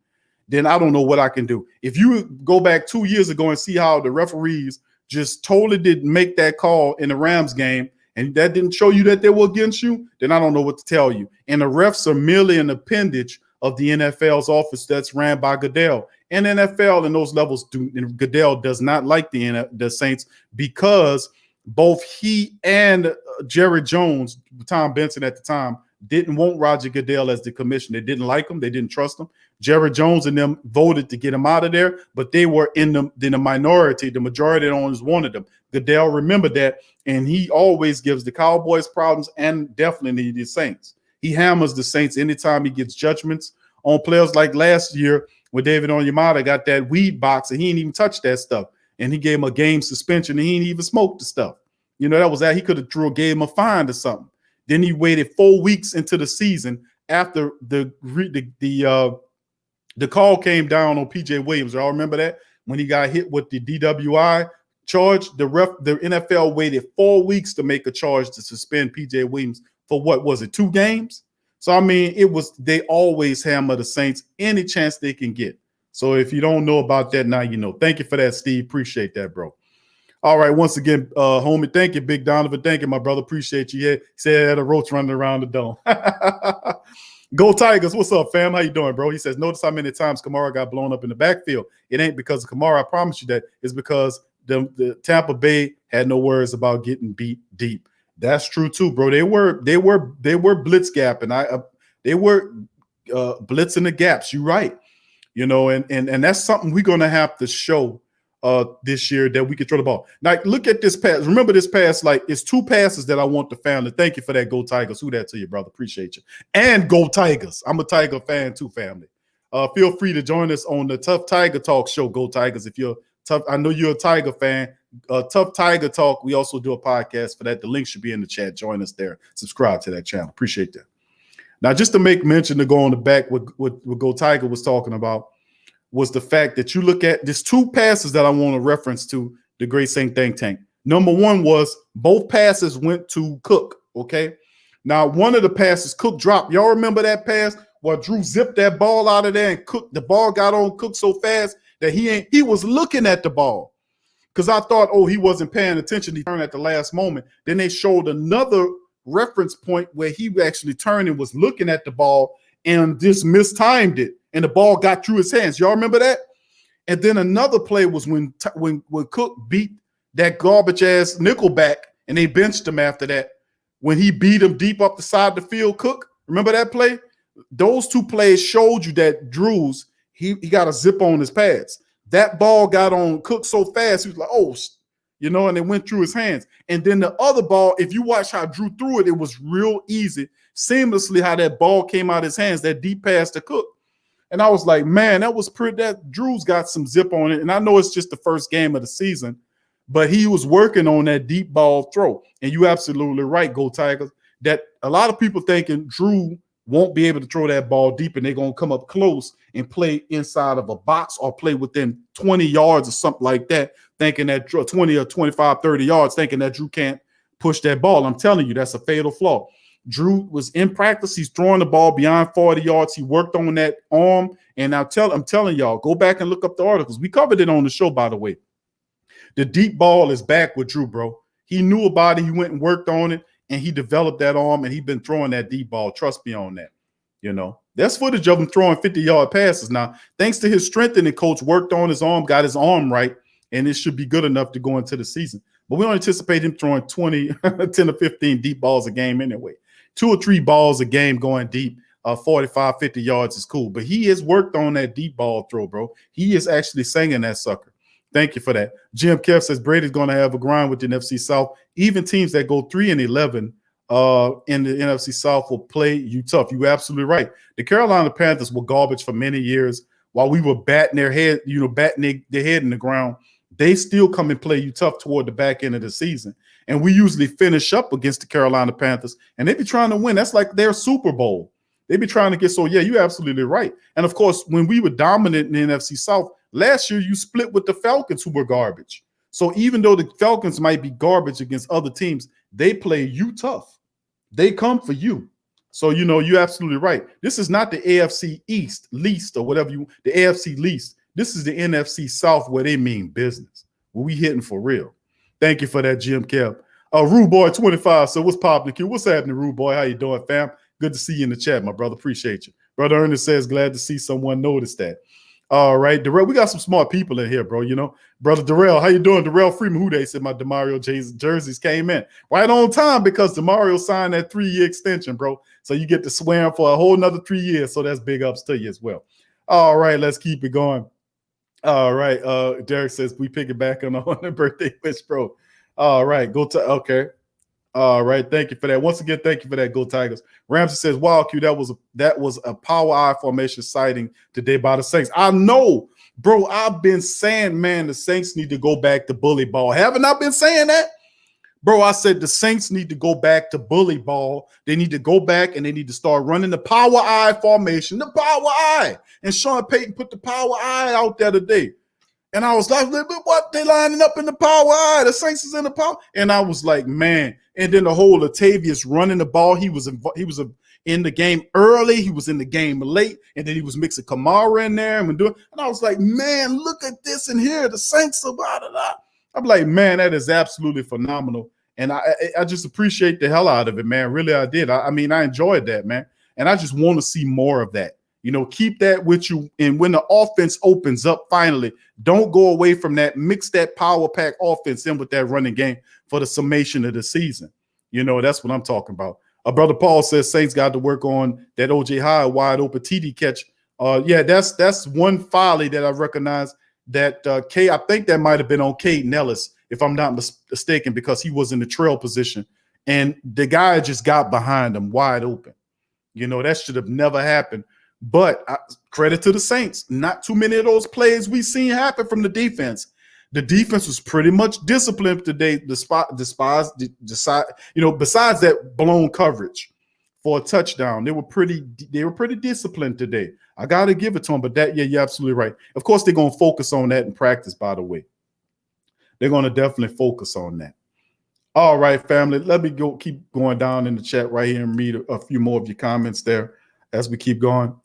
then I don't know what I can do. If you go back 2 years ago and see how the referees just totally didn't make that call in the Rams game, and that didn't show you that they were against you, then I don't know what to tell you. And the refs are merely an appendage of the NFL's office that's ran by Goodell. And NFL in those levels, Goodell does not like the Saints because both he and Jerry Jones, Tom Benson at the time, didn't want Roger Goodell as the commissioner. They didn't like him. They didn't trust him. Jerry Jones and them voted to get him out of there, but they were in the minority. The majority of the owners wanted them. Goodell remembered that, and he always gives the Cowboys problems and definitely the Saints. He hammers the Saints anytime he gets judgments on players, like last year when David Onyemata got that weed box and he didn't even touch that stuff. And he gave him a game suspension and he didn't even smoke the stuff. You know, that was that. He could have gave him a fine or something. Then he waited 4 weeks into the season after the call came down on PJ Williams. Y'all remember that? When he got hit with the DWI charge, the NFL waited 4 weeks to make a charge to suspend PJ Williams for what was it, 2 games? So, I mean, they always hammer the Saints any chance they can get. So if you don't know about that, now you know. Thank you for that, Steve. Appreciate that, bro. All right, once again, homie, thank you, Big Donovan. Thank you, my brother. Appreciate you. He said I had a roach running around the dome. Go Tigers. What's up, fam? How you doing, bro? He says, notice how many times Kamara got blown up in the backfield. It ain't because of Kamara. I promise you that. It's because the Tampa Bay had no worries about getting beat deep. That's true too, bro. They were blitz gapping. They were blitzing the gaps. You're right. You know, and that's something we're gonna have to show this year, that we can throw the ball. Now, look at this pass. Remember this pass, like it's 2 passes that I want the family. Thank you for that. Go Tigers. Who that to you, brother? Appreciate you. And go Tigers. I'm a Tiger fan too, family. Feel free to join us on the Tough Tiger Talk show. Go Tigers. If you're tough, I know you're a Tiger fan. Tough Tiger Talk. We also do a podcast for that. The link should be in the chat. Join us there. Subscribe to that channel. Appreciate that. Now, just to make mention to go on the back, what Go Tiger was talking about was the fact that you look at there's 2 passes that I want to reference to the great Saint Think Tank. Number 1 was both passes went to Cook. Okay. Now, one of the passes Cook dropped. Y'all remember that pass where Drew zipped that ball out of there and Cook, the ball got on Cook so fast that he was looking at the ball. Because I thought, oh, he wasn't paying attention. He turned at the last moment. Then they showed another reference point where he actually turned and was looking at the ball and just mistimed it. And the ball got through his hands. Y'all remember that? And then another play was when Cook beat that garbage ass Nickelback and they benched him after that. When he beat him deep up the side of the field, Cook. Remember that play? Those 2 plays showed you that Drew's, he got a zip on his pads. That ball got on Cook so fast, he was like, oh, you know, and it went through his hands. And then the other ball, if you watch how Drew threw it, it was real easy, seamlessly how that ball came out of his hands, that deep pass to Cook. And I was like, man, that was pretty, that Drew's got some zip on it. And I know it's just the first game of the season, but he was working on that deep ball throw. And you absolutely right, Go Tigers, that a lot of people thinking Drew won't be able to throw that ball deep and they're going to come up close and play inside of a box or play within 20 yards or something like that, thinking that 20 or 25, 30 yards, thinking that Drew can't push that ball. I'm telling you, that's a fatal flaw. Drew was in practice. He's throwing the ball beyond 40 yards. He worked on that arm. And I'm telling y'all, go back and look up the articles. We covered it on the show, by the way. The deep ball is back with Drew, bro. He knew about it. He went and worked on it, and he developed that arm, and he's been throwing that deep ball. Trust me on that. You know, there's footage of him throwing 50-yard passes. Now, thanks to his strengthening coach, worked on his arm, got his arm right, and it should be good enough to go into the season. But we don't anticipate him throwing 10 to 15 deep balls a game anyway. 2 or 3 balls a game going deep, 45, 50 yards is cool. But he has worked on that deep ball throw, bro. He is actually singing that sucker. Thank you for that. Jim Kev says Brady's going to have a grind with the NFC South. Even teams that go 3-11 in the NFC South will play you tough. You're absolutely right. The Carolina Panthers were garbage for many years while we were batting their head, batting their head in the ground. They still come and play you tough toward the back end of the season. And we usually finish up against the Carolina Panthers, and they be trying to win. That's like their Super Bowl. They be trying to get, so yeah, you're absolutely right. And of course, when we were dominant in the NFC South, last year you split with the Falcons, who were garbage. So even though the Falcons might be garbage against other teams, they play you tough. They come for you. So, you're absolutely right. This is not the AFC East least or whatever the AFC least. This is the NFC South where they mean business. Where we hitting for real. Thank you for that, Jim Kev. Rude Boy 25. So what's popping, Q? What's happening, Rude Boy? How you doing, fam? Good to see you in the chat, my brother. Appreciate you. Brother Ernest says, glad to see someone notice that. All right, Darrell, we got some smart people in here, bro. Brother Darrell, how you doing? Darrell Freeman, who they said my Demario jerseys came in right on time because Demario signed that 3-year extension, bro. So you get to swear him for a whole nother 3 years. So that's big ups to you as well. All right, let's keep it going. All right, Derek says we pick it back on the birthday wish, bro. All right, okay. All right, thank you for that. Once again, thank you for that. Go Tigers. Ramsey says, wow, Q, that was a power eye formation sighting today by the Saints. I know, bro. I've been saying, man, the Saints need to go back to bully ball. Haven't I been saying that? Bro, I said the Saints need to go back to bully ball. They need to go back and they need to start running the power eye formation, the power eye. And Sean Payton put the power eye out there today. And I was like, what? They lining up in the power eye. The Saints is in the power. And I was like, man. And then the whole Latavius running the ball. He was in the game early. He was in the game late. And then he was mixing Kamara in there. And I was like, man, look at this in here. The Saints are blah, blah, blah. I'm like, man, that is absolutely phenomenal. And I just appreciate the hell out of it, man. Really, I did. I mean, I enjoyed that, man. And I just want to see more of that. Keep that with you. And when the offense opens up finally, don't go away from that. Mix that power pack offense in with that running game for the summation of the season. That's what I'm talking about. Brother Paul says Saints got to work on that O.J. Howard wide open TD catch. Yeah, that's one folly that I recognize that I think that might have been on Caden Ellis, if I'm not mistaken, because he was in the trail position. And the guy just got behind him wide open. That should have never happened. But credit to the Saints. Not too many of those plays we've seen happen from the defense. The defense was pretty much disciplined today, besides that blown coverage for a touchdown. They were pretty disciplined today. I got to give it to them. But yeah, you're absolutely right. Of course, they're going to focus on that in practice, by the way. They're going to definitely focus on that. All right, family. Let me keep going down in the chat right here and read a few more of your comments there as we keep going.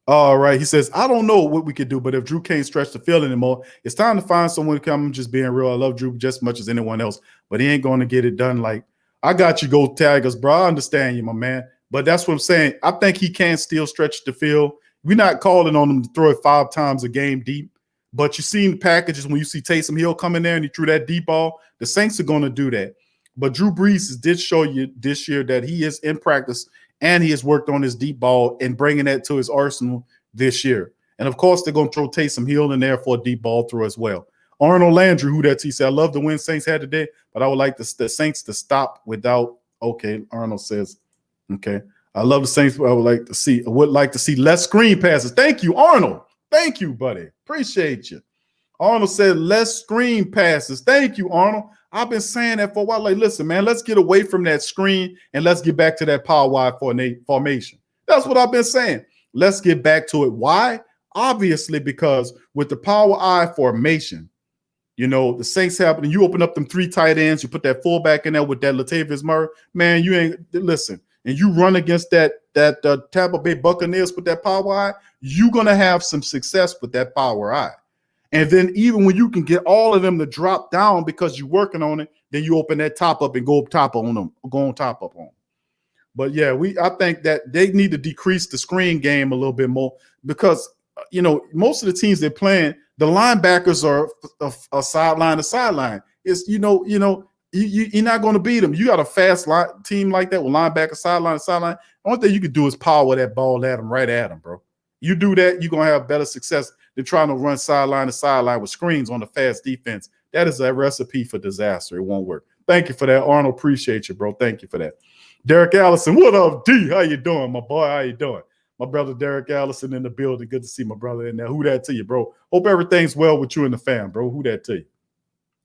All right. He says, I don't know what we could do, but if Drew can't stretch the field anymore, it's time to find someone to come. Just being real. I love Drew just as much as anyone else, but he ain't going to get it done. Like, I got you, Go Tigers, bro. I understand you, my man. But that's what I'm saying. I think he can still stretch the field. We're not calling on him to throw it 5 times a game deep. But you seen the packages when you see Taysom Hill come in there and he threw that deep ball. The Saints are going to do that. But Drew Brees did show you this year that he is in practice and he has worked on his deep ball and bringing that to his arsenal this year. And, of course, they're going to throw Taysom Hill in there for a deep ball throw as well. Arnold Landry, who that he said, I love the win Saints had today, but I would like the Saints to stop without – okay, Arnold says, okay. I love the Saints, but I would like to see less screen passes. Thank you, Arnold. Thank you, buddy. Appreciate you. Arnold said less screen passes. Thank you, Arnold. I've been saying that for a while. Like, listen, man, let's get away from that screen and let's get back to that power wide formation. That's what I've been saying. Let's get back to it. Why? Obviously, because with the power eye formation, the Saints happen, and you open up them 3 tight ends, you put that fullback in there with that Latavius Murray, man, you ain't – listen, and you run against that Tampa Bay Buccaneers with that power eye, you're going to have some success with that power eye. And then even when you can get all of them to drop down because you're working on it, then you open that top up and go on top up on them. But yeah, I think that they need to decrease the screen game a little bit more because most of the teams they're playing, the linebackers are a sideline to sideline. It's you're not going to beat them. You got a fast team like that with linebacker sideline to sideline. The only thing you can do is power that ball at them, right at them, bro. You do that, you're gonna have better success than trying to run sideline to sideline with screens on the fast defense. That is a recipe for disaster. It won't work. Thank you for that, Arnold. Appreciate you, bro. Thank you for that. Derek Allison, what up, D? How you doing, my boy? How you doing? My brother Derek Allison in the building. Good to see my brother in there. Who that to you, bro? Hope everything's well with you and the fam, bro. Who that to you?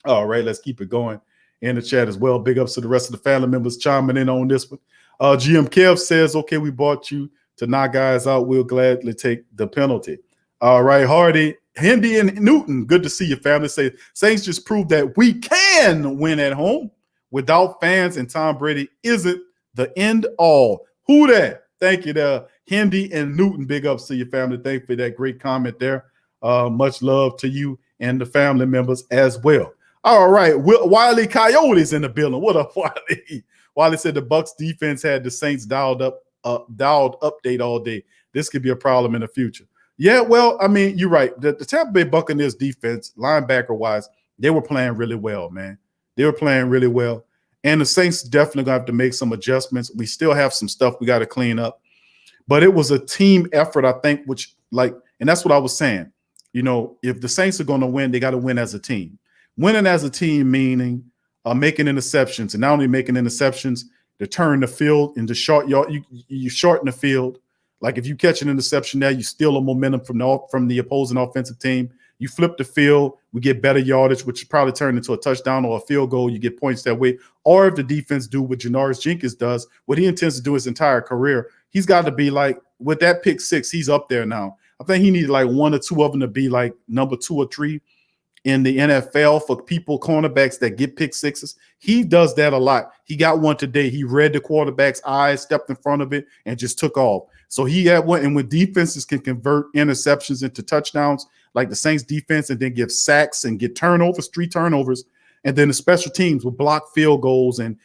All right, let's keep it going in the chat as well. Big ups to the rest of the family members chiming in on this one. GM Kev says, okay, we bought you to knock guys out. We'll gladly take the penalty. All right, Hardy, Hendy, and Newton. Good to see you, family. Say Saints just proved that we can win at home without fans, and Tom Brady isn't the end all. Who that? Thank you there, Hendy and Newton. Big ups to your family. Thank you for that great comment there. Much love to you and the family members as well. All right, Wiley Coyote's in the building. What up, Wiley? Wiley said the Bucs defense had the Saints dialed update all day. This could be a problem in the future. Yeah, well, I mean, you're right. The Tampa Bay Buccaneers defense, linebacker-wise, they were playing really well, man. They were playing really well. And the Saints definitely going to have to make some adjustments. We still have some stuff we got to clean up. But it was a team effort, I think, and that's what I was saying. If the Saints are going to win, they got to win as a team. Winning as a team meaning making interceptions, and not only making interceptions, to turn the field into short yard. You shorten the field. Like if you catch an interception there, you steal a momentum from the opposing offensive team. You flip the field, we get better yardage, which probably turn into a touchdown or a field goal. You get points that way. Or if the defense do what Janoris Jenkins does, what he intends to do his entire career, he's got to be like, with that pick six, he's up there now. I think he needed like one or two of them to be like number 2 or 3 in the NFL for cornerbacks that get pick sixes. He does that a lot. He got one today. He read the quarterback's eyes, stepped in front of it, and just took off. So he had one. And when defenses can convert interceptions into touchdowns, like the Saints defense, and then give sacks and get turnovers, 3 turnovers, and then the special teams will block field goals and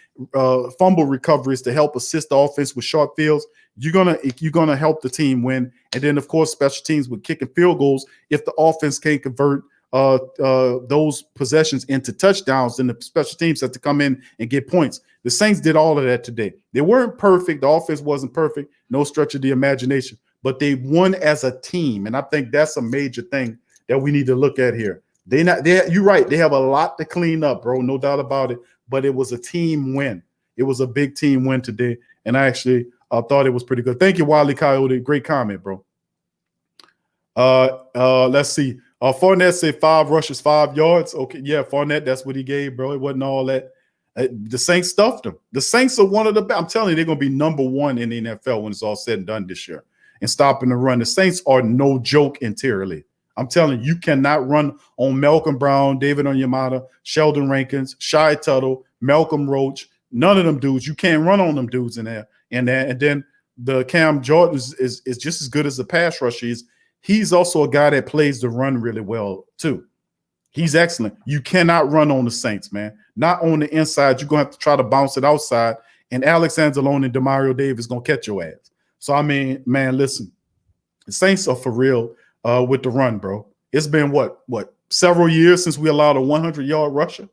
fumble recoveries to help assist the offense with short fields, you're gonna help the team win. And then, of course, special teams with kicking field goals. If the offense can't convert those possessions into touchdowns, then the special teams have to come in and get points. The Saints did all of that today. They weren't perfect. The offense wasn't perfect. No stretch of the imagination. But they won as a team, and I think that's a major thing that we need to look at here. You're right. They have a lot to clean up, bro. No doubt about it. But it was a team win. It was a big team win today, and I actually thought it was pretty good. Thank you, Wiley Coyote. Great comment, bro. Let's see. Fournette said 5 rushes, 5 yards. Okay, yeah, Fournette, that's what he gave, bro. It wasn't all that. The Saints stuffed them. The Saints are one of the best. I'm telling you, they're going to be number 1 in the NFL when it's all said and done this year. And stopping the run. The Saints are no joke interiorly. I'm telling you, you cannot run on Malcolm Brown, David Onyemata, Sheldon Rankins, Shai Tuttle, Malcolm Roach. None of them dudes. You can't run on them dudes in there. And then the Cam Jordan is just as good as the pass rusher is. He's also a guy that plays the run really well, too. He's excellent. You cannot run on the Saints, man. Not on the inside. You're going to have to try to bounce it outside. And Alex Anzalone and Demario Davis going to catch your ass. So, I mean, man, listen. The Saints are for real with the run, bro. It's been, what, several years since we allowed a 100-yard rusher?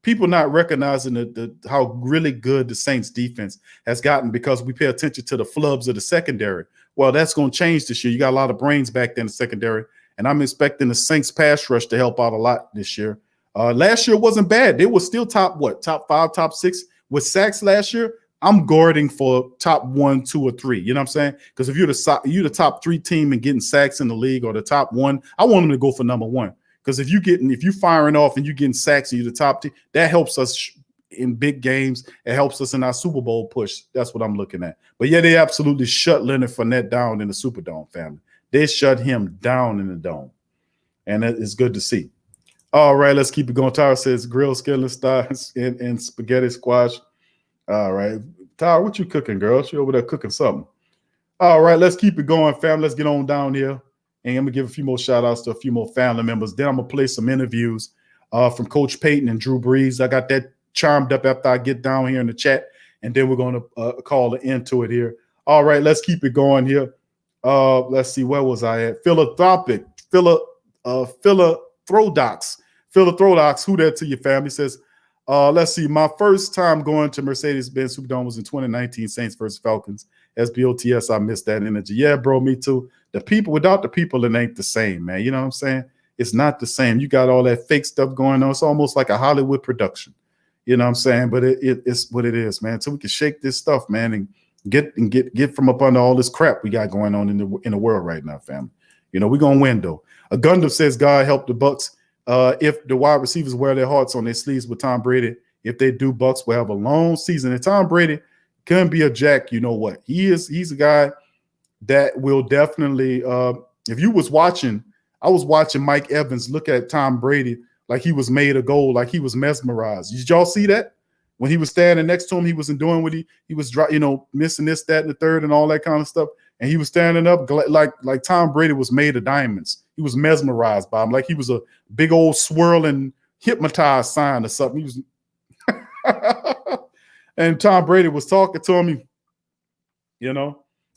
People not recognizing how really good the Saints defense has gotten because we pay attention to the flubs of the secondary. Well, that's going to change this year. You got a lot of brains back there in the secondary, and I'm expecting the Saints pass rush to help out a lot this year. Last year wasn't bad. They were still top 5, top 6 with sacks last year. I'm guarding for top 1, 2, or 3. You know what I'm saying? Because if you're the top 3 team and getting sacks in the league, or the top 1, I want them to go for number 1. Because if you're firing off and you're getting sacks and you're the top team, that helps us in big games. It helps us in our Super Bowl push. That's what I'm looking at. But yeah, they absolutely shut Leonard Fournette down in the Superdome, family. They shut him down in the dome. And that is good to see. All right, let's keep it going. Tyra says grilled skillet stars and spaghetti squash. All right. Tyra, what you cooking, girl? She over there cooking something. All right, let's keep it going, family. Let's get on down here And I'm going to give a few more shout outs to a few more family members. Then I'm going to play some interviews from Coach Payton and Drew Brees. I got that charmed up after I get down here in the chat. And then we're going to call the end to it here. All right, let's keep it going here. Let's see, where was I at? Philanthropic, Philanthrodox, who that to your family says, let's see, my first time going to Mercedes-Benz Superdome was in 2019, Saints versus Falcons. SBOTS, I missed that energy. Yeah, bro, me too. The people, without the people, it ain't the same, man. You know what I'm saying? It's not the same. You got all that fake stuff going on. It's almost like a Hollywood production. You know what I'm saying? But it's what it is, man. So we can shake this stuff, man, and get from up under all this crap we got going on in the world right now, family. You know, we're gonna win though. A Gundam says God help the Bucs. If the wide receivers wear their hearts on their sleeves with Tom Brady, if they do, Bucs will have a long season. And Tom Brady can be a jack. You know what? He's a guy that will definitely. If you was watching, I was watching Mike Evans look at Tom Brady like he was made of gold, like he was mesmerized. Did y'all see that? When he was standing next to him, he wasn't doing what he was, missing this, that, and the third, and all that kind of stuff. And he was standing up like Tom Brady was made of diamonds. He was mesmerized by him, like he was a big old swirling hypnotized sign or something. He was, and Tom Brady was talking to him,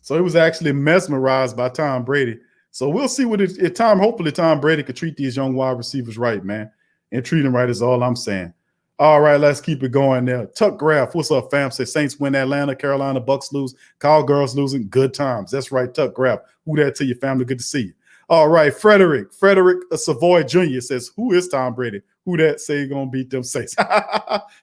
so he was actually mesmerized by Tom Brady. So we'll see hopefully Tom Brady could treat these young wide receivers right, man, and treat them right is all I'm saying. All right, let's keep it going there. Tuck Graff, what's up, fam? Say Saints win Atlanta, Carolina, Bucs lose, Cowgirls losing, good times. That's right, Tuck Graff. Who that to your family? Good to see you. All right, Frederick Savoy Jr. says, who is Tom Brady? Who that say you're going to beat them Saints?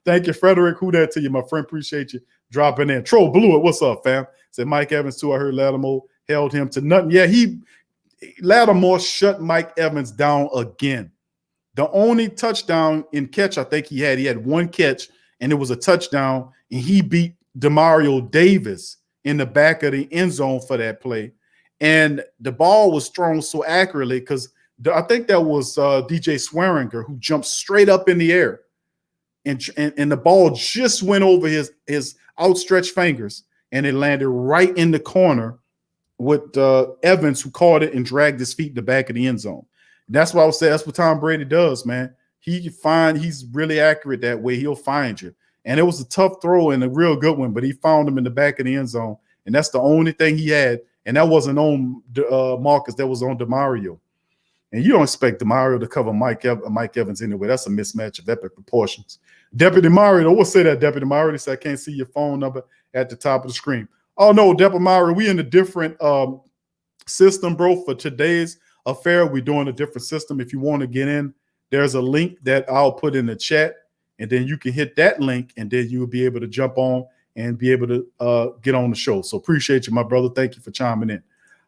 Thank you, Frederick. Who that to you, my friend? Appreciate you dropping in. Troll Blue, what's up, fam? Said Mike Evans, too. I heard Lattimore held him to nothing. Yeah, Lattimore shut Mike Evans down again. The only touchdown in catch I think he had one catch, and it was a touchdown, and he beat Demario Davis in the back of the end zone for that play. And the ball was thrown so accurately because I think that was DJ Swearinger who jumped straight up in the air, and the ball just went over his outstretched fingers, and it landed right in the corner with Evans, who caught it and dragged his feet in the back of the end zone. That's why I would say that's what Tom Brady does, man. He's really accurate that way. He'll find you. And it was a tough throw and a real good one, but he found him in the back of the end zone. And that's the only thing he had. And that wasn't on Marcus. That was on Demario. And you don't expect Demario to cover Mike Evans anyway. That's a mismatch of epic proportions. Deputy Mario, we'll say that, Deputy Mario. They said, I can't see your phone number at the top of the screen. Oh, no, Deputy Mario, we in a different system, bro, for today's affair. We're doing a different system. If you want to get in, there's a link that I'll put in the chat, and then you can hit that link, and then you'll be able to jump on and be able to get on the show. So appreciate you, my brother. Thank you for chiming in.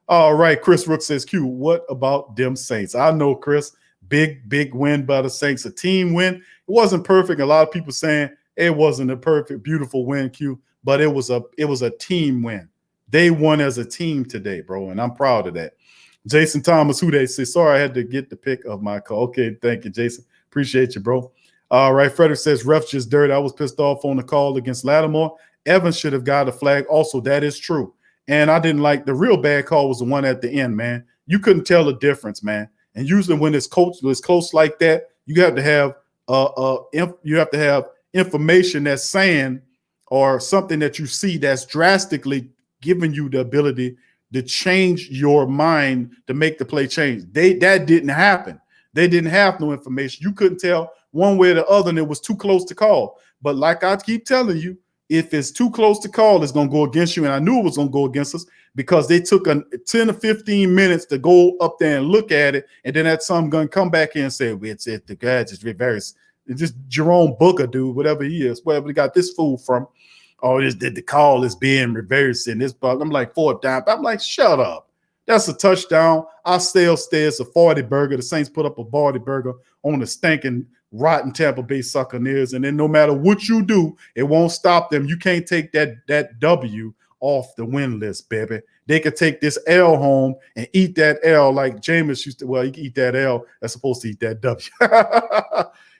All right, Chris Rook says, Q, what about them Saints? I know, Chris, big win by the Saints, a team win. It wasn't perfect. A lot of people saying it wasn't a perfect, beautiful win, Q, but it was a team win. They won as a team today, bro, and I'm proud of that. Jason Thomas, who they say, sorry, I had to get the pick of my call. Okay, thank you, Jason. Appreciate you, bro. All right, Frederick says, refs just dirty. I was pissed off on the call against Lattimore. Evans should have got a flag. Also, that is true. And I didn't like the real bad call was the one at the end, man. You couldn't tell the difference, man. And usually when it's close like that, you have to have information that's saying or something that you see that's drastically giving you the ability to change your mind to make the play change. That didn't happen. They didn't have no information. You couldn't tell one way or the other, and it was too close to call. But like I keep telling you, if it's too close to call, it's going to go against you. And I knew it was going to go against us because they took 10 to 15 minutes to go up there and look at it. And then that some going to come back here and say, the guy just reversed. It's just Jerome Booker, dude, whatever he is, wherever they got this fool from. Oh, the call is being reversed in this, but I'm like, fourth down. I'm like, shut up. That's a touchdown. I still say it's a 40 burger. The Saints put up a 40 burger on the stinking, rotten Tampa Bay Buccaneers. And then no matter what you do, it won't stop them. You can't take that W off the win list, baby. They could take this L home and eat that L like Jameis used to. Well, you can eat that L as opposed to eat that W.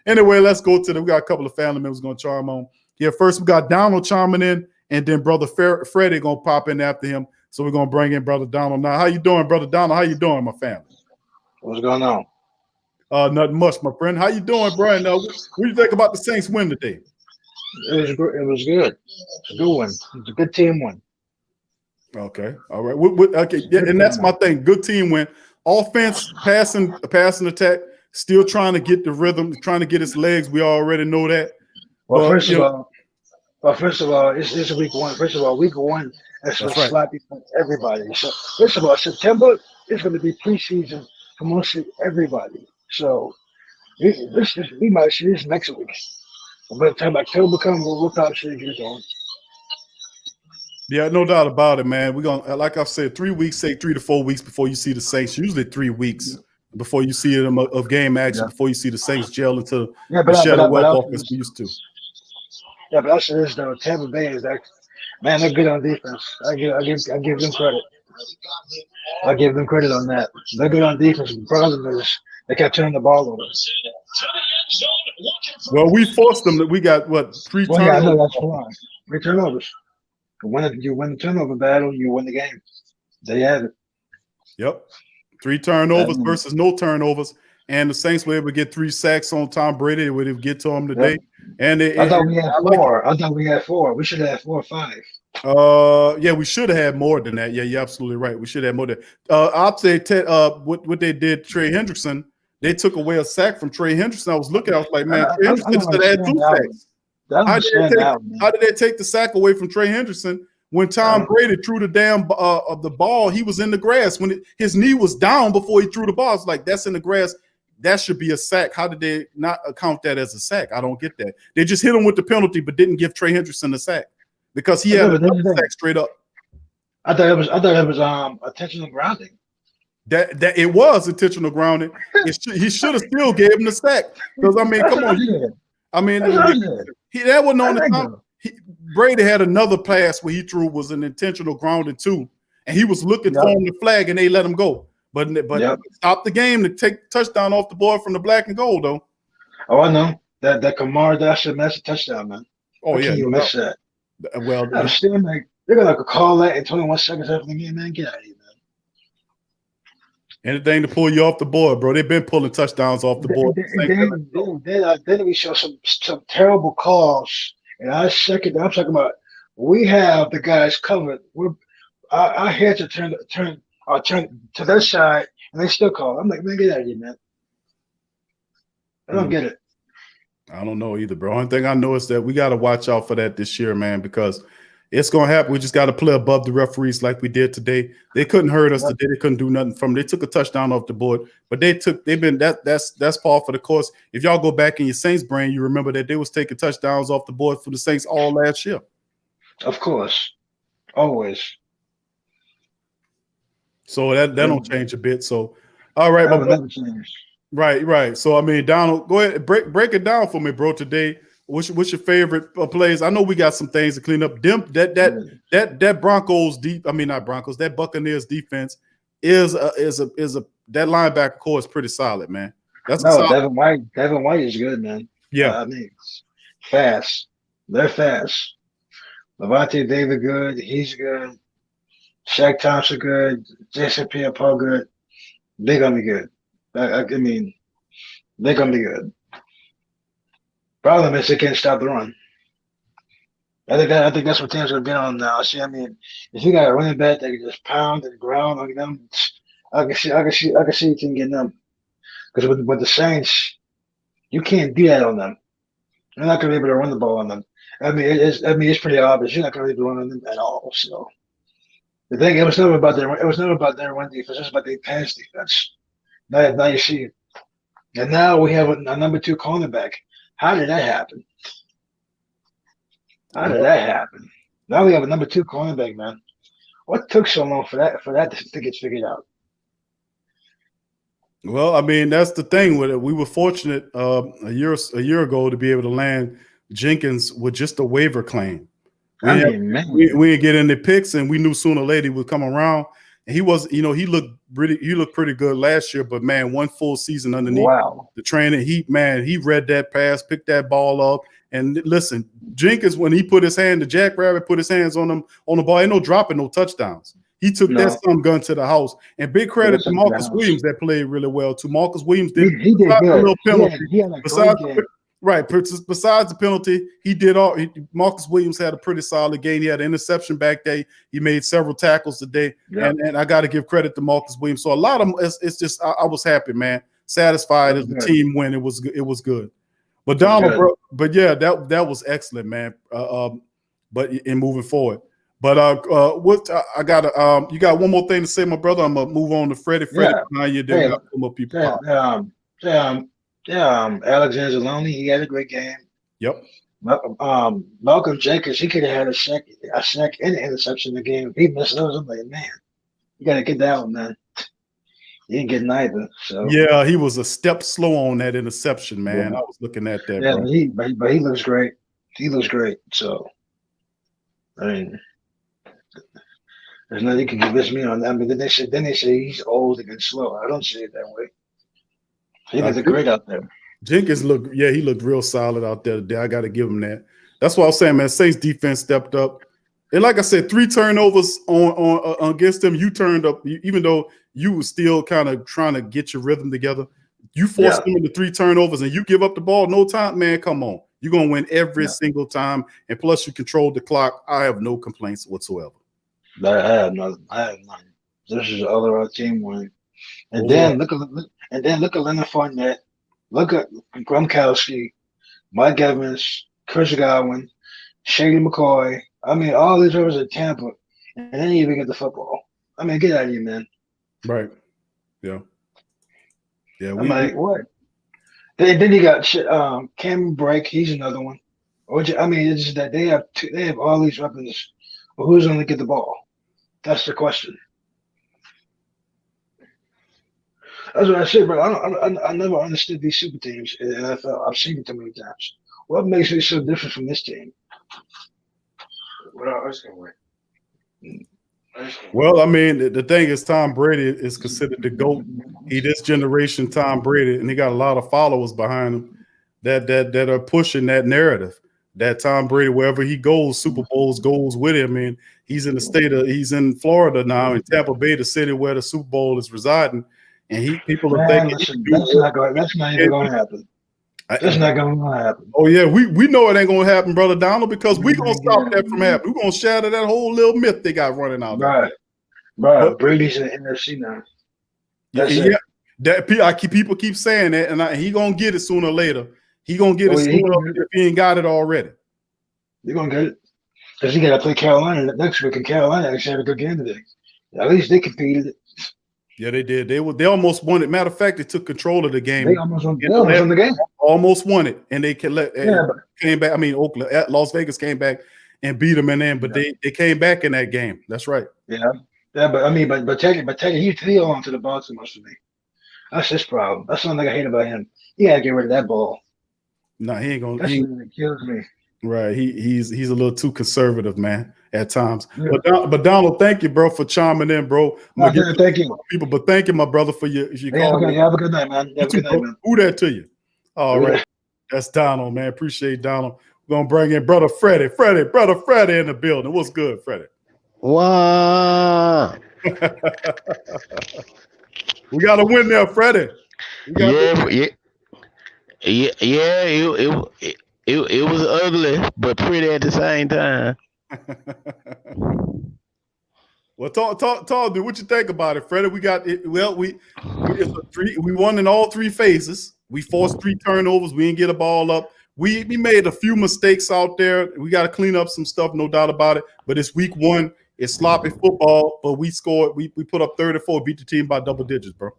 Anyway, let's go we got a couple of family members going to chime on. Yeah, first we got Donald chiming in, and then brother Freddie going to pop in after him. So we're gonna bring in Brother Donald now. How you doing, Brother Donald? How you doing, my family? What's going on? Nothing much, my friend. How you doing, Brian? What do you think about the Saints win today? It was good. It's a good one. It's a good team win. Okay, all right. Okay, yeah, and that's my thing. Good team win. Offense, passing attack, still trying to get the rhythm, trying to get his legs. We already know that. Well, But, first of all, it's week one. First of all, week one is for sloppy for everybody. So first of all, September is going to be preseason for mostly everybody. So we might see this next week. By the time October comes, we'll probably see it get going. Yeah, no doubt about it, man. We're gonna, like I've said, 3 weeks, say 3 to 4 weeks before you see the Saints. Usually 3 weeks before you see them of game action, before you see the Saints gel into the shadow wealth offense we used to. Yeah, but also this though, Tampa Bay is that man. They're good on defense. I give them credit. I give them credit on that. They're good on defense. The problem is they kept turning the ball over. Well, we forced them. That we got what 3 turnovers. Yeah, I know that's fine. 3 turnovers. You win the turnover battle, you win the game. They have it. Yep. 3 turnovers versus no turnovers. And the Saints were able to get 3 sacks on Tom Brady. They would get to him today. Yep. And I thought we had 4. I thought we had 4. We should have had 4 or 5. Yeah, we should have had more than that. Yeah, you're absolutely right. We should have more than I'd say what they did, Trey Hendrickson, they took away a sack from Trey Hendrickson. I was looking, I was like, man, Trey Hendrickson should have had 2 sacks. How did they take the sack away from Trey Hendrickson when Tom Brady threw the damn of the ball? He was in the grass when his knee was down before he threw the ball. It's like, that's in the grass. That should be a sack. How did they not count that as a sack? I don't get that. They just hit him with the penalty, but didn't give Trey Hendrickson a sack because he had a sack straight up. I thought it was intentional grounding. That it was intentional grounding. He should have still gave him the sack because I mean, come on. I mean, that wasn't on the time. Brady had another pass where he threw was an intentional grounding too, and he was looking for him to flag, and they let him go. But stop the game to take touchdown off the board from the black and gold though. Oh, I know that Kamara that's a touchdown, man. Oh yeah, you miss that. Well, they're gonna call that in 21 seconds after the game, man. Get out of here, man. Anything to pull you off the board, bro. They've been pulling touchdowns off the board. Then we show some terrible calls. And I'm talking about we have the guys covered. Our heads are turned to their side, and they still call. I'm like, man, get out of here, man. I don't get it. I don't know either, bro. Only thing I know is that we got to watch out for that this year, man, because it's going to happen. We just got to play above the referees like we did today. They couldn't hurt us today. They couldn't do nothing from them. They took a touchdown off the board, but that's par for the course. If y'all go back in your Saints brain, you remember that they was taking touchdowns off the board for the Saints all last year. Of course. Always. So that don't change a bit. So all right, right. So I mean, Donald, go ahead, break it down for me, bro, today. What's your favorite plays? I know we got some things to clean up. That Broncos that Buccaneers defense is a that linebacker core is pretty solid, man. Devin White is good, man. Yeah, I mean, fast. They're fast. Levante David good. He's good. Shaq Thompson good. Jason Pierre-Paul good. They're gonna be good. I mean, they're gonna be good. Problem is they can't stop the run. I think that's what teams are be on now. See, I mean, if you got a running back that can just pound and ground on them, I can see you can get them. Because with the Saints, you can't do that on them. You're not gonna be able to run the ball on them. I mean, it's pretty obvious. You're not gonna be able to run on them at all. So the thing, it was never about their run defense. It was about their pass defense. Now you see it. And now we have a number 2 cornerback. How did that happen? Now we have a number 2 cornerback, man. What took so long for that to get figured out? Well, I mean, that's the thing with it. We were fortunate a year ago to be able to land Jenkins with just a waiver claim. We didn't get any picks, and we knew sooner or later he would come around. And he was, he looked pretty good last year, but man, one full season underneath the training, he read that pass, picked that ball up, and listen, Jenkins, when he put his hand, the Jackrabbit put his hands on him on the ball, ain't no dropping, no touchdowns. He took No. that some gun to the house. And big credit to That's Marcus Williams that played really well too. Marcus Williams He did did besides the good. little penalty. He had a great Besides game. besides the penalty, he did all. Marcus Williams had a pretty solid game. He had an interception back day. He made several tackles today, and I got to give credit to Marcus Williams. So a lot of it's just I was happy, man, satisfied as the team win. It was good. But Donald, bro, but yeah, that was excellent, man. But in moving forward. But what I got you got one more thing to say, my brother. I'm gonna move on to Freddie. Behind you, then got some more people. Alexander Loney, he had a great game. Yep. Malcolm Jenkins, he could have had a sack and an interception in the game. He missed those. I'm like, man, you gotta get that one, man. He didn't get neither. So yeah, he was a step slow on that interception, man. Yeah. I was looking at that. Yeah, bro. but he looks great. He looks great. So I mean, there's nothing you can convince me on that. I mean, then they say he's old and slow. I don't see it that way. He looks great out there. Jenkins he looked real solid out there today. I got to give him that. That's what I was saying, man. Saints defense stepped up, and like I said, 3 turnovers on against them. You turned up, even though you were still kind of trying to get your rhythm together. You forced them into 3 turnovers, and you give up the ball no time, man. Come on, you're gonna win every single time, and plus you control the clock. I have no complaints whatsoever. I have none. This is the other team win. And then look at Leonard Fournette, look at Gronkowski, Mike Evans, Chris Godwin, Shady McCoy. I mean, all these rivers at Tampa, and then you even get the football. I mean, get out of here, man. Right. Yeah. Yeah. I'm like, what? Then you got Cameron Brake. He's another one. I mean, it's just that they have all these weapons. Well, who's going to get the ball? That's the question. That's what I said, bro. I never understood these super teams in the NFL. I've seen it too many times. What makes it so different from this team? Well, I mean, the thing is, Tom Brady is considered the GOAT. He this generation Tom Brady, and he got a lot of followers behind him that are pushing that narrative. That Tom Brady, wherever he goes, Super Bowls goes with him. And he's in Florida now, in Tampa Bay, the city where the Super Bowl is residing. And people are thinking that's not even going to happen. That's not going to happen. Oh yeah, we know it ain't going to happen, brother Donald, because we're going to stop that from happening. We're going to shatter that whole little myth they got running out there. Right. Brady's in the NFC now. People keep saying that, and he gonna get it sooner or later. He gonna get it sooner if he ain't got it already. You're gonna get it because he got to play Carolina next week, and Carolina actually had a good game today. At least they competed. Yeah, they did. They almost won it. Matter of fact, they took control of the game. They almost won the game. Almost won it, and they came back. I mean, Las Vegas came back and beat them, but they came back in that game. That's right. Yeah, but I mean, but Teddy, he's still on to the ball too much for me. That's his problem. That's something I hate about him. He gotta get rid of that ball. No, he ain't gonna. That kills me. Right, he's a little too conservative, man, at times. Yeah. But Donald, thank you, bro, for chiming in, bro. Thank you, people. But thank you, my brother, for your call. Have a good night, man. Have a good night, man. Who that to you? All right, that's Donald, man. Appreciate Donald. We're gonna bring in brother Freddie. Brother Freddie in the building. What's good, Freddie? Wow. We got to win there, Freddie. It was ugly, but pretty at the same time. Well, talk, dude. What you think about it, Freddie? We got it. Well, we won in all 3 phases. We forced 3 turnovers. We didn't get a ball up. We made a few mistakes out there. We got to clean up some stuff, no doubt about it. But it's week 1. It's sloppy football, but we scored. We put up 34, beat the team by double digits, bro.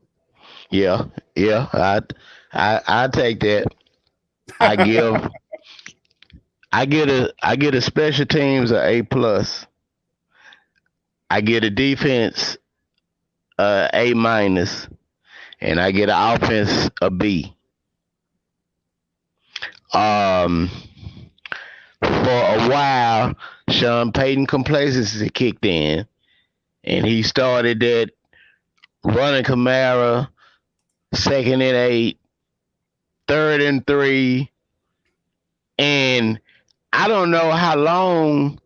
Yeah. I take that. I get a special teams a A+. I get a defense A-, and I get an offense a B. For a while, Sean Payton complacency kicked in, and he started that running Kamara, 2nd and 8, 3rd and 3, and I don't know how long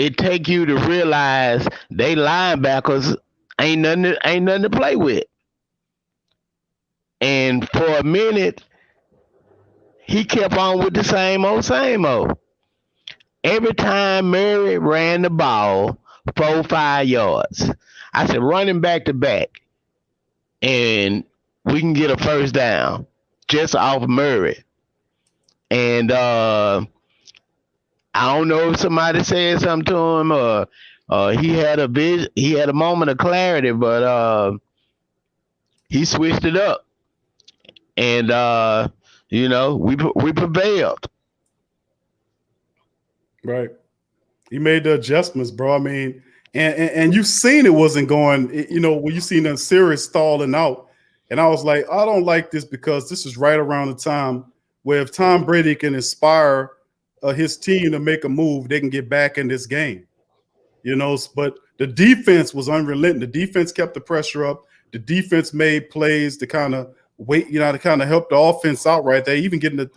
it take you to realize they linebackers ain't nothing to play with. And for a minute, he kept on with the same old, same old. Every time Murray ran the ball 4-5 yards, I said, running back to back, and we can get a first down just off Murray. And I don't know if somebody said something to him or he had a moment of clarity, but he switched it up, and we prevailed. Right. He made the adjustments, bro. I mean, and you've seen it wasn't going, when you seen that series stalling out. And I was like, I don't like this because this is right around the time where if Tom Brady can inspire his team to make a move, they can get back in this game. But the defense was unrelenting. The defense kept the pressure up. The defense made plays to kind of to kind of help the offense out right there, even getting a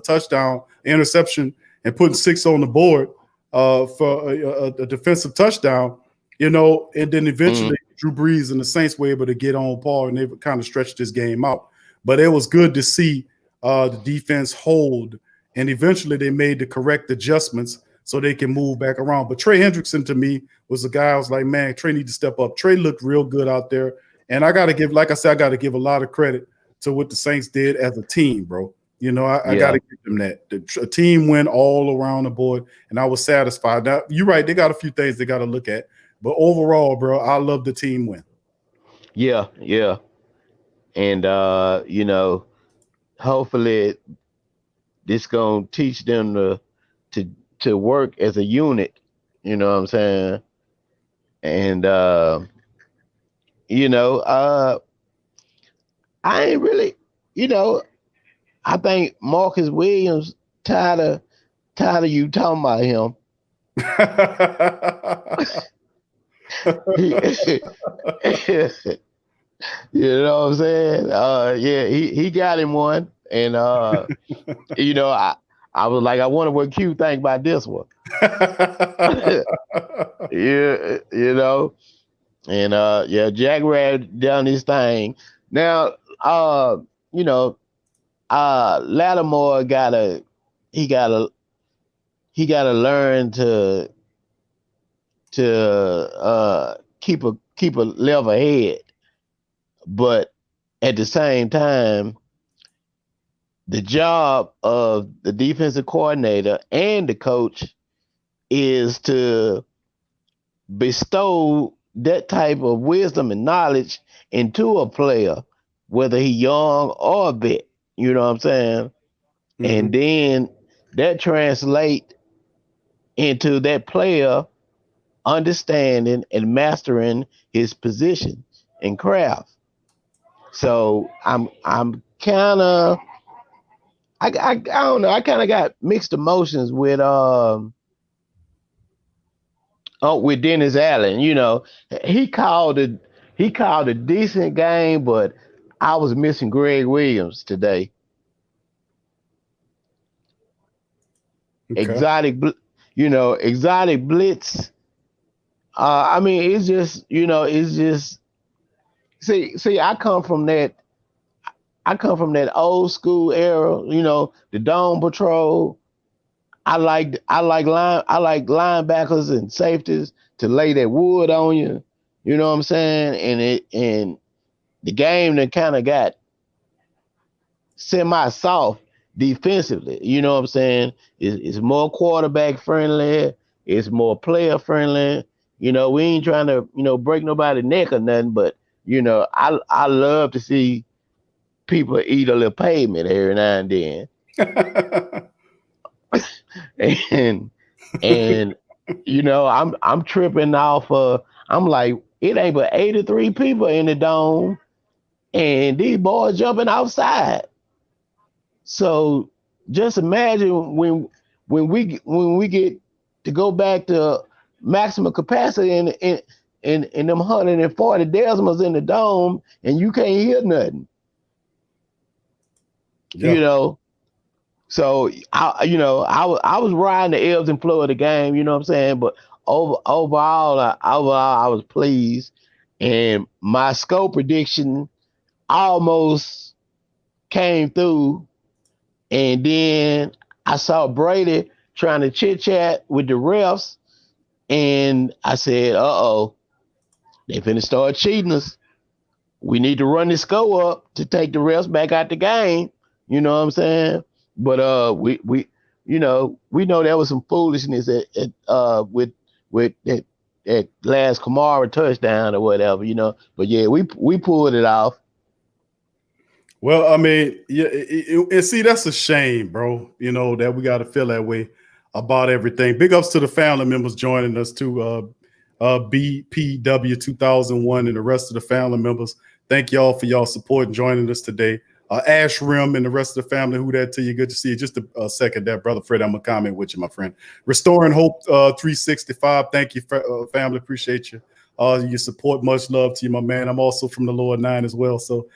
touchdown, interception, and putting 6 on the board for a defensive touchdown, and then eventually Drew Brees and the Saints were able to get on par, and they kind of stretched this game out. But it was good to see the defense hold, and eventually they made the correct adjustments so they can move back around. But Trey Hendrickson, to me, was the guy I was like, man, Trey needs to step up. Trey looked real good out there. And I got to give a lot of credit to what the Saints did as a team, bro. I got to give them that. The team went all around the board, and I was satisfied. Now, you're right. They got a few things they got to look at. But overall, bro, I love the team win. Yeah. And, hopefully this going to teach them to work as a unit. You know what I'm saying? And, I ain't really, I think Marcus Williams tired of you talking about him. You know what I'm saying? Yeah, he got him one, and I was like, I wonder what Q think about this one. Yeah, and Jack Rabb done his thing. Now, Lattimore gotta learn to keep a level head, but at the same time, the job of the defensive coordinator and the coach is to bestow that type of wisdom and knowledge into a player, whether he young or a vet. You know what I'm saying? Mm-hmm. And then that translate into that player understanding and mastering his position and craft. So I'm kind of I don't know. I kind of got mixed emotions with Dennis Allen. He called a decent game, but I was missing Greg Williams today. Okay. Exotic blitz. I mean, it's just see. I come from that old school era. The Dome Patrol. I like linebackers and safeties to lay that wood on you. You know what I'm saying? And the game that kind of got semi-soft defensively. You know what I'm saying? It's more quarterback friendly. It's more player friendly. We ain't trying to break nobody's neck or nothing, but I love to see people eat a little pavement every now and then. and I'm tripping off I'm like, it ain't but 83 people in the dome, and these boys jumping outside. So just imagine when we get to go back to maximum capacity in them 140 decimals in the dome, and you can't hear nothing. Yeah. So I was riding the ebbs and flow of the game, you know what I'm saying? But overall, I was pleased, and my score prediction almost came through. And then I saw Brady trying to chit chat with the refs, and I said, "Uh-oh, they finna start cheating us. We need to run the score up to take the refs back out the game." You know what I'm saying? But we we know there was some foolishness with that last Kamara touchdown or whatever, But yeah, we pulled it off. Well, I mean, yeah, and see, that's a shame, bro. That we got to feel that way about everything. Big ups to the family members joining us too. BPW 2001 and the rest of the family members. Thank y'all for y'all support and joining us today. Ash Rim and the rest of the family, who that to you? Good to see you. Just a second there, brother Fred. I'm gonna comment with you, my friend. Restoring Hope 365. Thank you, family. Appreciate you. Your support. Much love to you, my man. I'm also from the Lower 9 as well. So,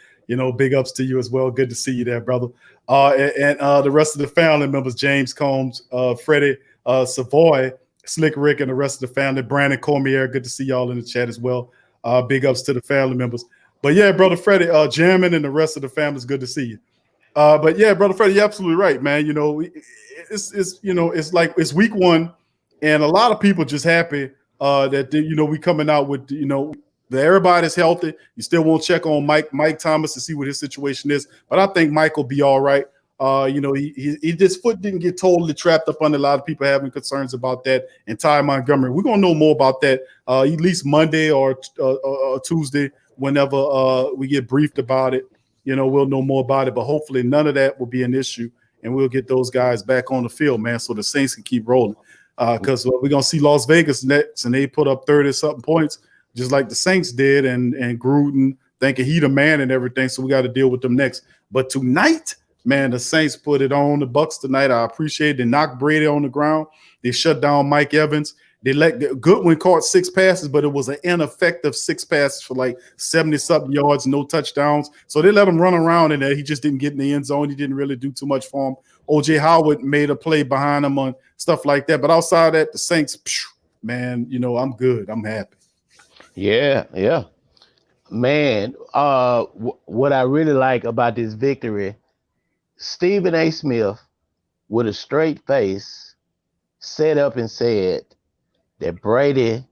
big ups to you as well. Good to see you there, brother. And the rest of the family members, James Combs, Freddie Savoy, Slick Rick, and the rest of the family. Brandon Cormier, good to see y'all in the chat as well. Big ups to the family members. But yeah, brother Freddie, Jamming and the rest of the family is good to see you. But yeah, brother Freddie, you're absolutely right, man. It's like it's week 1, and a lot of people just happy that we coming out with that everybody's healthy. You still won't check on Mike Thomas to see what his situation is, but I think Mike will be all right. His foot didn't get totally trapped up under a lot of people having concerns about that. And Ty Montgomery, we're gonna know more about that at least Monday or Tuesday, whenever we get briefed about it. We'll know more about it, but hopefully none of that will be an issue, and we'll get those guys back on the field, man, so the Saints can keep rolling. Because we're gonna see Las Vegas next, and they put up 30-something points, just like the Saints did, and Gruden thinking he the man and everything. So we got to deal with them next. But tonight, man, the Saints put it on the Bucs tonight. I appreciate it. They knocked Brady on the ground. They shut down Mike Evans. They let Goodwin caught 6 passes, but it was an ineffective 6 passes for like 70-something yards, no touchdowns. So they let him run around in there. He just didn't get in the end zone. He didn't really do too much for him. O.J. Howard made a play behind him on stuff like that. But outside of that, the Saints, man, I'm good. I'm happy. Yeah. Man, what I really like about this victory, Stephen A. Smith, with a straight face, set up and said that Brady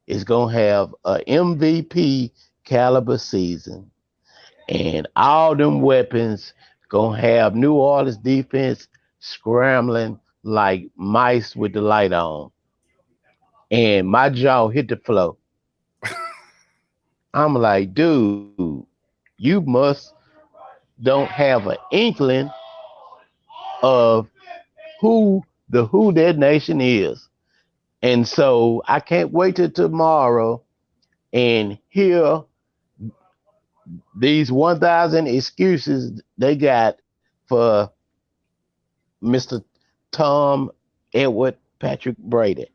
is going to have an MVP caliber season, and all them weapons going to have New Orleans defense scrambling like mice with the light on. And my jaw hit the floor. I'm like, dude, you don't have an inkling of who that nation is. And so I can't wait till tomorrow and hear these 1,000 excuses they got for Mr. Tom Edward Patrick Brady.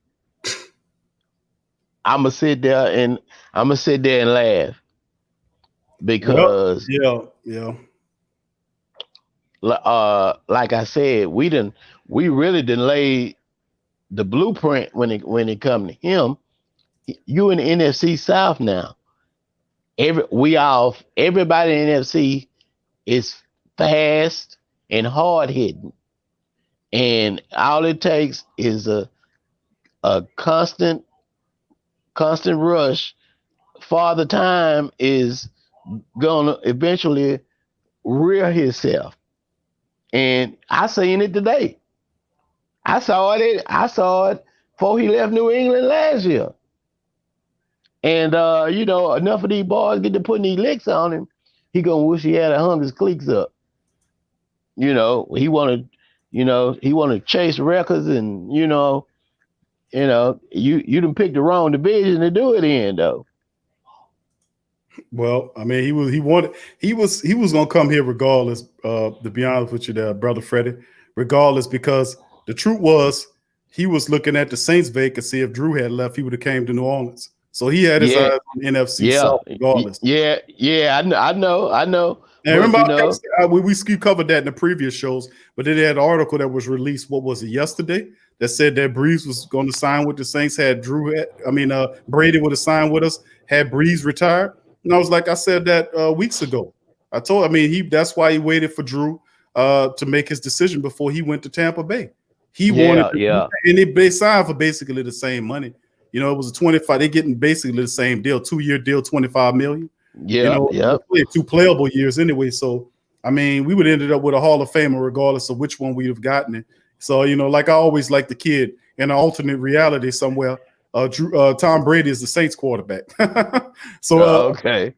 I'm gonna sit there and laugh because yeah. Like I said, we really didn't lay the blueprint when it come to him. You in the NFC South now. Everybody in the NFC is fast and hard hitting, and all it takes is a constant rush. Father Time is gonna eventually rear himself, and I seen it today. I saw it before he left New England last year. And enough of these boys get to putting these licks on him, he gonna wish he had hung his cleats up. He wanna chase records, and you done picked the wrong division to do it in, though. Well, I mean, he was gonna come here regardless. To be honest with you, there, brother Freddie, regardless, because the truth was he was looking at the Saints vacancy. If Drew had left, he would have came to New Orleans. So he had his eyes on NFC South regardless. Yeah, I know. And But remember, we covered that in the previous shows, but then they had an article that was released. What was it, yesterday? That said that Brees was going to sign with the Saints. Brady would have signed with us. Had Brees retired, and I was like, I said that weeks ago. That's why he waited for Drew to make his decision before he went to Tampa Bay. He wanted to, and they signed for basically the same money. You know, it was a 25. They're getting basically the same deal, 2-year deal, $25 million. Two playable years anyway. So, I mean, we would have ended up with a Hall of Famer regardless of which one we'd have gotten it. So, you know, like I always like the kid in an alternate reality somewhere, Tom Brady is the Saints quarterback. okay.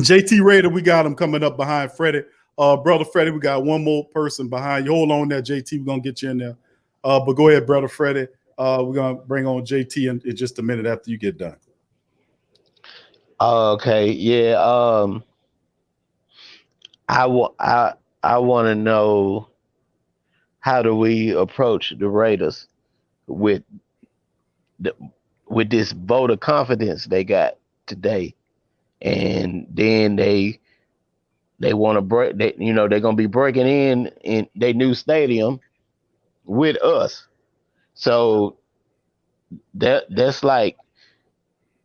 JT Raider, we got him coming up behind Freddie. Brother Freddie, we got one more person behind you. Hold on there, JT. We're going to get you in there. But go ahead, Brother Freddie. We're going to bring on JT in just a minute after you get done. Okay, yeah. I want to know, how do we approach the Raiders with this vote of confidence they got today, and then they want to break. They're going to be breaking in their new stadium with us. So that's like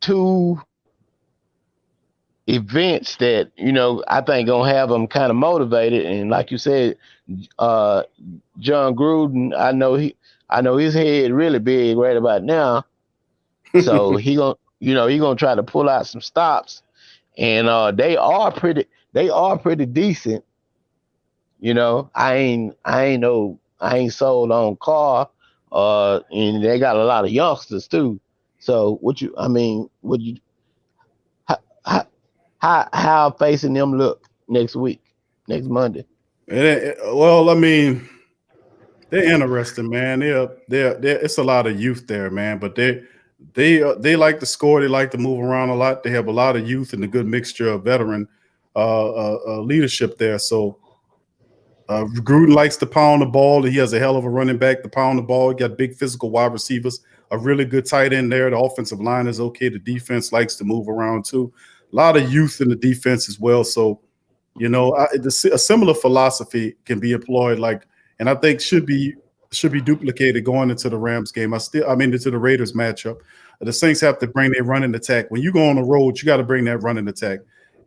two events that, I think gonna have them kind of motivated. And like you said, John Gruden, I know his head really big right about now. So he gonna try to pull out some stops, and they are pretty decent. I ain't sold on Carr, and they got a lot of youngsters too. So how facing them look next Monday? Well, I mean, they're interesting, man. They're it's a lot of youth there, man. But they like to score. They like to move around a lot. They have a lot of youth and a good mixture of veteran leadership there. So Gruden likes to pound the ball. He has a hell of a running back to pound the ball. He got big physical wide receivers, a really good tight end there. The offensive line is okay. The defense likes to move around too. A lot of youth in the defense as well. So, a similar philosophy can be employed, and I think should be duplicated going into the Rams game. Into the Raiders matchup. The Saints have to bring their running attack. When you go on the road, you got to bring that running attack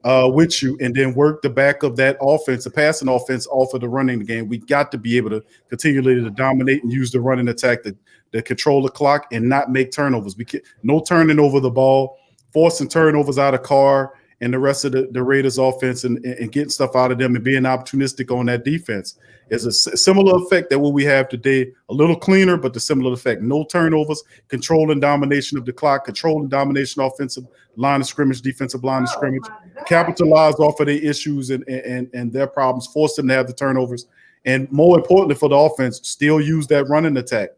with you, and then work the back of that offense, the passing offense, off of the running game. We got to be able to continually to dominate and use the running attack to control the clock and not make turnovers. No turning over the ball, forcing turnovers out of Carr and the rest of the Raiders offense, and getting stuff out of them and being opportunistic on that defense. Is a similar effect that what we have today, a little cleaner, but the similar effect. No turnovers, control and domination of the clock, control and domination offensive line of scrimmage, defensive line of scrimmage, capitalize off of their issues and their problems, force them to have the turnovers. And more importantly for the offense, still use that running attack.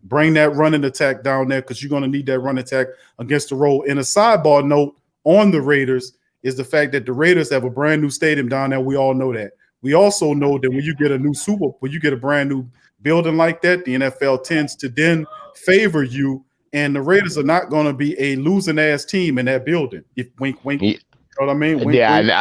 Bring that running attack down there, because you're going to need that running attack against the roll. And a sidebar note on the Raiders is the fact that the Raiders have a brand new stadium down there. We all know that. We also know that when you get a brand new building like that, the NFL tends to then favor you, and the Raiders are not going to be a losing ass team in that building. If wink, wink. You know what I mean? Wink, yeah, wink.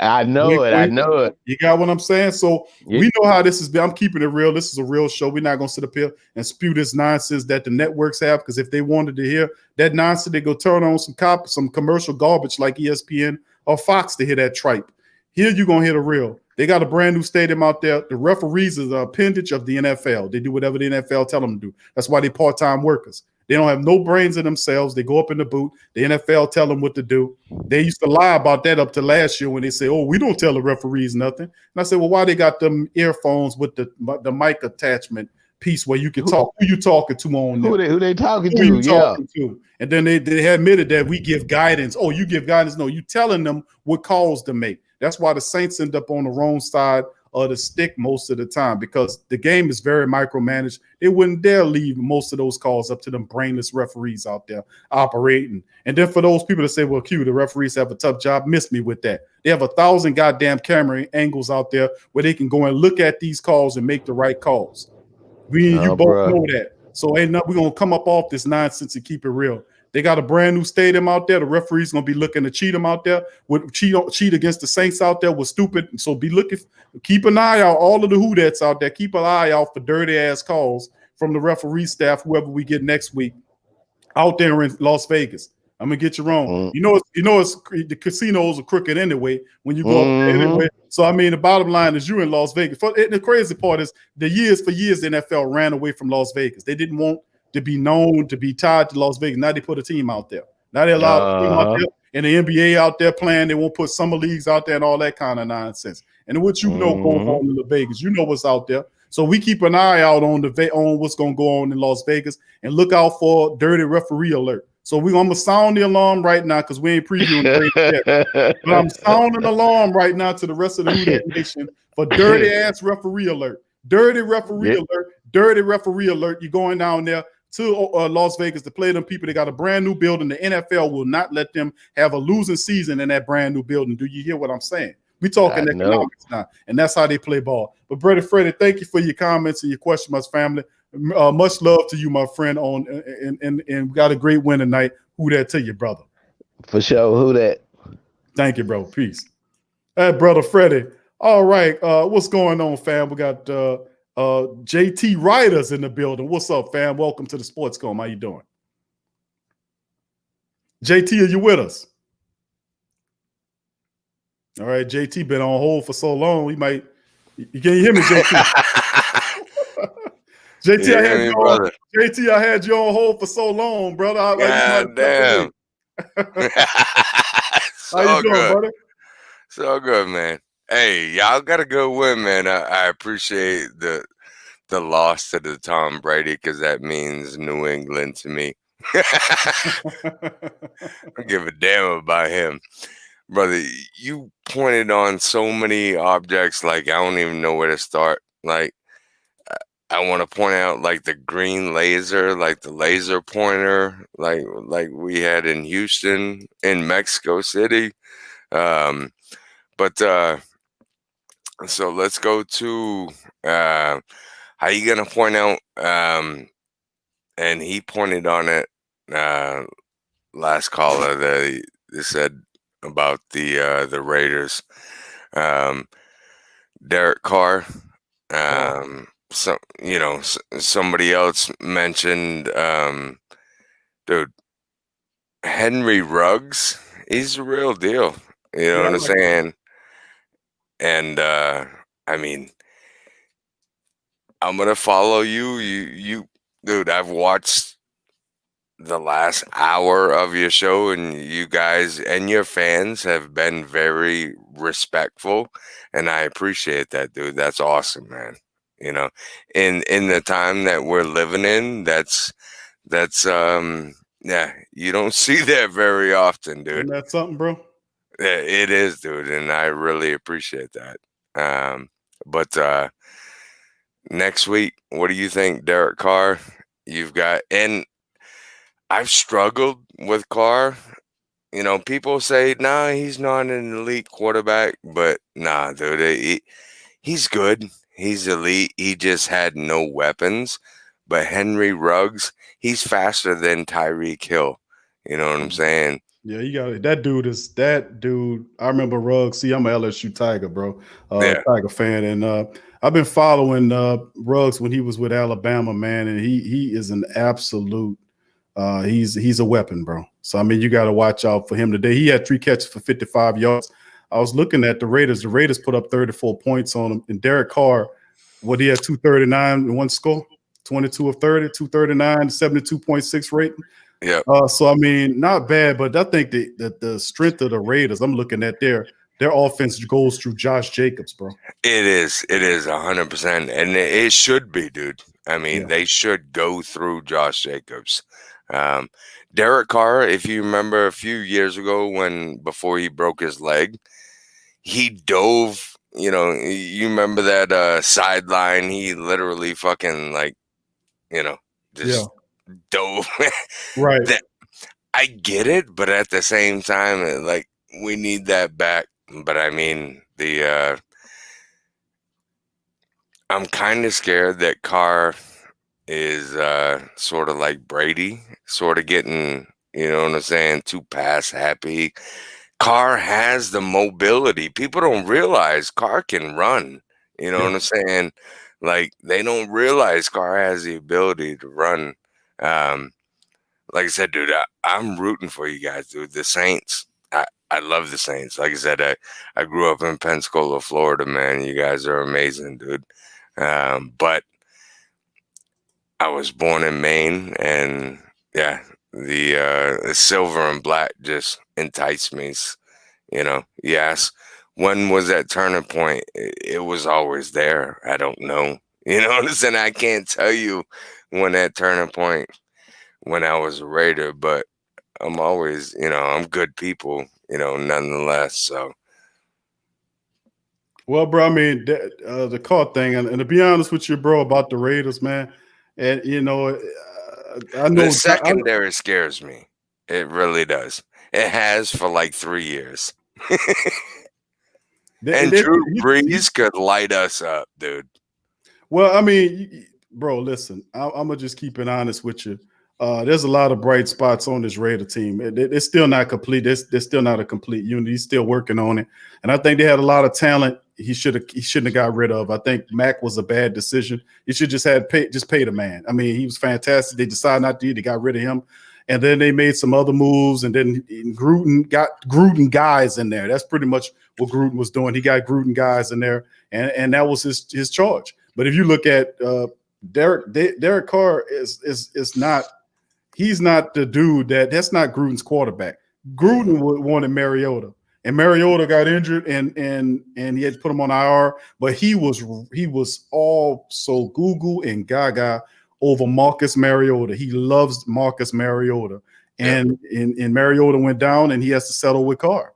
I know Wink, it. wink. I know it. You got what I'm saying? So we know how this is. I'm keeping it real. This is a real show. We're not going to sit up here and spew this nonsense that the networks have, because if they wanted to hear that nonsense, they go turn on some commercial garbage like ESPN or Fox to hear that tripe. Here you're going to hear the real. They got a brand new stadium out there. The referees is an appendage of the NFL. They do whatever the NFL tell them to do. That's why they part-time workers. They don't have no brains in themselves. They go up in the booth. The NFL tell them what to do. They used to lie about that up to last year when they say, "Oh, we don't tell the referees nothing." And I said, "Well, why they got them earphones with the mic attachment piece where you can talk? Who you talking to on there? Who they talking Who to? you talking to?" And then they had admitted that we give guidance. Oh, you give guidance? No, you telling them what calls to make. That's why the Saints end up on the wrong side of the stick most of the time, because the game is very micromanaged. They wouldn't dare leave most of those calls up to them brainless referees out there operating. And then for those people that say, "Well, Q, the referees have a tough job," miss me with that. They have 1,000 goddamn camera angles out there where they can go and look at these calls and make the right calls. You both know that. So we're gonna come up off this nonsense and keep it real. They got a brand new stadium out there. The referee's gonna be looking to cheat them out there. Would cheat against the Saints out there was stupid. So keep an eye out. All of the Who-Dats out there, keep an eye out for dirty ass calls from the referee staff, whoever we get next week, out there in Las Vegas. I'm gonna get you wrong. You know, it's the casinos are crooked anyway when you go up there anyway. So I mean, the bottom line is you in Las Vegas. The crazy part is for years the NFL ran away from Las Vegas. They didn't want to be known to be tied to Las Vegas. Now they put a team out there. Now they allow a team out there, and the NBA out there playing. They won't put summer leagues out there and all that kind of nonsense. And what you know going on in Vegas, you know what's out there. So we keep an eye out on what's going to go on in Las Vegas, and look out for dirty referee alert. So I'm gonna sound the alarm right now because we ain't previewing the yet. But I'm sounding the alarm right now to the rest of the Who-Dat Nation for dirty ass referee alert. Dirty referee alert. Dirty referee alert. You're going down there to Las Vegas to play them people. They got a brand new building. The NFL will not let them have a losing season in that brand new building. Do you hear what I'm saying? We talking economics now, and that's how they play ball. But Brother Freddie, thank you for your comments and your question, my family. Much love to you, my friend. And we got a great win tonight. Who that to you, brother? For sure. Who that? Thank you, bro. Peace. Hey, Brother Freddie. All right. What's going on, fam? We got JT Riders in the building. What's up, fam? Welcome to the Sports Coma. How you doing? JT, are you with us? All right, JT been on hold for so long. You can't hear me, JT. JT, I had you on hold for so long, brother. God damn. How you doing, brother? So good, man. Hey, y'all got a good win, man. I appreciate the loss to the Tom Brady because that means New England to me. I don't give a damn about him. Brother, you pointed on so many objects, like I don't even know where to start. Like, I want to point out like the green laser, like the laser pointer, like we had in Houston, in Mexico City. So let's go to how you gonna point out? And he pointed on it. Last caller that they said about the Raiders. Derek Carr. Somebody else mentioned, dude, Henry Ruggs. He's the real deal. You know what I'm saying? And I mean, I'm gonna follow you. You, dude. I've watched the last hour of your show, and you guys and your fans have been very respectful, and I appreciate that, dude. That's awesome, man. You know, in the time that we're living in, that's yeah, you don't see that very often, dude. Isn't that something, bro? Yeah, it is, dude, and I really appreciate that. But next week, what do you think, Derek Carr? You've got, and I've struggled with Carr. You know, people say, nah, he's not an elite quarterback, but nah, dude, he's good. He's elite. He just had no weapons. But Henry Ruggs, he's faster than Tyreek Hill. You know what I'm saying? Yeah, you got it. That dude. I remember Ruggs. See, I'm an LSU Tiger, bro. Tiger fan. And I've been following Ruggs when he was with Alabama, man. And he is an absolute he's a weapon, bro. So I mean, you got to watch out for him today. He had 3 catches for 55 yards. I was looking at the Raiders. The Raiders put up 34 points on him. And Derek Carr, he had 239 in one score, 22 of 30, 239, 72.6 rating. Yeah. So I mean, not bad, but I think that the strength of the Raiders, I'm looking at their offense goes through Josh Jacobs, bro. It is 100%, and it should be, dude. I mean, they should go through Josh Jacobs. Derek Carr, if you remember a few years ago before he broke his leg, he dove, you know, you remember that sideline, he literally fucking just dove. Right. I get it, but at the same time, we need that back. But I mean, I'm kind of scared that Carr is sort of like Brady, sort of getting You know what I'm saying? Too pass happy. Carr has the mobility. People don't realize Carr can run. You know what I'm saying? Like, they don't realize Carr has the ability to run. Like I said, dude, I'm rooting for you guys, dude. The Saints. I love the Saints. Like I said, I grew up in Pensacola, Florida, man. You guys are amazing, dude. But I was born in Maine, and yeah, the silver and black just enticed me. You know, yes. When was that turning point? It was always there. I don't know. You know what I'm saying? I can't tell you when that turning point, when I was a Raider, but I'm always, you know, I'm good people, you know, nonetheless. So. Well, bro, I mean, the Carr thing, and to be honest with you, bro, about the Raiders, man, and you know, I know The secondary scares me. It really does. It has for like 3 years. And Drew Brees could light us up, dude. Well, I mean, bro, listen, I'm gonna just keep it honest with you. There's a lot of bright spots on this Raider team. It's still not complete. They're still not a complete unit. He's still working on it, and I think they had a lot of talent. He shouldn't have got rid of. I think Mac was a bad decision. He should just pay the man. I mean, he was fantastic. They decided not to. They got rid of him, and then they made some other moves. And then Gruden got Gruden guys in there. That's pretty much what Gruden was doing. He got Gruden guys in there, and that was his charge. But if you look at Derek Carr is not. He's not the dude that's not Gruden's quarterback. Gruden wanted Mariota, and Mariota got injured, and he had to put him on IR. But he was all so goo and gaga over Marcus Mariota. He loves Marcus Mariota, and Mariota went down, and he has to settle with Carr.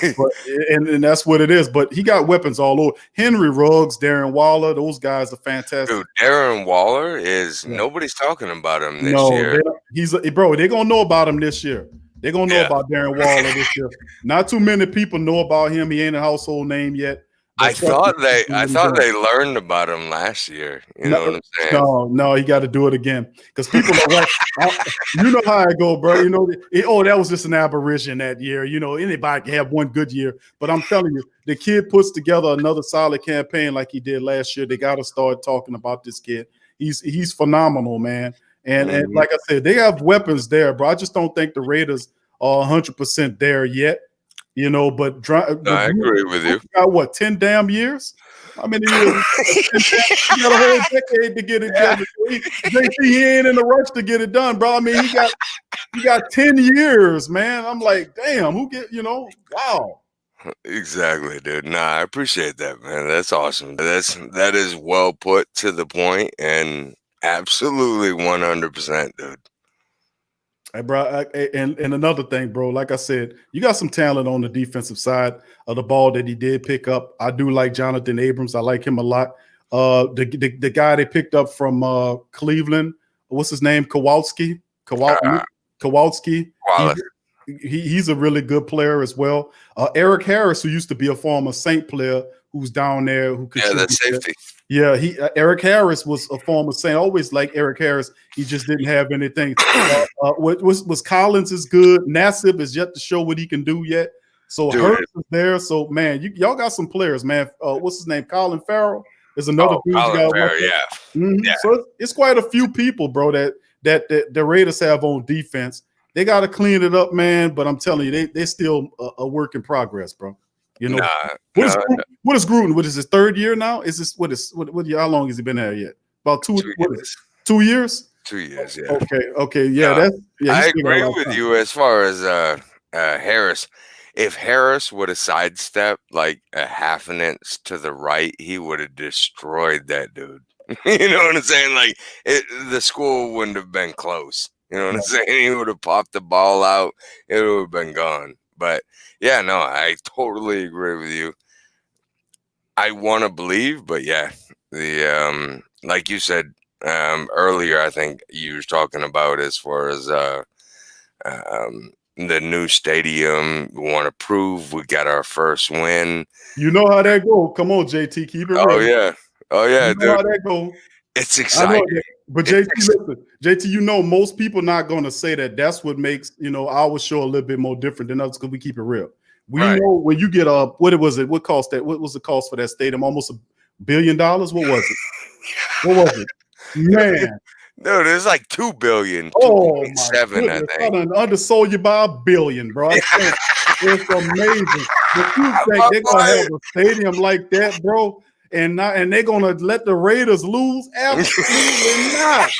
But, and that's what it is. But he got weapons all over. Henry Ruggs, Darren Waller, those guys are fantastic. Dude, Darren Waller is nobody's talking about him this year. They're gonna know about him this year. They're gonna know about Darren Waller this year. Not too many people know about him. He ain't a household name yet. I thought they learned about him last year. You know what I'm saying? No, he got to do it again because people are like, you know how I go, bro. You know, that was just an aberration that year. You know, anybody can have one good year, but I'm telling you, the kid puts together another solid campaign like he did last year. They got to start talking about this kid. He's phenomenal, man. And like I said, they have weapons there, bro. I just don't think the Raiders are 100% there yet. You know, but I agree with you. Got what, 10 damn years? How many years? He got a whole decade to get it done. He ain't in a rush to get it done, bro. I mean, he got 10 years, man. I'm like, damn, wow. Exactly, dude. Nah, I appreciate that, man. That's awesome. That is well put to the point, and absolutely 100%, dude. Hey, bro, and another thing, bro, like I said, you got some talent on the defensive side of the ball that he did pick up. I do like Jonathan Abrams. I like him a lot. The guy they picked up from Cleveland, what's his name? Kowalski. He's a really good player as well. Eric Harris, who used to be a former Saint player, who's down there. That's safety. Yeah, Eric Harris was a former Saint. I always like Eric Harris. He just didn't have anything. Was Collins is good. Nassib is yet to show what he can do yet. So Hurts is there. So man, y'all got some players, man. What's his name? Colin Farrell is another dude. So it's quite a few people, bro, that the Raiders have on defense. They got to clean it up, man. But I'm telling you, they're still a work in progress, bro. You know, what is Gruden? What is his third year now? Is this how long has he been there yet? About 2 years. 2 years? 2 years, yeah. Okay, yeah. I agree with you as far as Harris. If Harris would have sidestepped like a half an inch to the right, he would have destroyed that dude. You know what I'm saying? Like the score wouldn't have been close. You know what I'm saying? He would have popped the ball out. It would have been gone. But yeah, no, I totally agree with you. I want to believe, but yeah, the like you said earlier, I think you were talking about as far as the new stadium. We want to prove we got our first win. You know how that go. Come on, JT, keep it real. Oh yeah, you know dude. how that go. It's I know exciting. that, but JT, listen, JT, you know, most people not going to say that. That's what makes, you know, our show a little bit more different than others because we keep it real. We Right. know when you get what was it? What cost that? What was the cost for that stadium? Almost $1 billion. What was it? What was it? Man. No, there's like 2 billion, Oh my 2.7, I goodness. I think. done undersold you by $1 billion, bro. I think it's amazing. But you think My they're gonna boy. have a stadium like that, bro? And they're gonna let the Raiders lose? Absolutely not.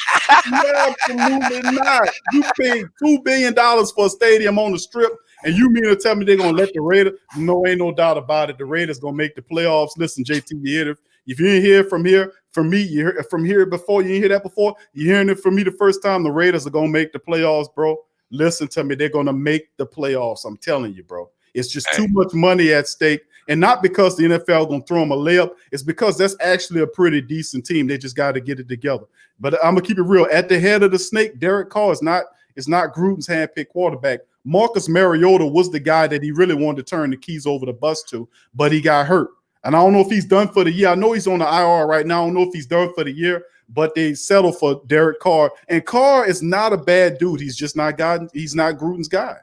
Absolutely not. You paid $2 billion for a stadium on the strip, and you mean to tell me they're gonna let the Raiders? No, ain't no doubt about it. The Raiders gonna make the playoffs. Listen, JT, you hear it. If you didn't hear it from me, you heard from here before. You didn't hear that before. You're hearing it from me the first time. The Raiders are gonna make the playoffs, bro. Listen to me. They're gonna make the playoffs. I'm telling you, bro. It's just too much money at stake. And not because the NFL gonna throw them a layup. It's because that's actually a pretty decent team. They just got to get it together. But I'm gonna keep it real. At the head of the snake, Derek Carr is not Gruden's handpicked quarterback. Marcus Mariota was the guy that he really wanted to turn the keys over the bus to, but he got hurt. And I don't know if he's done for the year. I know he's on the IR right now. I don't know if he's done for the year, but they settled for Derek Carr. And Carr is not a bad dude. He's just not he's not Gruden's guy.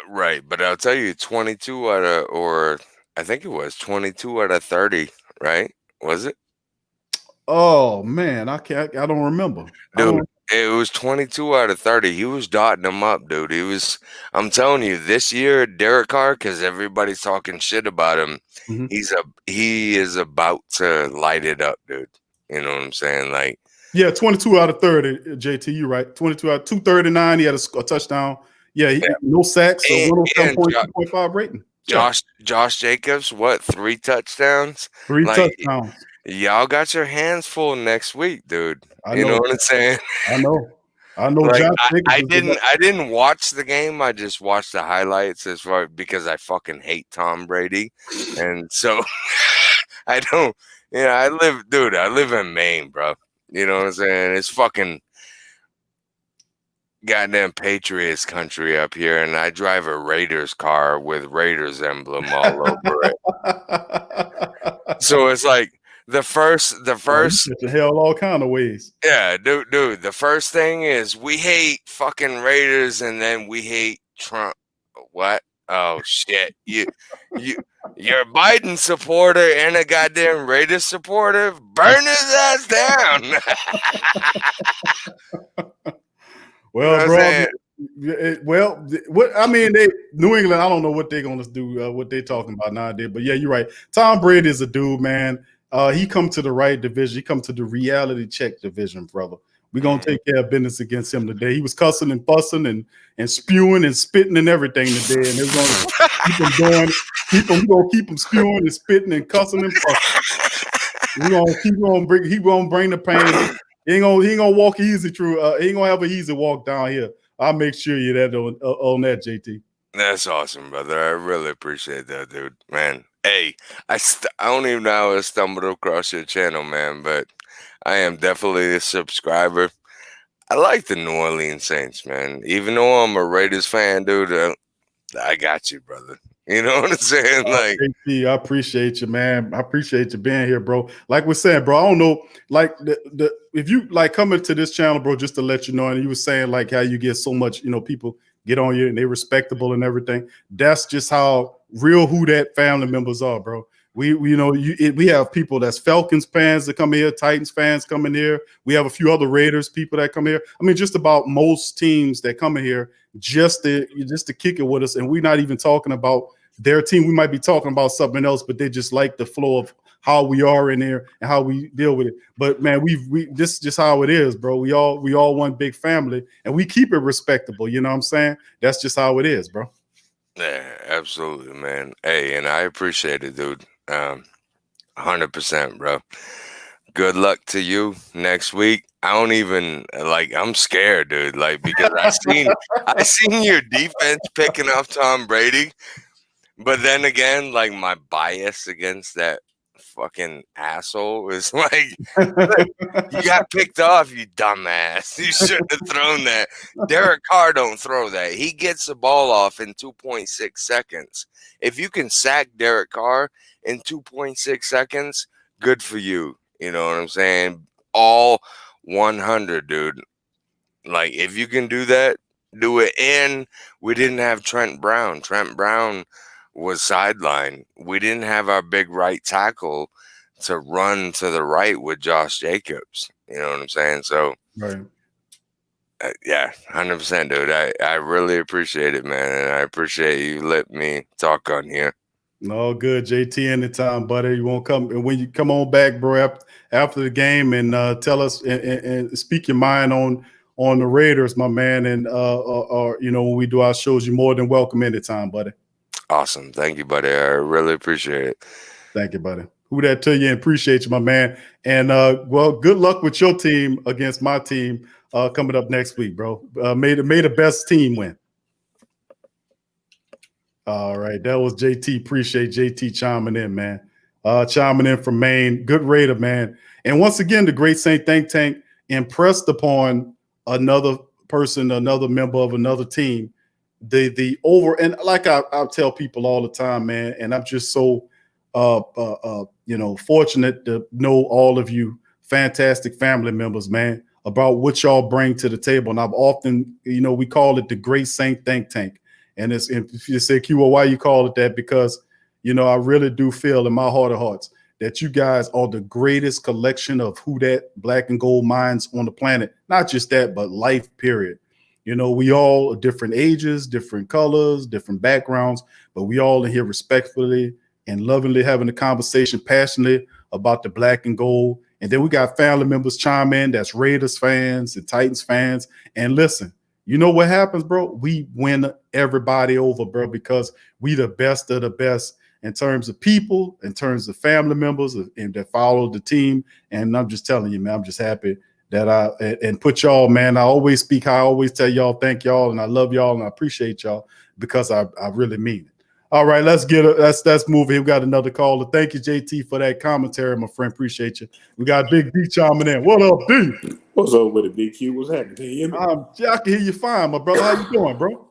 Right, but I'll tell you, 22 out of, or I think it was 22 out of 30, right? Was it? Oh man, I don't remember. Dude, it was 22 out of 30. He was dotting them up, dude. I'm telling you, this year, Derek Carr, because everybody's talking shit about him, he is about to light it up, dude. You know what I'm saying? Like, yeah, 22 out of 30, JT, you right. 22 out of 239. He had a touchdown. Yeah, no sacks, so 107.5 rating. Josh Jacobs, what, 3 touchdowns? 3 touchdowns. Y'all got your hands full next week, dude. You know what I'm saying? I know. Like, Josh I didn't watch the game. I just watched the highlights because I fucking hate Tom Brady. And so I don't, I live in Maine, bro. You know what I'm saying? It's fucking goddamn Patriots country up here, and I drive a Raiders car with Raiders emblem all over it. So it's like the first hell all kind of ways. Yeah, dude. The first thing is we hate fucking Raiders, and then we hate Trump. What? Oh shit! You're a Biden supporter and a goddamn Raiders supporter. Burn his ass down. Well, bro. New England. I don't know what they're gonna do. What they're talking about nowadays. But yeah, you're right. Tom Brady is a dude, man. He come to the right division. He come to the reality check division, brother. We're gonna take care of business against him today. He was cussing and fussing and spewing and spitting and everything today, and they're gonna keep him going. We're gonna keep him spewing and spitting and cussing and fussing. He gonna bring the pain. He ain't gonna walk easy through. He ain't gonna have an easy walk down here. I'll make sure you're that on that, JT. That's awesome, brother. I really appreciate that, dude. Man, hey, I don't even know how I stumbled across your channel, man, but I am definitely a subscriber. I like the New Orleans Saints, man. Even though I'm a Raiders fan, dude, I got you, brother. You know what I'm saying? Like, JT, I appreciate you, man. I appreciate you being here, bro. Like we're saying, bro, I don't know, like if you like coming to this channel, bro, just to let you know, and you were saying like how you get so much, people get on you and they're respectable and everything. That's just how real who that family members are, bro. We have people that's Falcons fans that come here, Titans fans coming here. We have a few other Raiders people that come here. I mean, just about most teams that come in here just to kick it with us. And we're not even talking about their team. We might be talking about something else, but they just like the flow of how we are in there and how we deal with it. But man, this is just how it is, bro. We all one big family, and we keep it respectable. You know what I'm saying? That's just how it is, bro. Yeah, absolutely, man. Hey, and I appreciate it, dude. 100%, bro. Good luck to you next week. I don't even I'm scared, dude. Like, because I seen your defense picking off Tom Brady, but then again, like my bias against that fucking asshole is like, you got picked off, you dumbass. You shouldn't have thrown that. Derek Carr don't throw that. He gets the ball off in 2.6 seconds. If you can sack Derek Carr in 2.6 seconds, good for you. You know what I'm saying? all 100, dude. Like, if you can do that, do it. And we didn't have Trent Brown. Trent Brown was sidelined. We didn't have our big right tackle to run to the right with Josh Jacobs. You know what I'm saying? So, Right. Yeah, 100%, dude. I really appreciate it, man. And I appreciate you letting me talk on here. No, good, JT. Anytime, buddy. You won't come, and when you come on back, bro, after the game, and tell us and speak your mind on the Raiders, my man. And or when we do our shows, you're more than welcome anytime, buddy. Awesome, thank you, buddy. I really appreciate it. Thank you, buddy. Who that to you, and appreciate you, my man. And well, good luck with your team against my team coming up next week, bro. May the best team win. All right, that was JT. Appreciate JT chiming in, man. Chiming in from Maine. Good Raider, man. And once again, the Great Saint Think Tank impressed upon another person, another member of another team, the over, and like I tell people all the time, man, and I'm just so fortunate to know all of you fantastic family members, man, about what y'all bring to the table. And I've often, we call it the Great Saint Think Tank. And if you say, Q, why you call it that? Because, I really do feel in my heart of hearts that you guys are the greatest collection of who that black and gold minds on the planet. Not just that, but life, period. We all are different ages, different colors, different backgrounds, but we all in here respectfully and lovingly having a conversation passionately about the black and gold. And then we got family members chime in that's Raiders fans and Titans fans. And listen, you know what happens, bro? We win everybody over, bro, because we the best of the best in terms of people, in terms of family members, and that follow the team. And I'm just telling you, man, I'm just happy that and put y'all, man. I always speak how I always tell y'all, thank y'all, and I love y'all, and I appreciate y'all because I really mean it. All right, let's move here. We got another caller. Thank you, JT, for that commentary, my friend. Appreciate you. We got Big D chiming in. What up, D? What's up with it, Big Q? What's happening? Can you hear me? I can hear you fine, my brother. How you doing, bro?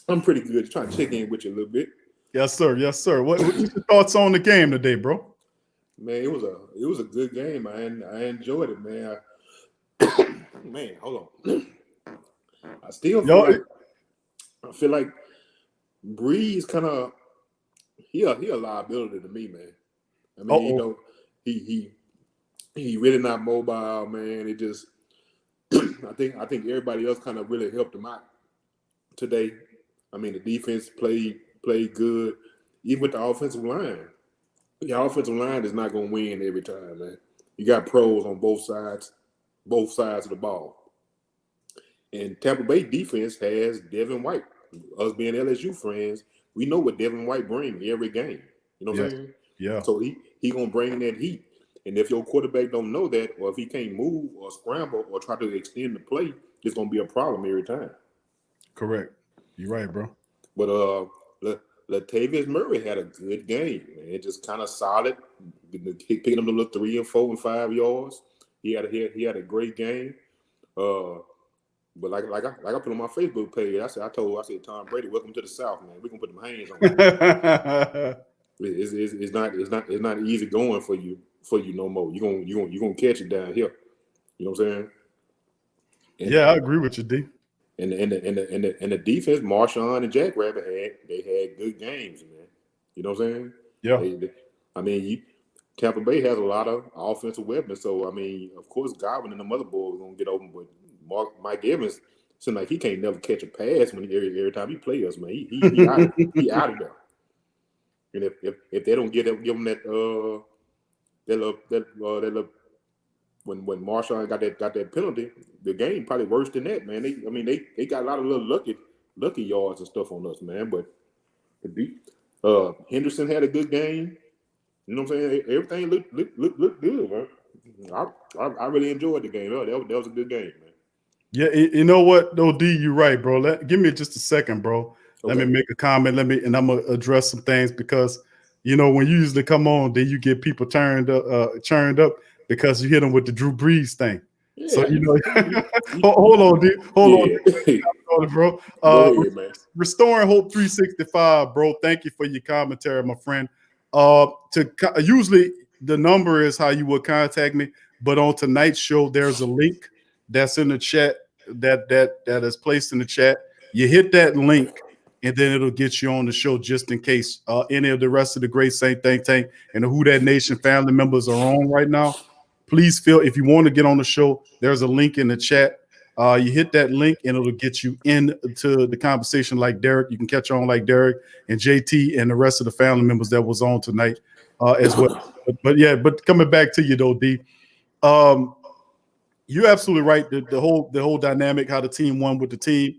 I'm pretty good. Just trying to check in with you a little bit. Yes, sir. Yes, sir. What's your thoughts on the game today, bro? Man, it was a good game. I enjoyed it, man. Man, hold on. I still feel like Brees kind of he a liability to me, man. I mean, he really not mobile, man. It just I think everybody else kind of really helped him out today. I mean, the defense played good, even with the offensive line. The offensive line is not going to win every time, man. You got pros on both sides of the ball. And Tampa Bay defense has Devin White. Us being LSU friends, we know what Devin White brings every game. You know what I'm saying? Yeah. So he gonna bring that heat. And if your quarterback don't know that, or if he can't move or scramble or try to extend the play, it's gonna be a problem every time. Correct. You're right, bro. But Latavius Murray had a good game, man. Just kind of solid, picking up the little 3 and 4 and 5 yards. He had a great game. But like I put on my Facebook page, I said Tom Brady, welcome to the South, man. We're gonna put them hands on you. It's not easy going for you no more. You're gonna catch it down here. You know what I'm saying? And, I agree with you, D. And the defense, Marshawn and Jackrabbit had good games, man. You know what I'm saying? Yeah. Tampa Bay has a lot of offensive weapons, so I mean, of course, Godwin and the mother boys are gonna get open, but Mike Evans seems like he can't never catch a pass when every time he plays us, man. He out of there. And if they don't give him that when Marshawn got that penalty, the game probably worse than that, man. They got a lot of little lucky yards and stuff on us, man. But Henderson had a good game. You know what I'm saying? Everything looked good, man. I really enjoyed the game. That was a good game, man. Yeah, you know what, though, D, you're right, bro. Give me just a second, bro. Okay. Let me make a comment. And I'm gonna address some things because when you usually come on, then you get people churned up because you hit them with the Drew Brees thing. Yeah. So hold on, D. Hold on, bro. Go ahead, man. Restoring Hope 365, bro. Thank you for your commentary, my friend. Usually the number is how you would contact me, But on tonight's show, there's a link that's in the chat that is placed in the chat. You hit that link, and then it'll get you on the show just in case any of the rest of the Great Saint Think Tank and the Who That Nation family members are on right now. Please feel if you want to get on the show, there's a link in the chat. You hit that link, and it'll get you into the conversation like Derek. You can catch on like Derek and JT and the rest of the family members that was on tonight as well. But coming back to you though, D. You're absolutely right. The whole dynamic, how the team won with the team,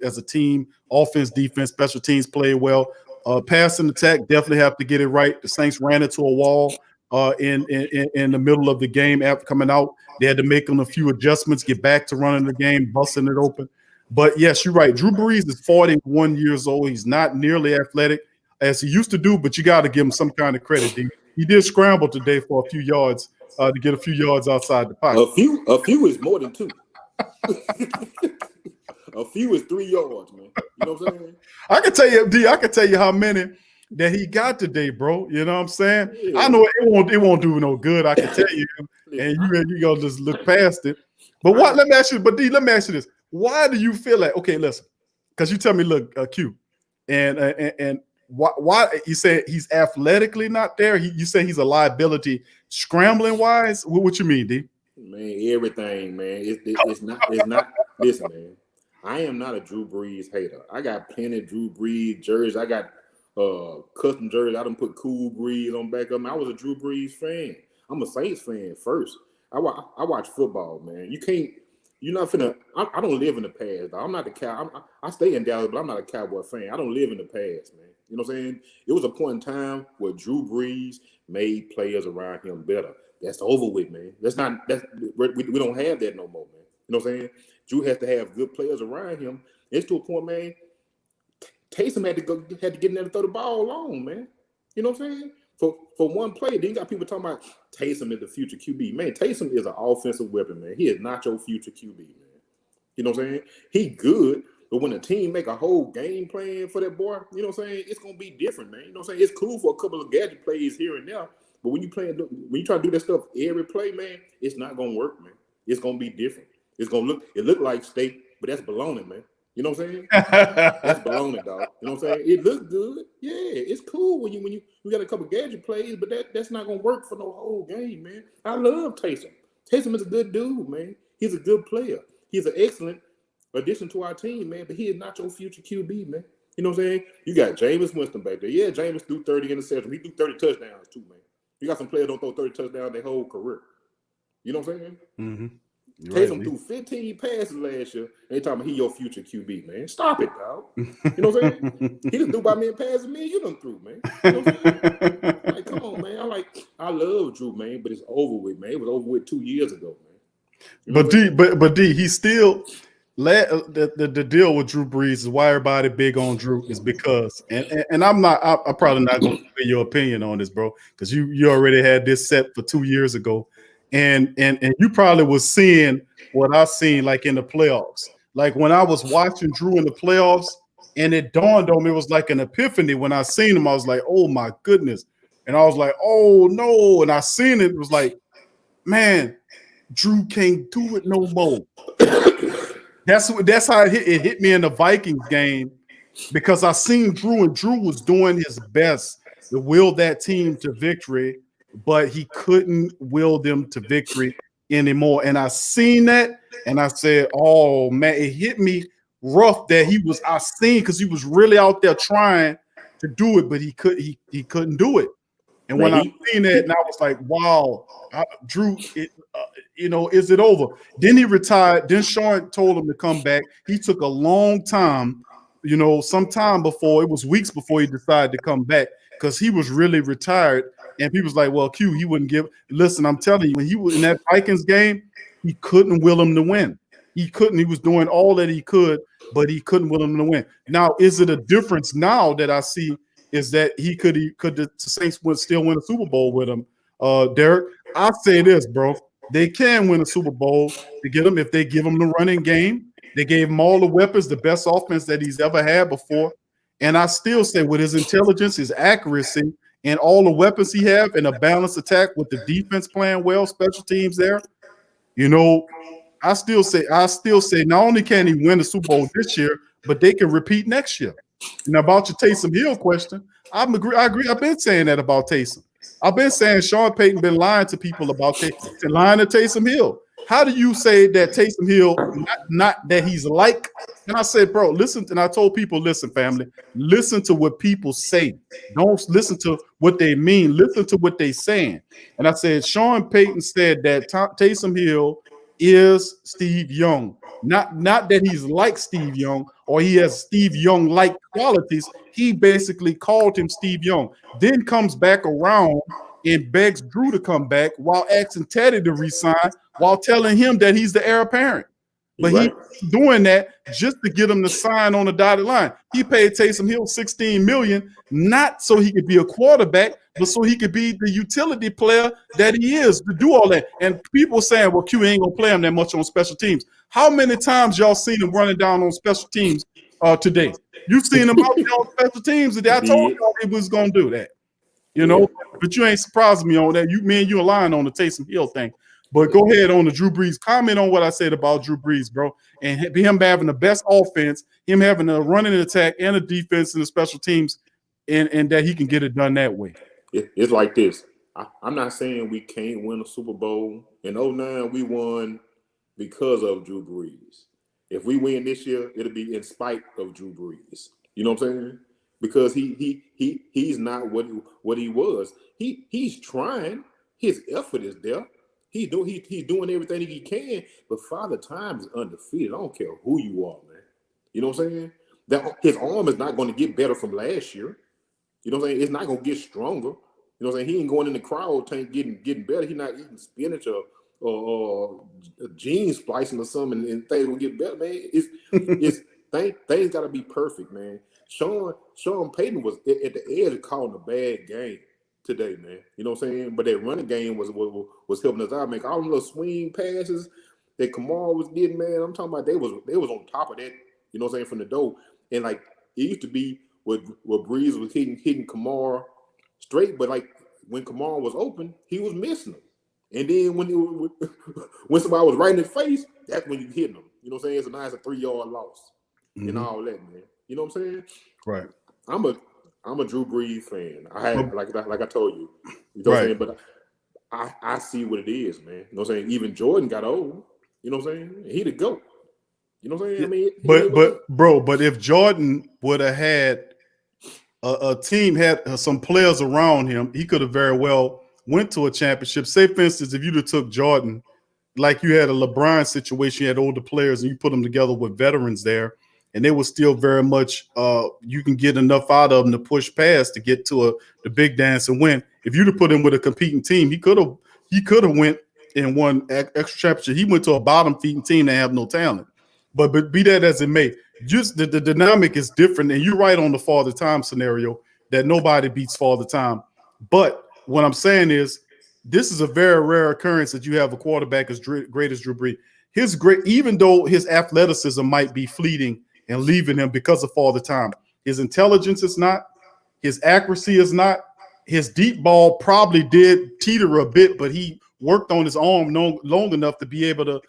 as a team, offense, defense, special teams played well. Pass and attack definitely have to get it right. The Saints ran into a wall in the middle of the game after coming out. They had to make a few adjustments, get back to running the game, busting it open. But yes, you're right. Drew Brees is 41 years old. He's not nearly athletic as he used to do, but you got to give him some kind of credit. He did scramble today for a few yards. To get a few yards outside the pocket. A few is more than 2. A few is 3 yards, man. You know what I'm saying? I can tell you, D. I can tell you how many that he got today, bro. You know what I'm saying? Yeah. I know it won't do no good. I can tell you, and you gonna just look past it. But what? Let me ask you. But D, let me ask you this: why do you feel like? Okay, listen, because you tell me, look, Q, and why you say he's athletically not there? You say he's a liability scrambling wise. What you mean, D? Man, everything, man. It's not. Listen, man. I am not a Drew Brees hater. I got plenty of Drew Brees jerseys. I got custom jerseys. I done put Cool Breeze on back of them. I was a Drew Brees fan. I'm a Saints fan first. I watch football, man. You can't. You're not finna. I don't live in the past. Though. I'm not the cow. I stay in Dallas, but I'm not a Cowboy fan. I don't live in the past, man. You know what I'm saying? It was a point in time where Drew Brees made players around him better. That's over with, man. We don't have that no more, man. You know what I'm saying? Drew has to have good players around him. It's to a point, man. Taysom had to get in there and throw the ball long, man. You know what I'm saying? For one play, then you got people talking about Taysom is the future QB. Man, Taysom is an offensive weapon, man. He is not your future QB, man. You know what I'm saying? He good. But when a team make a whole game plan for that boy, you know what I'm saying? It's gonna be different, man. You know what I'm saying? It's cool for a couple of gadget plays here and there, but when you try to do that stuff every play, man, it's not gonna work, man. It's gonna be different. It look like steak, but that's baloney, man. You know what I'm saying? That's baloney, dog. You know what I'm saying? It looks good. Yeah, it's cool when you got a couple gadget plays, but that's not gonna work for no whole game, man. I love Taysom. Taysom is a good dude, man. He's a good player. He's an excellent addition to our team, man, but he is not your future QB, man. You know what I'm saying? You got Jameis Winston back there. Yeah, Jameis threw 30 interceptions. He threw 30 touchdowns too, man. You got some players don't throw 30 touchdowns their whole career. You know what I'm saying? Mm-hmm. Taysom threw 15 passes last year. They talking about he your future QB, man. Stop it, dog. You know what I'm saying? He done threw by me and passes me. You done threw, man. You know what I'm saying? Like, come on, man. I love Drew, man, but it's over with, man. It was over with 2 years ago, man. You know but D, he still the deal with Drew Brees is why everybody big on Drew is because and I'm probably not going to give your opinion on this, bro, because you already had this set for 2 years ago, and you probably was seeing what I seen like in the playoffs, like when I was watching Drew in the playoffs, and it dawned on me, it was like an epiphany when I seen him. I was like, oh my goodness, and I was like, oh no, and I seen it was like, man, Drew can't do it no more. That's how it hit me in the Vikings game, because I seen Drew, and Drew was doing his best to will that team to victory, but he couldn't will them to victory anymore. And I seen that, and I said, oh man, it hit me rough that I seen, because he was really out there trying to do it, but he couldn't do it. And when I seen that, and I was like, wow, Drew, is it over? Then he retired. Then Sean told him to come back. He took a long time, some time before, it was weeks before he decided to come back, because he was really retired. And people was like, well, Q, he wouldn't listen, I'm telling you, when he was in that Vikings game, he couldn't will him to win. He couldn't. He was doing all that he could, but he couldn't will him to win. Now, is it a difference now that I see is that the Saints would still win a Super Bowl with him? Derek, I say this, bro. They can win a Super Bowl to get him if they give him the running game. They gave him all the weapons, the best offense that he's ever had before. And I still say with his intelligence, his accuracy, and all the weapons he have and a balanced attack with the defense playing well, special teams there, you know, I still say not only can he win the Super Bowl this year, but they can repeat next year. And about your Taysom Hill question, I agree. I've been saying that about Taysom. I've been saying Sean Payton been lying to people about lying to Taysom Hill. How do you say that Taysom Hill, not that he's like? And I said, bro, listen. And I told people, listen, family, listen to what people say. Don't listen to what they mean. Listen to what they saying. And I said, Sean Payton said that Taysom Hill is Steve Young. Not that he's like Steve Young or he has Steve Young-like qualities. He basically called him Steve Young. Then comes back around and begs Drew to come back while asking Teddy to resign while telling him that he's the heir apparent. But he's doing that just to get him to sign on the dotted line. He paid Taysom Hill $16 million, not so he could be a quarterback, but so he could be the utility player that he is to do all that. And people saying, well, Q ain't gonna play him that much on special teams. How many times y'all seen him running down on special teams today? You've seen him out there on special teams today. I told y'all he was gonna do that. You know, but you ain't surprised me on that. Me and you are lying on the Taysom Hill thing. But go ahead on the Drew Brees. Comment on what I said about Drew Brees, bro. And him having the best offense, him having a running attack and a defense and the special teams, and that he can get it done that way. It's like this. I'm not saying we can't win a Super Bowl. In 2009, we won because of Drew Brees. If we win this year, it'll be in spite of Drew Brees. You know what I'm saying? Because he's not what he was. He's trying. His effort is there. He's doing everything he can, but Father Time is undefeated. I don't care who you are, man. You know what I'm saying? That his arm is not going to get better from last year. You know what I'm saying? It's not going to get stronger. You know what I'm saying? He ain't going in the cryo tank getting better. He's not eating spinach or gene splicing or something, and things will get better, man. Things got to be perfect, man. Sean Payton was at the edge of calling a bad game today, man. You know what I'm saying? But that running game was helping us out, make all them little swing passes that Kamara was getting, man. I'm talking about they was on top of that, you know what I'm saying, from the door. And like it used to be where Brees was hitting Kamara straight, but like when Kamara was open, he was missing them. And then when somebody was right in his face, that's when you hit them. You know what I'm saying? It's a nice 3-yard loss and all that, man. You know what I'm saying? Right. I'm a Drew Brees fan. I had like I told you. You know what I'm saying? But I see what it is, man. You know what I'm saying? Even Jordan got old. You know what I'm saying? He the GOAT. You know what I'm saying? I mean, but if Jordan would have had a team, had some players around him, he could have very well went to a championship. Say, for instance, if you'd have took Jordan, like you had a LeBron situation, you had older players and you put them together with veterans there, and they were still very much you can get enough out of them to push past to get to the big dance and win. If you'd have put him with a competing team, he could have went and won extra championship. He went to a bottom feeding team that have no talent. But be that as it may, just the dynamic is different. And you're right on the Father Time scenario that nobody beats Father Time. But what I'm saying is this is a very rare occurrence that you have a quarterback as great as Drew Brees. Even though his athleticism might be fleeting and leaving him because of Father Time, his intelligence is not, his accuracy is not, his deep ball probably did teeter a bit, but he worked on his arm long enough to be able to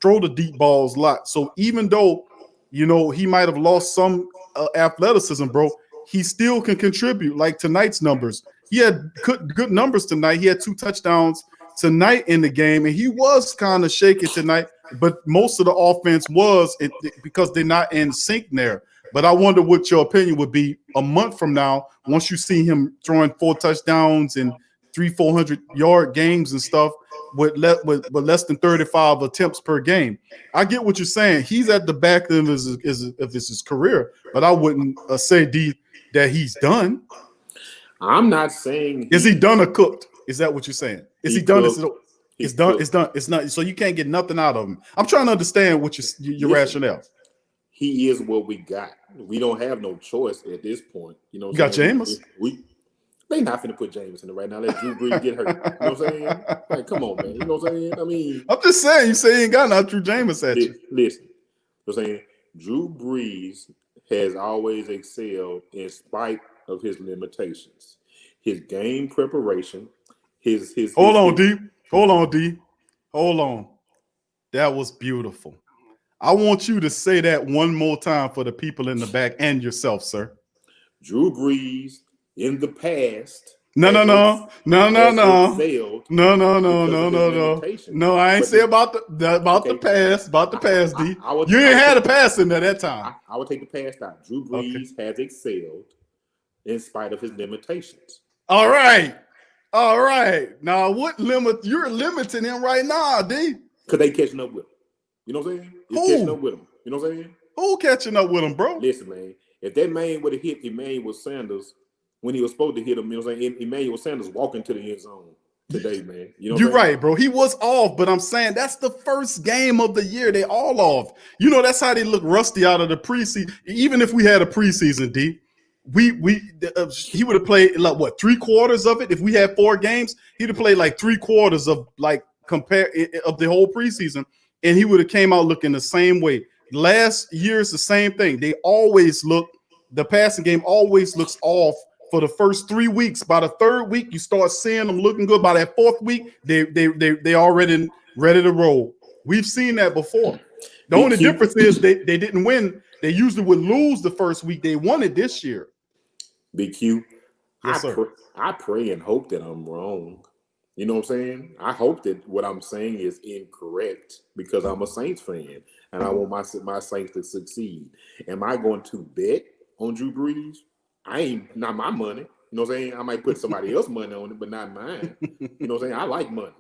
throw the deep balls a lot. So even though, you know, he might have lost some athleticism, bro, he still can contribute. Like tonight's numbers, he had good numbers tonight. He had 2 touchdowns tonight in the game, and he was kind of shaky tonight, but most of the offense was because they're not in sync there. But I wonder what your opinion would be a month from now once you see him throwing 4 touchdowns and 300-400-yard games and stuff with less than 35 attempts per game. I get what you're saying. He's at the back end of his career, but I wouldn't say that he's done. I'm not saying is he done or cooked? Is that what you're saying? Is he done? It's done. Cooked. It's done. It's not. So you can't get nothing out of him. I'm trying to understand what your rationale. He is what we got. We don't have no choice at this point. You know, you got Jameis. They not finna put Jameis in it right now. Let Drew Brees get hurt. You know what I'm saying? Like, come on, man. You know what I'm saying? I mean, I'm just saying. You say he ain't got no Drew Jameis at you. Listen, you know what I'm saying? Drew Brees has always excelled in spite of his limitations. his game preparation, his Hold on, D. Hold on, D. Hold on. That was beautiful. I want you to say that one more time for the people in the back and yourself, sir. Drew Brees in the past. No. Excelled No. No, I ain't say about the past, D. You ain't had a pass in there that time. I would take the past out. Drew Brees has excelled in spite of his limitations. All right. Now, what limit? You're limiting him right now, D. Because they catching up with him. You know what I'm saying? Catching up with him. You know what I'm saying? Who catching up with him, bro? Listen, man. If that man would have hit Emmanuel Sanders when he was supposed to hit him, you know what I'm saying? Emmanuel Sanders walking to the end zone today, man. You know You're right, bro. He was off, but I'm saying that's the first game of the year. They all off. You know, that's how they look rusty out of the preseason. Even if we had a preseason, D, he would have played like what 3/4 of it. If we had 4 games, he'd have played like 3/4 of like of the whole preseason, and he would have came out looking the same way. Last year's the same thing. They always look. The passing game always looks off for the first 3 weeks. By the 3rd week, you start seeing them looking good. By that 4th week, they already ready to roll. We've seen that before. The only difference is they didn't win. They usually would lose the first week. They won it this year. BQ, yes, sir. I pray and hope that I'm wrong. You know what I'm saying? I hope that what I'm saying is incorrect because I'm a Saints fan and I want my Saints to succeed. Am I going to bet on Drew Brees? Not my money. You know what I'm saying? I might put somebody else's money on it, but not mine. You know what I'm saying? I like money.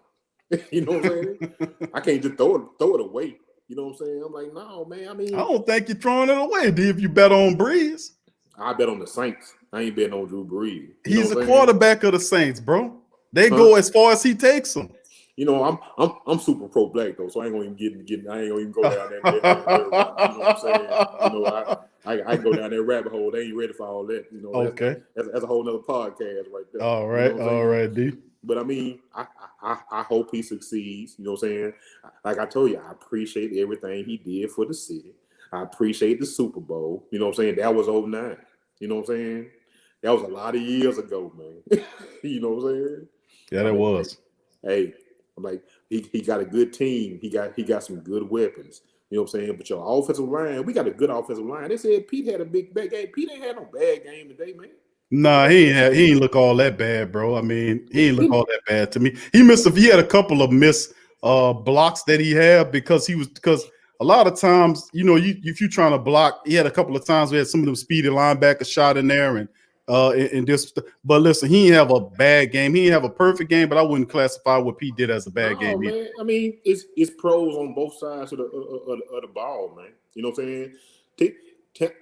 You know what I'm saying? I can't just throw it away. You know what I'm saying? I'm like, no, man. I mean, I don't think you're throwing it away, D, if you bet on Brees. I bet on the Saints. I ain't betting on Drew Brees. He's a quarterback of the Saints, bro. They go as far as he takes them. You know, I'm super pro black though, so I ain't gonna even I ain't gonna even go down there. You know what I'm saying? You know, I go down that rabbit hole. They ain't ready for all that. You know, okay. That's a whole nother podcast right there. All right, you know all right, D. But I mean, I hope he succeeds. You know what I'm saying? Like I told you, I appreciate everything he did for the city. I appreciate the Super Bowl. You know what I'm saying? That was 09. You know what I'm saying? That was a lot of years ago, man. You know what I'm saying? Yeah, that was. Hey, I'm like, he got a good team. He got some good weapons. You know what I'm saying? But your offensive line, we got a good offensive line. They said Pete had a big bad game. Pete ain't had no bad game today, man. Nah, he ain't look all that bad, bro. I mean, he ain't look all that bad to me. He had a couple of missed blocks that he had because a lot of times, you know, if you're trying to block, he had a couple of times we had some of them speedy linebackers shot in there and this. But listen, he didn't have a bad game. He didn't have a perfect game, but I wouldn't classify what Pete did as a bad game. Man. Either. I mean, it's pros on both sides of the ball, man. You know what I'm saying?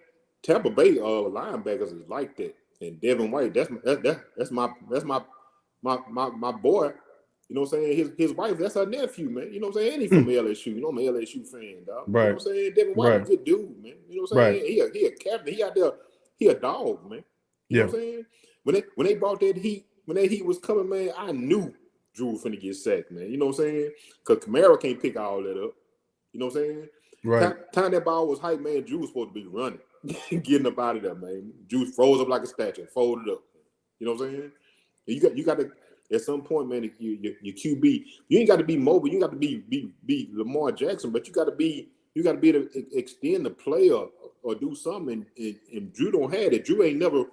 Tampa Bay linebackers is like that. And Devin White, that's my boy. You know what I'm saying? His wife, that's her nephew, man. You know what I'm saying? And he from LSU. You know, I'm an LSU fan, dog. Right. You know what I'm saying? Devin White, a good dude, man. You know what I'm saying? Right. He a captain. He out there. He a dog, man. You know what I'm saying? When they brought that heat, when that heat was coming, man, I knew Drew was finna get sacked, man. You know what I'm saying? Because Kamara can't pick all that up. You know what I'm saying? Right. Time that ball was hyped, man, Drew was supposed to be running. Getting up out of there, man. Drew froze up like a statue, folded up. You know what I'm saying? You got to at some point, man. Your QB, you ain't got to be mobile. You got to be Lamar Jackson, but you got to be able to extend the play or do something. And Drew don't have it. Drew ain't never.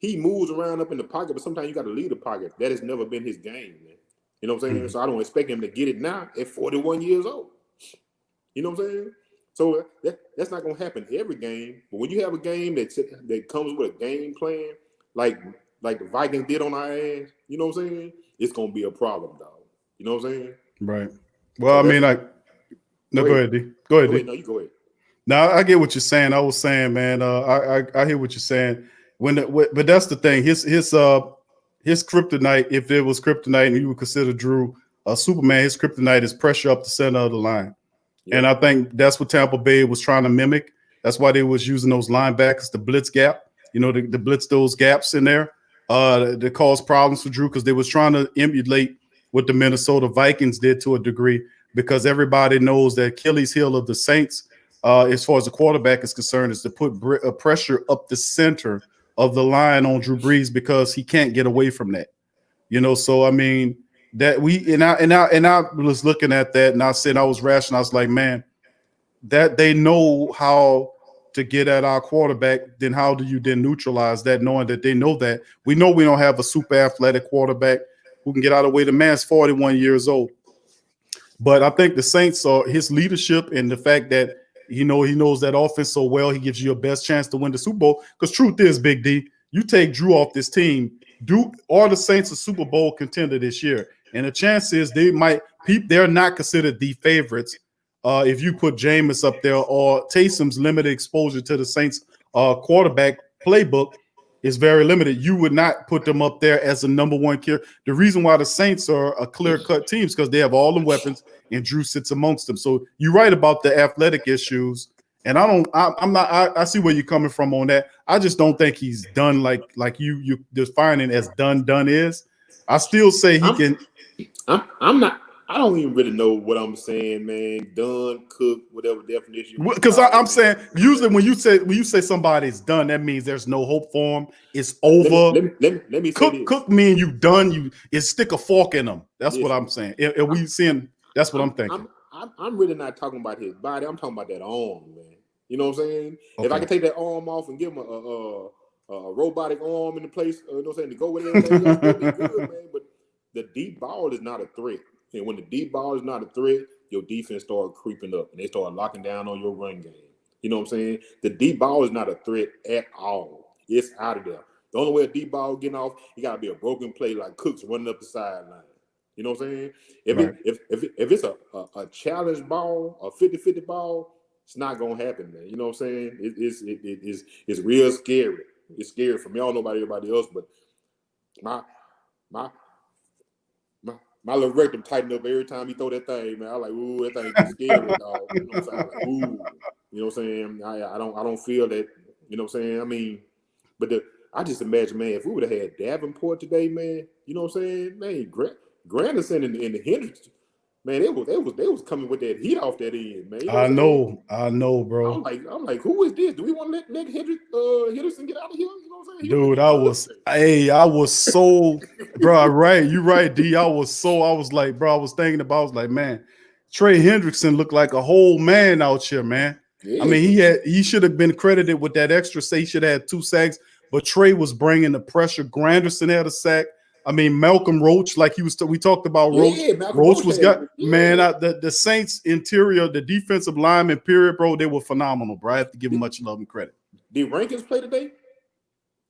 He moves around up in the pocket, but sometimes you got to leave the pocket. That has never been his game, man. You know what I'm saying? So I don't expect him to get it now at 41 years old. You know what I'm saying? So that's not going to happen every game. But when you have a game that comes with a game plan, like the Vikings did on our ass, you know what I'm saying? It's going to be a problem, dog. You know what I'm saying? Right. Well, so go ahead, D. Go ahead, D. No, you go ahead. Now, I get what you're saying. I was saying, man, I hear what you're saying. But that's the thing. His kryptonite, if it was kryptonite and you would consider Drew a Superman, his kryptonite is pressure up the center of the line. And I think that's what Tampa Bay was trying to mimic. That's why they was using those linebackers, the blitz gap, you know, the blitz those gaps in there that caused problems for Drew because they was trying to emulate what the Minnesota Vikings did to a degree because everybody knows that Achilles heel of the Saints, as far as the quarterback is concerned, is to put pressure up the center of the line on Drew Brees because he can't get away from that. You know, so I mean that I was looking at that and I said I was rational. I was like, man, that they know how to get at our quarterback, then how do you then neutralize that, knowing that they know that? We know we don't have a super athletic quarterback who can get out of the way. The man's 41 years old. But I think the Saints are his leadership and the fact that he knows that offense so well, he gives you a best chance to win the Super Bowl. Because truth is, Big D, you take Drew off this team, are the Saints a Super Bowl contender this year? And the chance is they're not considered the favorites. If you put Jameis up there or Taysom's limited exposure to the Saints quarterback playbook is very limited. You would not put them up there as a number one carrier. The reason why the Saints are a clear-cut team is because they have all the weapons and Drew sits amongst them. So you're right about the athletic issues. And I see where you're coming from on that. I just don't think he's done like you defining as done is. I still say he can. I'm not. I don't even really know what I'm saying, man. Done, cooked, whatever definition. Because I'm saying usually when you say somebody's done, that means there's no hope for them. It's over. Let me say this. Cook mean you done. Stick a fork in them. That's what I'm saying. If we seeing, that's what I'm thinking. I'm really not talking about his body. I'm talking about that arm, man. You know what I'm saying? Okay. If I can take that arm off and give him a robotic arm in the place, you know what I'm saying, to go with everything, that's gonna be good, man. But the deep ball is not a threat. And when the deep ball is not a threat, your defense start creeping up and they start locking down on your run game. You know what I'm saying? The deep ball is not a threat at all. It's out of there. The only way a deep ball getting off, you gotta be a broken play like Cooks running up the sideline. You know what I'm saying? If it's a challenge ball, a 50-50 ball, it's not gonna happen, man. You know what I'm saying? It's real scary. It's scary for me. I don't know about everybody else, but my little rectum tighten up every time he throw that thing, man. I like, ooh, that thing gets scary, dog. You know what I'm saying? Like, ooh, you know what I'm saying? I don't feel that. You know what I'm saying? I mean, but I just imagine, man, if we would have had Davenport today, man, you know what I'm saying? Man, Granderson and the Hendricks, man, they was coming with that heat off that end, man. You know I know, bro. I'm like, who is this? Do we want to let Henderson get out of here? You know what I'm saying? Dude, I was so, bro, right. You're right, D. I was like, bro, I was like, man, Trey Hendrickson looked like a whole man out here, man. Yeah. I mean, he should have been credited with that extra say. He should have had 2 sacks, but Trey was bringing the pressure. Granderson had a sack. I mean, Malcolm Roach, like we talked about Roach. Yeah, Roach was the Saints interior, the defensive lineman, period, bro. They were phenomenal, bro. I have to give him much love and credit. Did Rankins play today?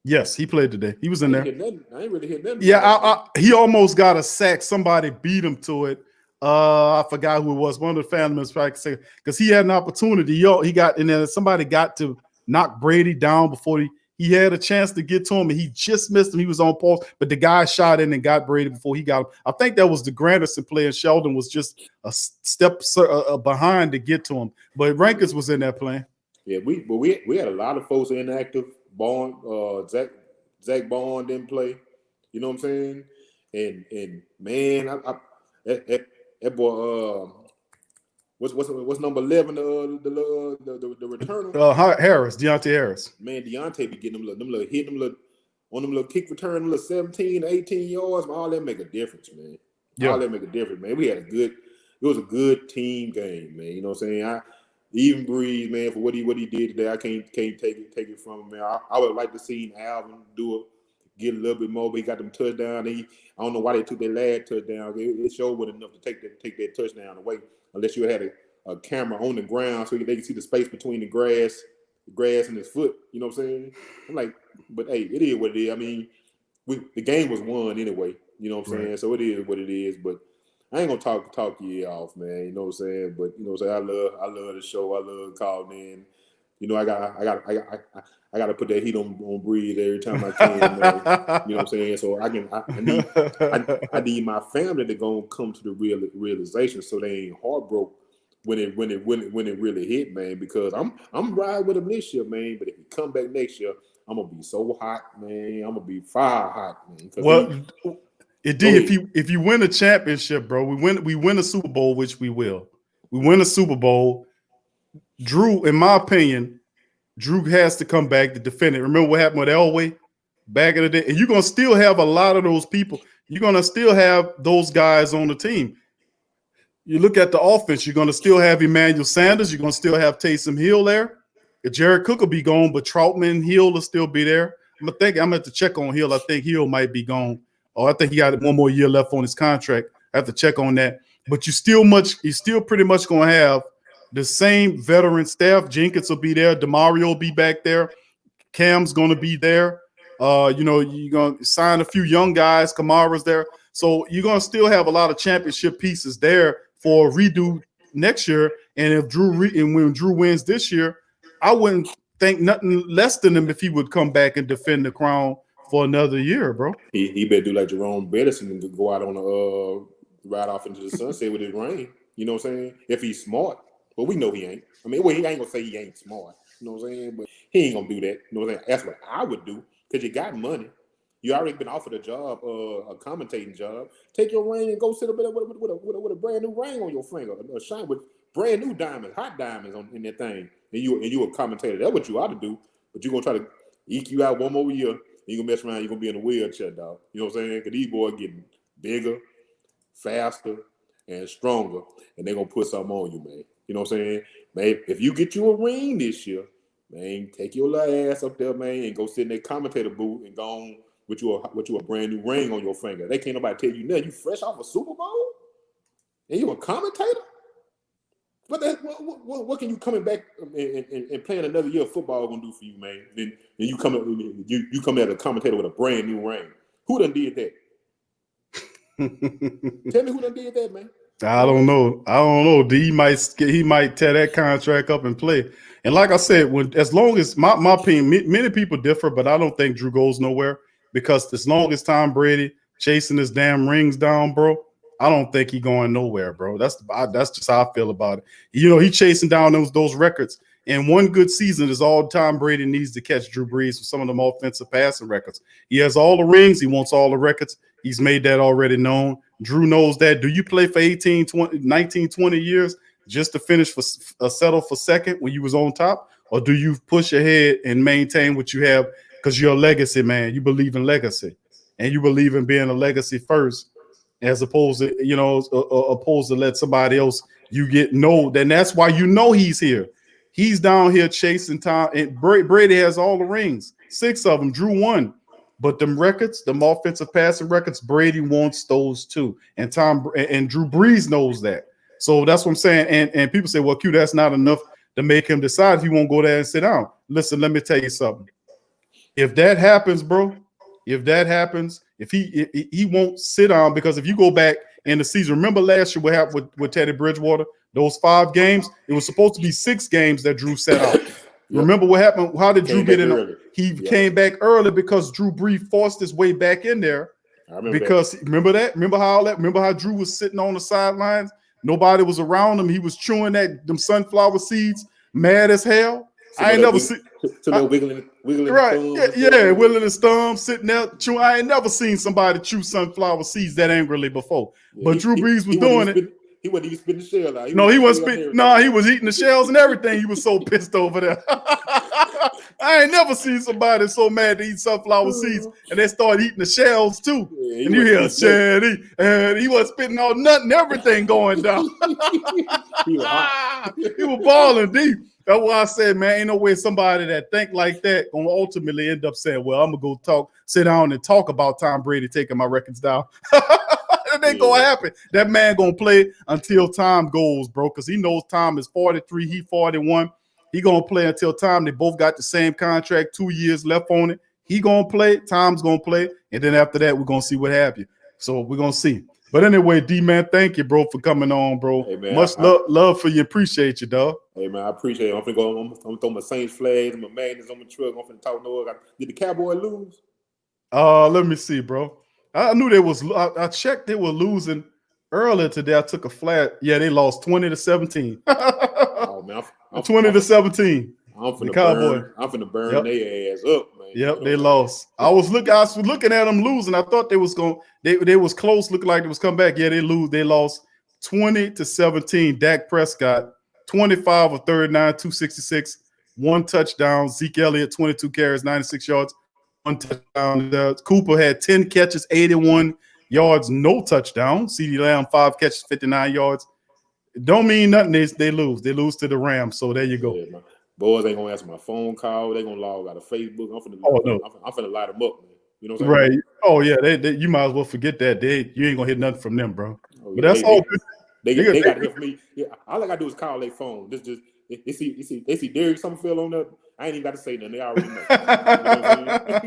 Yes, he played today. He was in there. I ain't really hit nothing. Yeah, he almost got a sack. Somebody beat him to it. I forgot who it was. One of the family members probably say because he had an opportunity. He got in there. Somebody got to knock Brady down before he had a chance to get to him, and he just missed him. He was on pause, but the guy shot in and got Brady before he got him. I think that was the Granderson play, and Sheldon was just a step behind to get to him. But Rankins was in that play. Yeah, we had a lot of folks inactive. Zach Bond didn't play. You know what I'm saying? And man, that boy, what's number 11? The returner. Harris, Deontay Harris. Man, Deontay be getting them little kick return, them little 17, 18 yards. Man, all that make a difference, man. Yeah. All that make a difference, man. It was a good team game, man. You know what I'm saying? Even Brees, man, for what he did today, I can't take it from him, man. I would like to see Alvin get a little bit more, but he got them touchdown. I don't know why they took their last touchdown. It sure wasn't enough to take that touchdown away, unless you had a camera on the ground so they can see the space between the grass and his foot. You know what I'm saying? I'm like, but hey, it is what it is. I mean, the game was won anyway. You know what I'm saying? So it is what it is. But I ain't gonna talk you off, man. You know what I'm saying? But you know what I'm saying? I love the show. I love calling in. You know, I got to put that heat on Brees every time I can. Man. You know what I'm saying? So I need my family to go and come to the realization so they ain't heartbroken when it really hit, man. Because I'm riding with him this year, man. But if he come back next year, I'm gonna be so hot, man. I'm gonna be fire hot, man. Well, if you win a championship, bro, we win a Super Bowl, which we will. We win a Super Bowl. Drew, in my opinion, Drew has to come back to defend it. Remember what happened with Elway back in the day? And you're going to still have a lot of those people. You're going to still have those guys on the team. You look at the offense, you're going to still have Emmanuel Sanders. You're going to still have Taysom Hill there. Jared Cook will be gone, but Troutman and Hill will still be there. I'm going to have to check on Hill. I think Hill might be gone. I think he got one more year left on his contract. I have to check on that. But you're still pretty much going to have the same veteran staff. Jenkins will be there. Demario will be back there. Cam's going to be there. You're going to sign a few young guys. Kamara's there. So you're going to still have a lot of championship pieces there for a redo next year. And if when Drew wins this year, I wouldn't think nothing less than him if he would come back and defend the crown for another year, bro. He better do like Jerome Bettis and go out on a ride off into the sunset with his ring. You know what I'm saying? If he's smart. But we know he ain't. I mean, he ain't gonna say he ain't smart. You know what I'm saying? But he ain't gonna do that. You know what I'm saying? That's what I would do. Because you got money. You already been offered a job, a commentating job. Take your ring and go sit up there with a brand new ring on your finger. Shine with brand new diamonds, hot diamonds in that thing. And you a commentator. That's what you ought to do. But you're gonna try to eke you out one more year. And you're gonna mess around, you're gonna be in a wheelchair, dog. You know what I'm saying? Because these boys getting bigger, faster, and stronger. And they're gonna put something on you, man. You know what I'm saying? Man, if you get you a ring this year, man, take your little ass up there, man, and go sit in that commentator booth and go on with you a brand new ring on your finger. They can't nobody tell you nothing. You fresh off a Super Bowl? And you a commentator? What can you coming back and playing another year of football gonna do for you, man? Then you come as a commentator with a brand new ring. Who done did that? Tell me who done did that, man. I don't know. He might tear that contract up and play. And like I said, as long as my opinion, many people differ, but I don't think Drew goes nowhere because as long as Tom Brady chasing his damn rings down, bro, I don't think he going nowhere, bro. That's just how I feel about it. You know, he chasing down those records. And one good season is all Tom Brady needs to catch Drew Brees with some of them offensive passing records. He has all the rings. He wants all the records. He's made that already known. Drew knows that. Do you play for 18, 20, 19, 20 years just to finish settle for second when you was on top? Or do you push ahead and maintain what you have because you're a legacy man? You believe in legacy. And you believe in being a legacy first as opposed to let somebody else then that's why he's here. He's down here chasing time. And Brady has all the rings, 6 of them. Drew won. But them records, them offensive passing records, Brady wants those too. And Drew Brees knows that. So that's what I'm saying. And people say, well, Q, that's not enough to make him decide if he won't go there and sit down. Listen, let me tell you something. If that happens, bro, if he won't sit down, because if you go back in the season, remember last year what happened with Teddy Bridgewater, those 5 games, it was supposed to be 6 games that Drew set out. Yep. Remember what happened? How did Drew get in? He came back early because Drew Brees forced his way back in there. Remember that? Remember how Drew was sitting on the sidelines? Nobody was around him. He was chewing them sunflower seeds, mad as hell. I ain't never seen wiggling right. Wiggling his thumb, sitting there chewing. I ain't never seen somebody chew sunflower seeds that angrily before. But Drew Brees was doing it. He wasn't even spitting the shell out. He wasn't spitting. No, he was eating the shells and everything. He was so pissed over there. I ain't never seen somebody so mad to eat sunflower seeds and they start eating the shells too. Yeah, and you hear Shady, and he was spitting out nothing, everything going down. He was balling deep. That's why I said, man, ain't no way somebody that think like that gonna ultimately end up saying, well, I'm gonna go sit down and talk about Tom Brady taking my records down. It ain't gonna happen. That man gonna play until time goes, bro, because he knows Tom is 43, he 41. He gonna play until time. They both got the same contract, 2 years left on it. He gonna play, Tom's gonna play, and then after that, we're gonna see what happens. So we're gonna see. But anyway, D-Man, thank you, bro, for coming on, bro. Hey, man, Much love for you. Appreciate you, dog. Hey, man, I appreciate it. I'm gonna throw my Saints flags and my magnets on my truck. I'm finna talk no. Did the Cowboy lose? Let me see, bro. I knew they was. I checked they were losing earlier today. I took a flat. Yeah, they lost 20-17. Oh man, 20-17. I'm finna burn their ass up, man. Yep, they lost. I was looking at them losing. I thought they was close. Looked like they was come back. Yeah, they lose. They lost 20-17. Dak Prescott, 25 of 39, 266. 1 touchdown. Zeke Elliott, 22 carries, 96 yards, 1 touchdown. Cooper had 10 catches, 81 yards, no touchdown. CeeDee Lamb, 5 catches, 59 yards. Don't mean nothing. They lose. They lose to the Rams. So there you go. Yeah, my boys ain't gonna answer my phone call. They gonna log out of Facebook. I'm finna light them up, man. You know what I'm saying? Right. Oh yeah. You might as well forget that. You ain't gonna hear nothing from them, bro. Oh, But yeah, that's all good. They got to hear from me. Yeah, all I gotta do is call their phone. They see Derek Summerfield on there. I ain't even got to say nothing. They already know. You know what I'm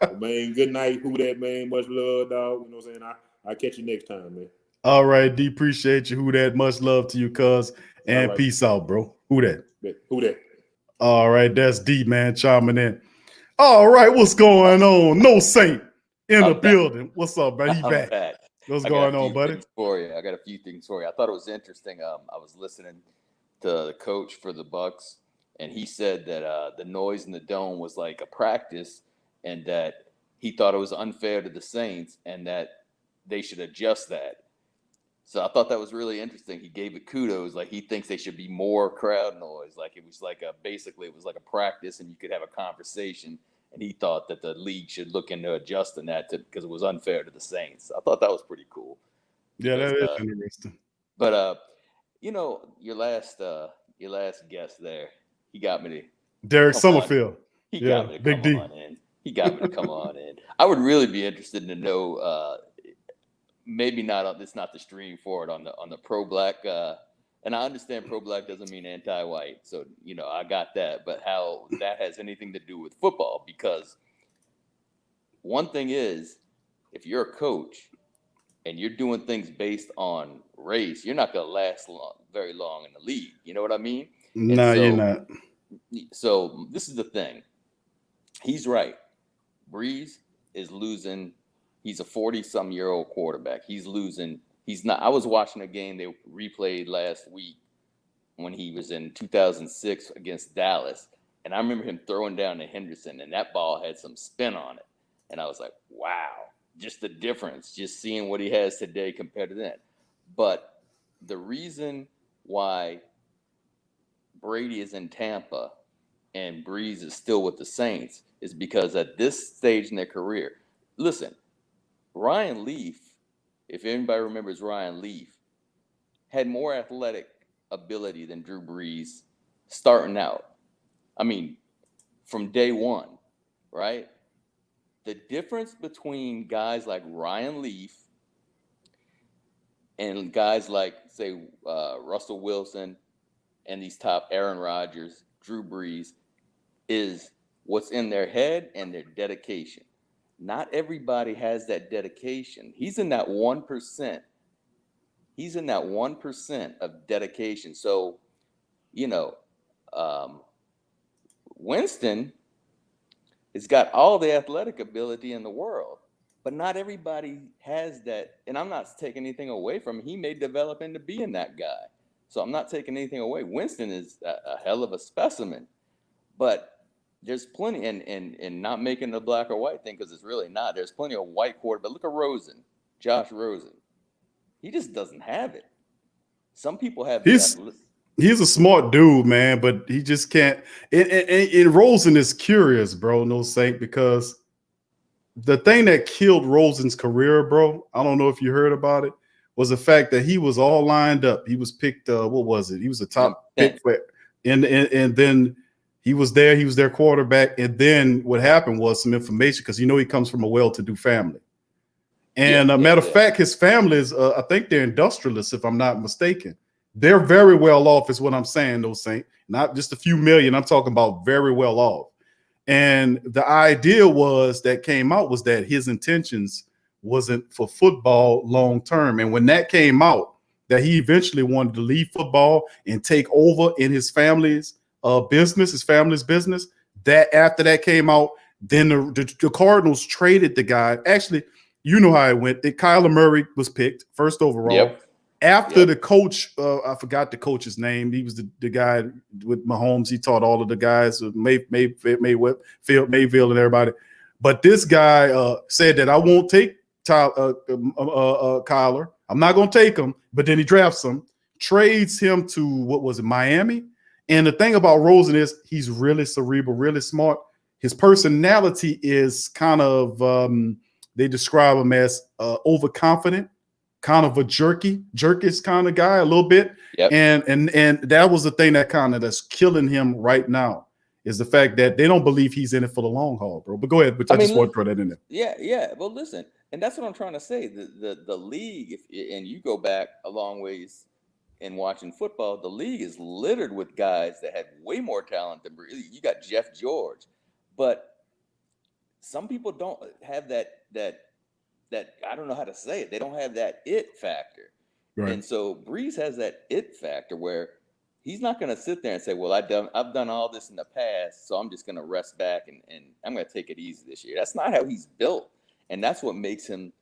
saying? Man, good night. Who that, man? Much love, dog. You know what I'm saying? I'll catch you next time, man. All right, D. Appreciate you. Who that? Much love to you, cuz. And right. Peace out, bro. Who that? Who that? All right, that's D, man, chiming in. All right, what's going on? No Saint in the building. What's up, man? He back. What's going on, buddy? I got a few things for you. I thought it was interesting. I was listening to the coach for the Bucs, and he said that the noise in the dome was like a practice, and that he thought it was unfair to the Saints, and that they should adjust that. So I thought that was really interesting. He gave it kudos. Like, he thinks they should be more crowd noise. Like, it was like basically it was like a practice, and you could have a conversation. And he thought that the league should look into adjusting that because it was unfair to the Saints. I thought that was pretty cool. Yeah, that is interesting. But your last guest there, he got me to Derek Summerfield. He got me to Big D. come on in. He got me to come on in. I would really be interested to know. Maybe not on it's not the stream for it on the pro-black, and I understand pro-black doesn't mean anti-white, so I got that, but how that has anything to do with football, because one thing is, if you're a coach and you're doing things based on race, you're not going to last very long in the league. You know what I mean? No, you're not. So this is the thing. He's right. Brees is losing. He's a 40-some-year-old quarterback. He's losing. He's not. I was watching a game they replayed last week when he was in 2006 against Dallas, and I remember him throwing down to Henderson, and that ball had some spin on it. And I was like, wow, just the difference, just seeing what he has today compared to then. But the reason why Brady is in Tampa and Brees is still with the Saints is because at this stage in their career, listen, Ryan Leaf, if anybody remembers Ryan Leaf, had more athletic ability than Drew Brees starting out. I mean, from day one, right? The difference between guys like Ryan Leaf and guys like, say, Russell Wilson and these top Aaron Rodgers, Drew Brees, is what's in their head and their dedication. Not everybody has that dedication. He's in that 1%. He's in that 1% of dedication. So, Winston has got all the athletic ability in the world, but not everybody has that. And I'm not taking anything away from him. He may develop into being that guy. So I'm not taking anything away. Winston is a hell of a specimen, but there's plenty, and not making the black or white thing, because it's really not. There's plenty of white quarterbacks. Look at Josh Rosen. He just doesn't have it. Some people have. He's a smart dude, man, but he just can't. And Rosen is curious, bro, no Saint, because the thing that killed Rosen's career, bro, I don't know if you heard about it, was the fact that he was all lined up. He was picked, what was it? He was a top pick for, and then he was their quarterback. And then what happened was some information, because he comes from a well-to-do family. And matter of fact, his family is, I think they're industrialists, if I'm not mistaken. They're very well off, is what I'm saying, though, Saint. Not just a few million. I'm talking about very well off. And the idea came out was that his intentions wasn't for football long term. And when that came out, that he eventually wanted to leave football and take over in his family's business, that after that came out, then the Cardinals traded the guy. Actually, you know how it went. Kyler Murray was picked first overall. Yep. After the coach, I forgot the coach's name. He was the guy with Mahomes. He taught all of the guys, Mayville and everybody. But this guy said that I won't take Kyler. I'm not going to take him. But then he drafts him, trades him to, Miami. And the thing about Rosen is he's really cerebral, really smart. His personality is kind of, they describe him as overconfident, kind of a jerkish kind of guy a little bit. Yep. And that was the thing that's killing him right now, is the fact that they don't believe he's in it for the long haul, bro. But go ahead, but I just want to throw that in there. Yeah. Well, listen, and that's what I'm trying to say. The league, and you go back a long ways in watching football, the league is littered with guys that had way more talent than Brees. You got Jeff George, but some people don't have that I don't know how to say it. They don't have that it factor. Right. And so Brees has that it factor where he's not going to sit there and say, well, I've done all this in the past, so I'm just going to rest back and I'm going to take it easy this year. That's not how he's built. And that's what makes him,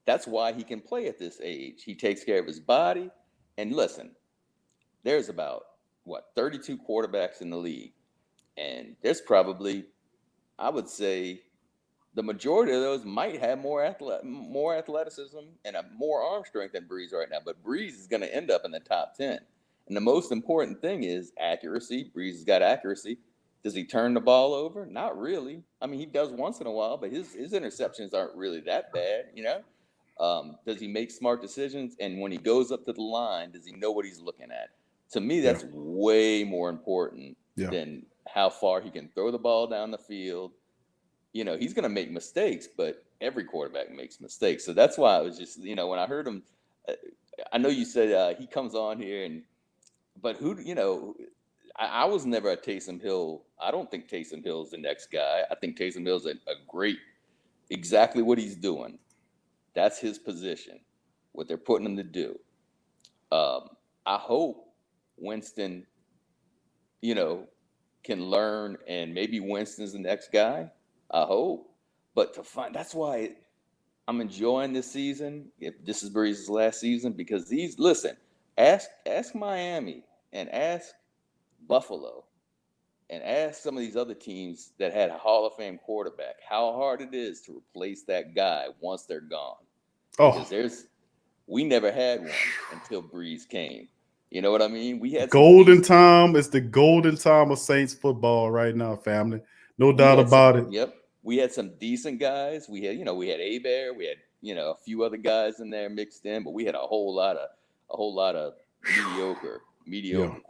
that's why he can play at this age. He takes care of his body. And listen, there's about, 32 quarterbacks in the league. And there's probably, I would say, the majority of those might have more athleticism and more arm strength than Brees right now. But Brees is going to end up in the top 10. And the most important thing is accuracy. Brees has got accuracy. Does he turn the ball over? Not really. I mean, he does once in a while, but his interceptions aren't really that bad, you know? Does he make smart decisions? And when he goes up to the line, does he know what he's looking at? To me, that's way more important than how far he can throw the ball down the field. You know, he's going to make mistakes, but every quarterback makes mistakes. So that's why I was just, you know, when I heard him, I know you said he comes on here but who, you know, I was never a Taysom Hill. I don't think Taysom Hill's the next guy. I think Taysom Hill's a great, exactly what he's doing. That's his position, what they're putting him to do. I hope Winston, you know, can learn, and maybe Winston's the next guy. I hope. But that's why I'm enjoying this season. If this is Brees' last season, because ask Miami and ask Buffalo and ask some of these other teams that had a Hall of Fame quarterback how hard it is to replace that guy once they're gone. Because we never had one until Brees came. You know what I mean? We had golden time. It's the golden time of Saints football right now, family. No doubt about it. Yep. We had some decent guys. We had Hebert. We had, a few other guys in there mixed in, but we had a whole lot of mediocre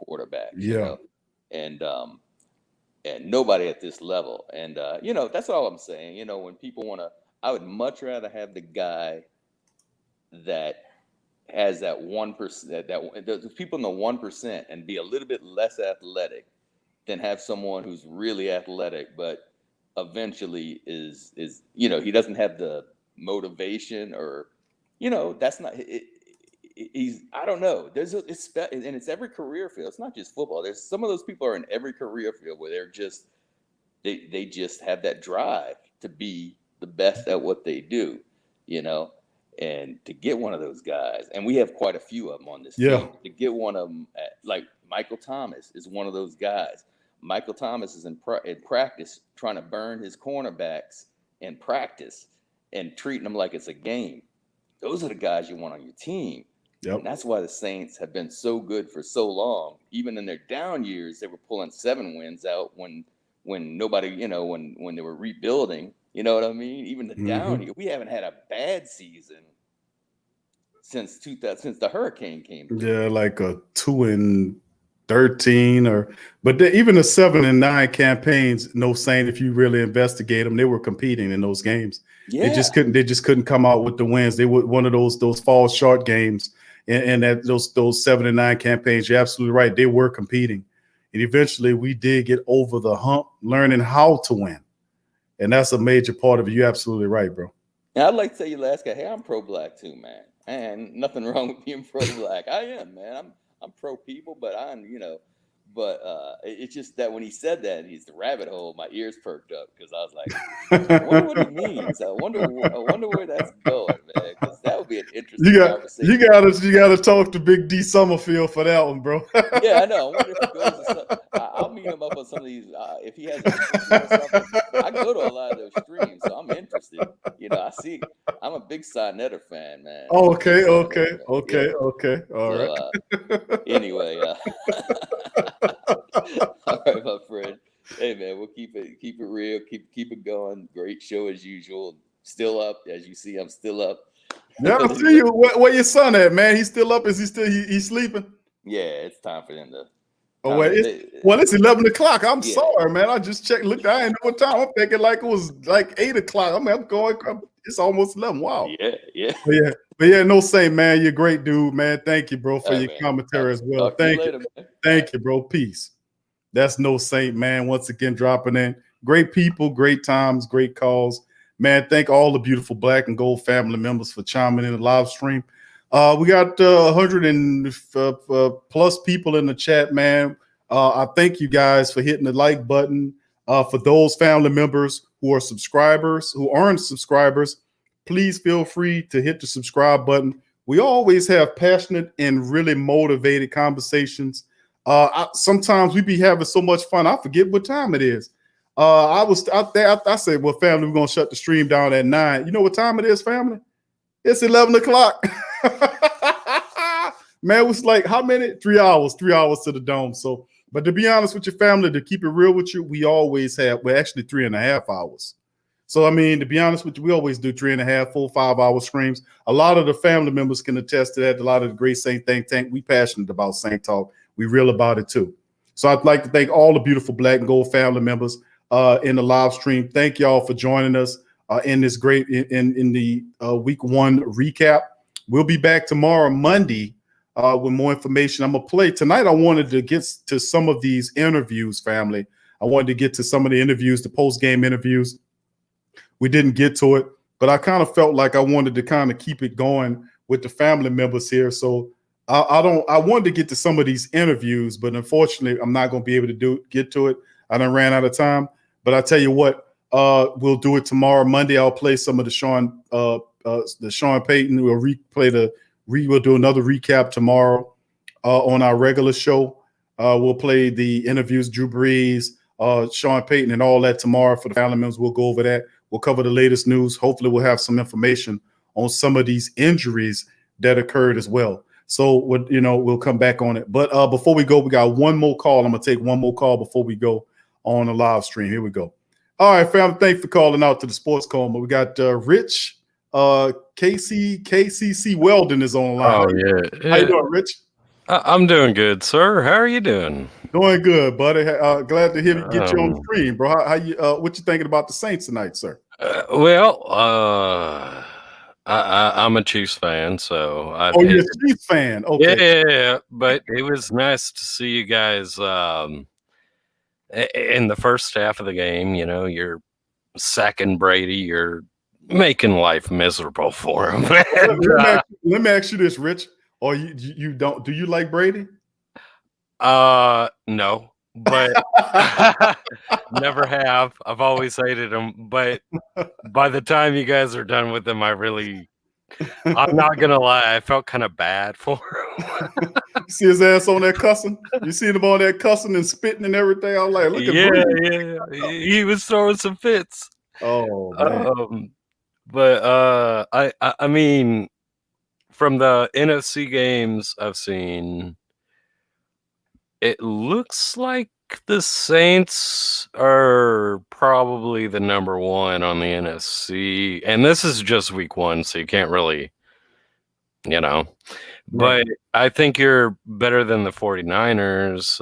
quarterbacks. You know? And nobody at this level. And that's all I'm saying. When people I would much rather have the guy that has that 1%, that the people in the 1% and be a little bit less athletic than have someone who's really athletic, but eventually is he doesn't have the motivation, or that's not I don't know. It's every career field. It's not just football. There's some of those people are in every career field where they're just they just have that drive to be the best at what they do, and to get one of those guys, and we have quite a few of them on this team. To get one of them, like Michael Thomas is one of those guys. Michael Thomas is in practice trying to burn his cornerbacks in practice and treating them like it's a game. Those are the guys you want on your team. Yep. And that's why the Saints have been so good for so long. Even in their down years, they were pulling 7 wins out when nobody, when they were rebuilding. You know what I mean? Even the down year, we haven't had a bad season since the hurricane came through. Yeah, like a 2-13 even the 7-9 campaigns, no saying if you really investigate them, they were competing in those games. Yeah. They just couldn't come out with the wins. They were one of those fall short games, and that those 7-9 campaigns. You're absolutely right. They were competing, and eventually we did get over the hump, learning how to win, and that's a major part of it. You're absolutely right, bro. Now, I'd like to tell you, last guy, hey, I'm pro-black too, man, and nothing wrong with being pro-black. I am, man. I'm pro people, but it's just that when he said that, he's the rabbit hole. My ears perked up because I was like, I wonder what he means. I wonder where that's going, man. Because that would be an interesting conversation. You gotta talk to Big D Summerfield for that one, bro. Yeah, I know. I wonder if he goes to some, I'll meet him up on some of these. If he has something, I go to a lot of those streams, so I'm interested. I'm a big Sinetter fan, man. Oh, okay. All right. Anyway. All right, my friend. Hey man, we'll keep it real, keep it going. Great show as usual. Still up, as you see. I'm still up. Yeah, I see you. Where your son at, man? He's still up? Is he still he's sleeping? Yeah, it's time for them to. Oh wait, it's 11 o'clock. I'm sorry, man. I just checked. Look, I ain't know what time. I'm thinking like it was like 8 o'clock. I'm going. It's almost 11. Wow. Yeah. But yeah, no Saint, man. You're a great dude, man. Thank you, bro, for your commentary as well. Thank you. Later, man. Thank you, bro. Peace. That's no Saint, man. Once again, dropping in. Great people, great times, great calls. Man, thank all the beautiful Black and Gold family members for chiming in the live stream. We got 100 and plus people in the chat, man. I thank you guys for hitting the like button. For those family members who are subscribers, who aren't subscribers, please feel free to hit the subscribe button. We always have passionate and really motivated conversations. Sometimes we be having so much fun, I forget what time it is. I was out there. I said, well, family, we're going to shut the stream down at 9. You know what time it is, family? It's 11 o'clock. Man, it was like, how many? 3 hours to the dome. So, but to be honest with your family, to keep it real with you, we always have, well, actually 3.5 hours. So, I mean, to be honest with you, we always do 3.5, 4, 5 hour streams. A lot of the family members can attest to that. A lot of the great Saint Think Tank, we passionate about Saint Talk. We real about it too. So I'd like to thank all the beautiful Black and Gold family members in the live stream. Thank y'all for joining us in this great, in the week 1 recap. We'll be back tomorrow, Monday, with more information. I'm going to play tonight. I wanted to get to some of these interviews, family. I wanted to get to some of the interviews, the post-game interviews. We didn't get to it, but I kind of felt like I wanted to kind of keep it going with the family members here. So I wanted to get to some of these interviews, but unfortunately, I'm not going to be able to get to it. I done ran out of time. But I tell you what, we'll do it tomorrow. Monday, I'll play some of the Sean Payton. We'll do another recap tomorrow on our regular show. We'll play the interviews, Drew Brees, Sean Payton, and all that tomorrow for the family members. We'll go over that. We'll cover the latest news. Hopefully, we'll have some information on some of these injuries that occurred as well. So, we'll come back on it. But before we go, we got one more call. I'm going to take one more call before we go on the live stream. Here we go. All right, fam. Thanks for calling out to the Sports Coma. We got Rich, KCC Weldon is on the line. Oh, yeah. How you doing, Rich? I'm doing good, sir. How are you doing? Doing good, buddy. Glad to get you on the stream, bro. How you? What you thinking about the Saints tonight, sir? I'm a Chiefs fan, so you're a Chiefs fan? Okay. Yeah, but it was nice to see you guys in the first half of the game. You're sacking Brady. You're making life miserable for him. Let me ask you this, Rich. Or you don't? Do you like Brady? No, but never have. I've always hated him. But by the time you guys are done with him, I'm not gonna lie, I felt kind of bad for him. You see his ass on that cussing? You see him on that cussing and spitting and everything? I'm like, look at Brady. Yeah. He was throwing some fits. Oh, man. But I mean, from the NFC games I've seen, it looks like the Saints are probably the number 1 on the NFC. And this is just week 1, so you can't really, But I think you're better than the 49ers.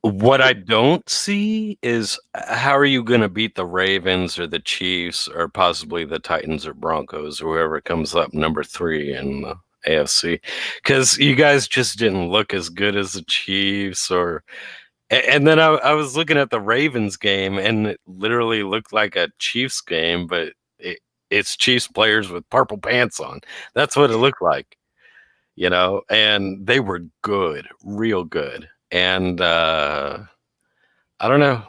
What I don't see is how are you going to beat the Ravens or the Chiefs or possibly the Titans or Broncos or whoever comes up number 3 in the AFC? Because you guys just didn't look as good as the Chiefs. And then I was looking at the Ravens game and it literally looked like a Chiefs game, but it's Chiefs players with purple pants on. That's what it looked like, and they were good, real good. And I don't know.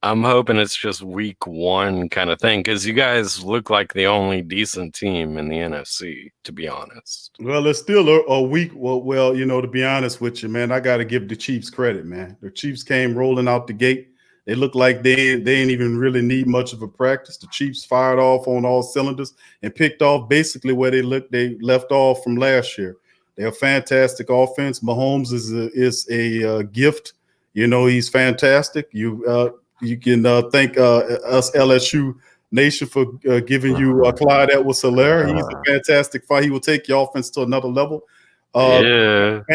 I'm hoping it's just week 1 kind of thing because you guys look like the only decent team in the NFC, to be honest. Well, it's still a week. Well, to be honest with you, man, I got to give the Chiefs credit, man. The Chiefs came rolling out the gate. They look like they ain't even really need much of a practice. The Chiefs fired off on all cylinders and picked off basically where they left off from last year. They're a fantastic offense. Mahomes is a gift. You know, he's fantastic. You can thank us LSU Nation for giving you Clyde Edwards-Helaire. He's a fantastic fight. He will take your offense to another level. Tariq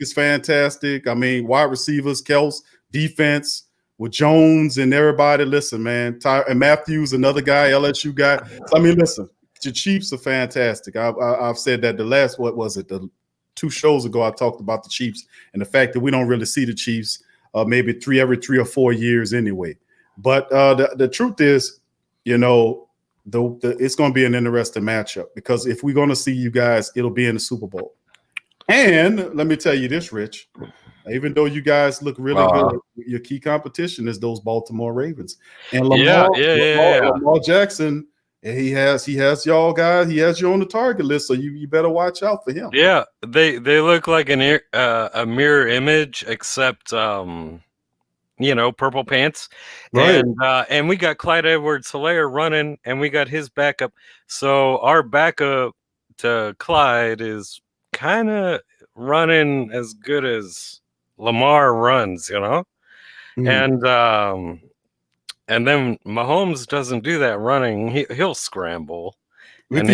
is fantastic. I mean, wide receivers, Kels, defense with Jones and everybody. Listen, man, and Matthews, another guy, LSU guy. So, I mean, listen, the Chiefs are fantastic. I've said that the 2 shows ago I talked about the Chiefs and the fact that we don't really see the Chiefs maybe every 3 or 4 years anyway. But the truth is, you know, it's going to be an interesting matchup because if we're going to see you guys, it'll be in the Super Bowl. And let me tell you this, Rich, even though you guys look really good, your key competition is those Baltimore Ravens. And Lamar Jackson, he has y'all guys. He has you on the target list, so you better watch out for him. Yeah, they look like a mirror image, except you know, purple pants, right? And we got Clyde Edwards-Helaire running, and we got his backup. So our backup to Clyde is kind of running as good as Lamar runs, you know, and then Mahomes doesn't do that running. He'll scramble, and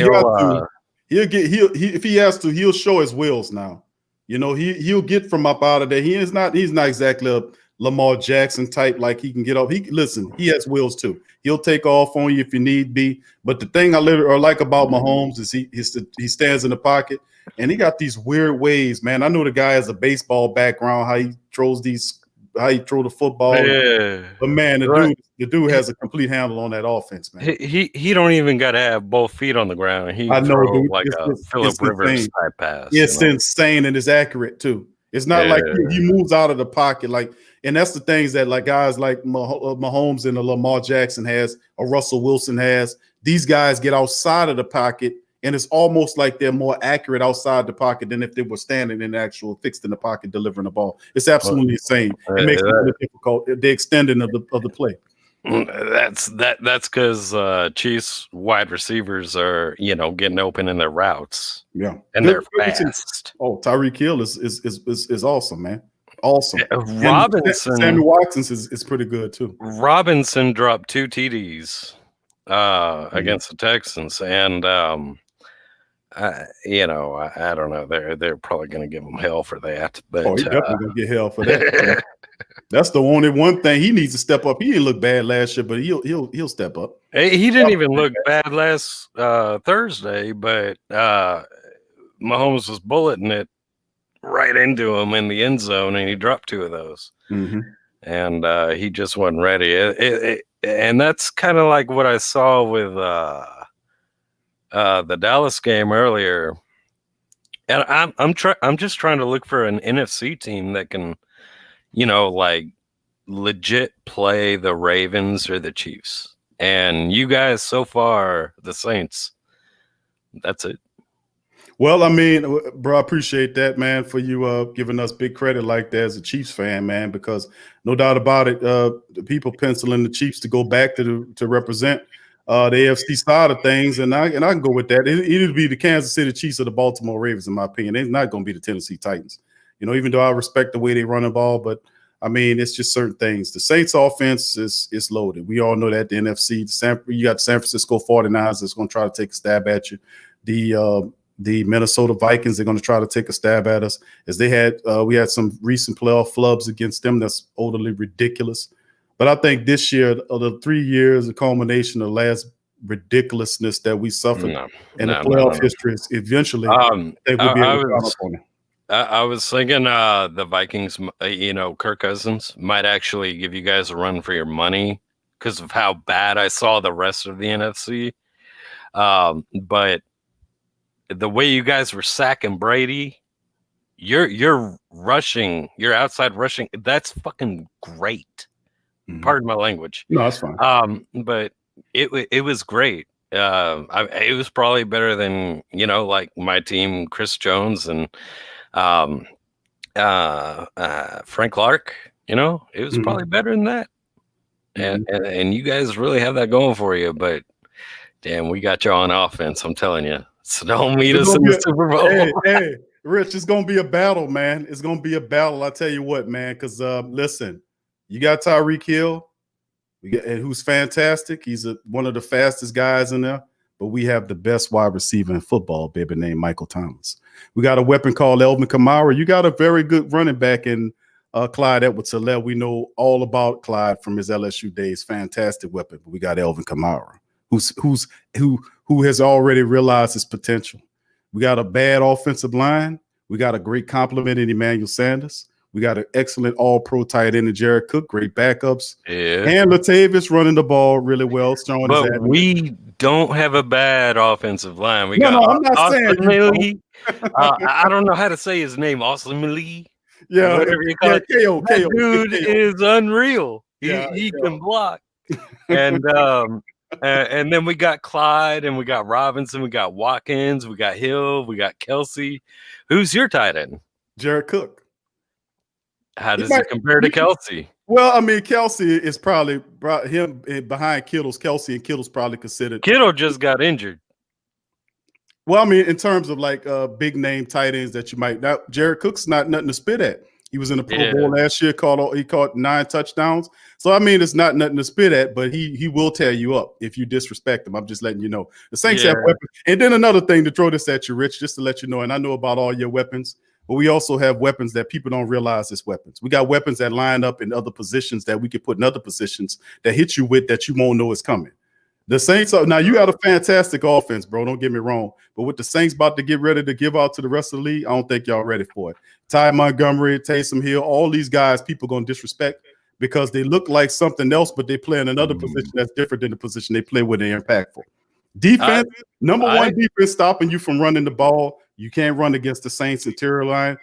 if he has to, he'll show his wheels now. You know, he'll get from up out of there. He's not exactly a Lamar Jackson type, like he can get off. He has wheels too. He'll take off on you if you need be. But the thing I like about Mahomes is he stands in the pocket and he got these weird ways, man. I know the guy has a baseball background, how he throw the football. Yeah. But man, the dude has a complete handle on that offense, man. He don't even got to have both feet on the ground. He throw like a Phillip Rivers type pass. It's insane and it's accurate too. It's not like he moves out of the pocket and that's the things that like guys like Mahomes and Lamar Jackson has, or Russell Wilson has. These guys get outside of the pocket, and it's almost like they're more accurate outside the pocket than if they were standing in fixed in the pocket delivering the ball. It's absolutely insane. It makes it really difficult. The extending of the play. That's because Chiefs wide receivers are, you know, getting open in their routes. Yeah, and they're fast. Oh, Tyreek Hill is awesome, man. Awesome. Robinson, Sammy Watkins is pretty good too. Robinson dropped 2 TDs against the Texans, and you know, I don't know. They're probably going to give him hell for that. But he's definitely going to get hell for that. That's the only one thing he needs to step up. He didn't look bad last year, but he'll step up. He didn't even look bad last Thursday, but Mahomes was bulleting it right into him in the end zone, and he dropped 2 of those. And he just wasn't ready. And that's kind of like what I saw with the Dallas game earlier. And I'm just trying to look for an NFC team that can, you know, like legit play the Ravens or the Chiefs. And you guys so far, the Saints, that's it. Well, I mean, bro, I appreciate that, man, for you giving us big credit like that as a Chiefs fan, man, because no doubt about it, the people penciling the Chiefs to go back to represent the AFC side of things, and I can go with that. It'll be the Kansas City Chiefs or the Baltimore Ravens, in my opinion. It's not going to be the Tennessee Titans. You know, even though I respect the way they run the ball, but I mean, it's just certain things. The Saints offense is loaded. We all know that. The NFC, you got the San Francisco 49ers that's going to try to take a stab at you. The Minnesota Vikings are going to try to take a stab at us, as we had some recent playoff flubs against them that's utterly ridiculous. But I think this year, the 3 years, a culmination of the last ridiculousness that we suffered in the playoff history, eventually they will be able to come up on it. I was thinking the Vikings, you know, Kirk Cousins might actually give you guys a run for your money because of how bad I saw the rest of the NFC. But the way you guys were sacking Brady, you're rushing, you're outside rushing. That's fucking great. Pardon my language. No, that's fine. But it was great. It was probably better than, you know, like my team, Chris Jones and Frank Clark. You know, it was probably better than that. And you guys really have that going for you. But damn, we got you on offense. I'm telling you, So don't meet us in the Super Bowl. Hey, Rich, it's gonna be a battle, man. It's gonna be a battle. I tell you what, man. Because listen, you got Tyreek Hill, who's fantastic. He's one of the fastest guys in there. But we have the best wide receiver in football, baby, named Michael Thomas. We got a weapon called Alvin Kamara. You got a very good running back in Clyde Edwards-Helaire. We know all about Clyde from his LSU days. Fantastic weapon. But we got Alvin Kamara, who has already realized his potential. We got a bad offensive line. We got a great compliment in Emmanuel Sanders. We got an excellent all-pro tight end in Jared Cook, great backups. Yeah. And Latavius running the ball really well. But we don't have a bad offensive line. We I'm got not saying Austin I don't know how to say his name. Austin Lee. Yeah. Whatever you call it. That dude is unreal. He can block. And and then we got Clyde, and we got Robinson, we got Watkins, we got Hill, we got Kelsey. Who's your tight end? Jared Cook. How does it compare to Kelsey? Well, I mean, Kelsey is probably brought him behind Kittle's. Kelsey and Kittle's probably considered. Kittle just got injured. Well, I mean, in terms of like big name tight ends that you might not. Jared Cook's not nothing to spit at. He was in the Pro Bowl last year. He caught 9 touchdowns. So I mean, it's not nothing to spit at, but he will tear you up if you disrespect him. I'm just letting you know. The Saints have weapons. And then another thing to throw this at you, Rich, just to let you know. And I know about all your weapons. But we also have weapons that people don't realize is weapons. We got weapons that line up in other positions that we could put in other positions that hit you with that you won't know is coming. The Saints are now. You got a fantastic offense, bro. Don't get me wrong. But with the Saints about to get ready to give out to the rest of the league, I don't think y'all ready for it. Ty Montgomery, Taysom Hill, all these guys, people gonna disrespect because they look like something else, but they play in another position that's different than the position they play where they're impactful. Defense, number one defense stopping you from running the ball. You can't run against the Saints interior line.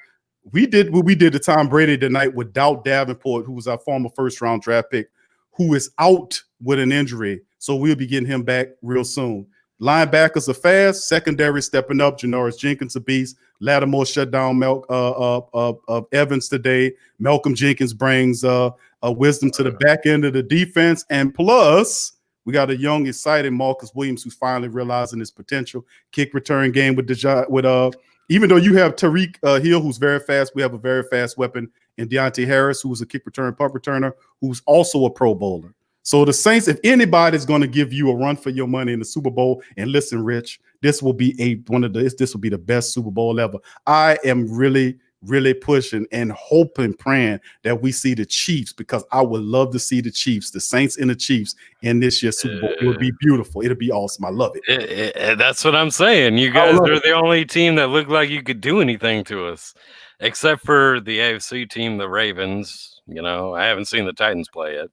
We did what we did to Tom Brady tonight without Davenport, who was our former first-round draft pick, who is out with an injury. So we'll be getting him back real soon. Linebackers are fast. Secondary stepping up. Janoris Jenkins a beast. Lattimore shut down Evans today. Malcolm Jenkins brings wisdom to the back end of the defense. And plus, we got a young, exciting Marcus Williams who's finally realizing his potential. Kick return game with even though you have Tyreek Hill, who's very fast, we have a very fast weapon in Deontay Harris, who's a kick return punt returner, who's also a Pro Bowler. So the Saints, if anybody's going to give you a run for your money in the Super Bowl, and listen, Rich, this will be this will be the best Super Bowl ever. I am really pushing and hoping, praying that we see the Chiefs, because I would love to see the Chiefs, the Saints and the Chiefs in this year's Super Bowl. It would be beautiful. It'll be awesome. I love it. That's what I'm saying. You guys are the only team that looked like you could do anything to us, except for the AFC team, the Ravens. You know, I haven't seen the Titans play yet.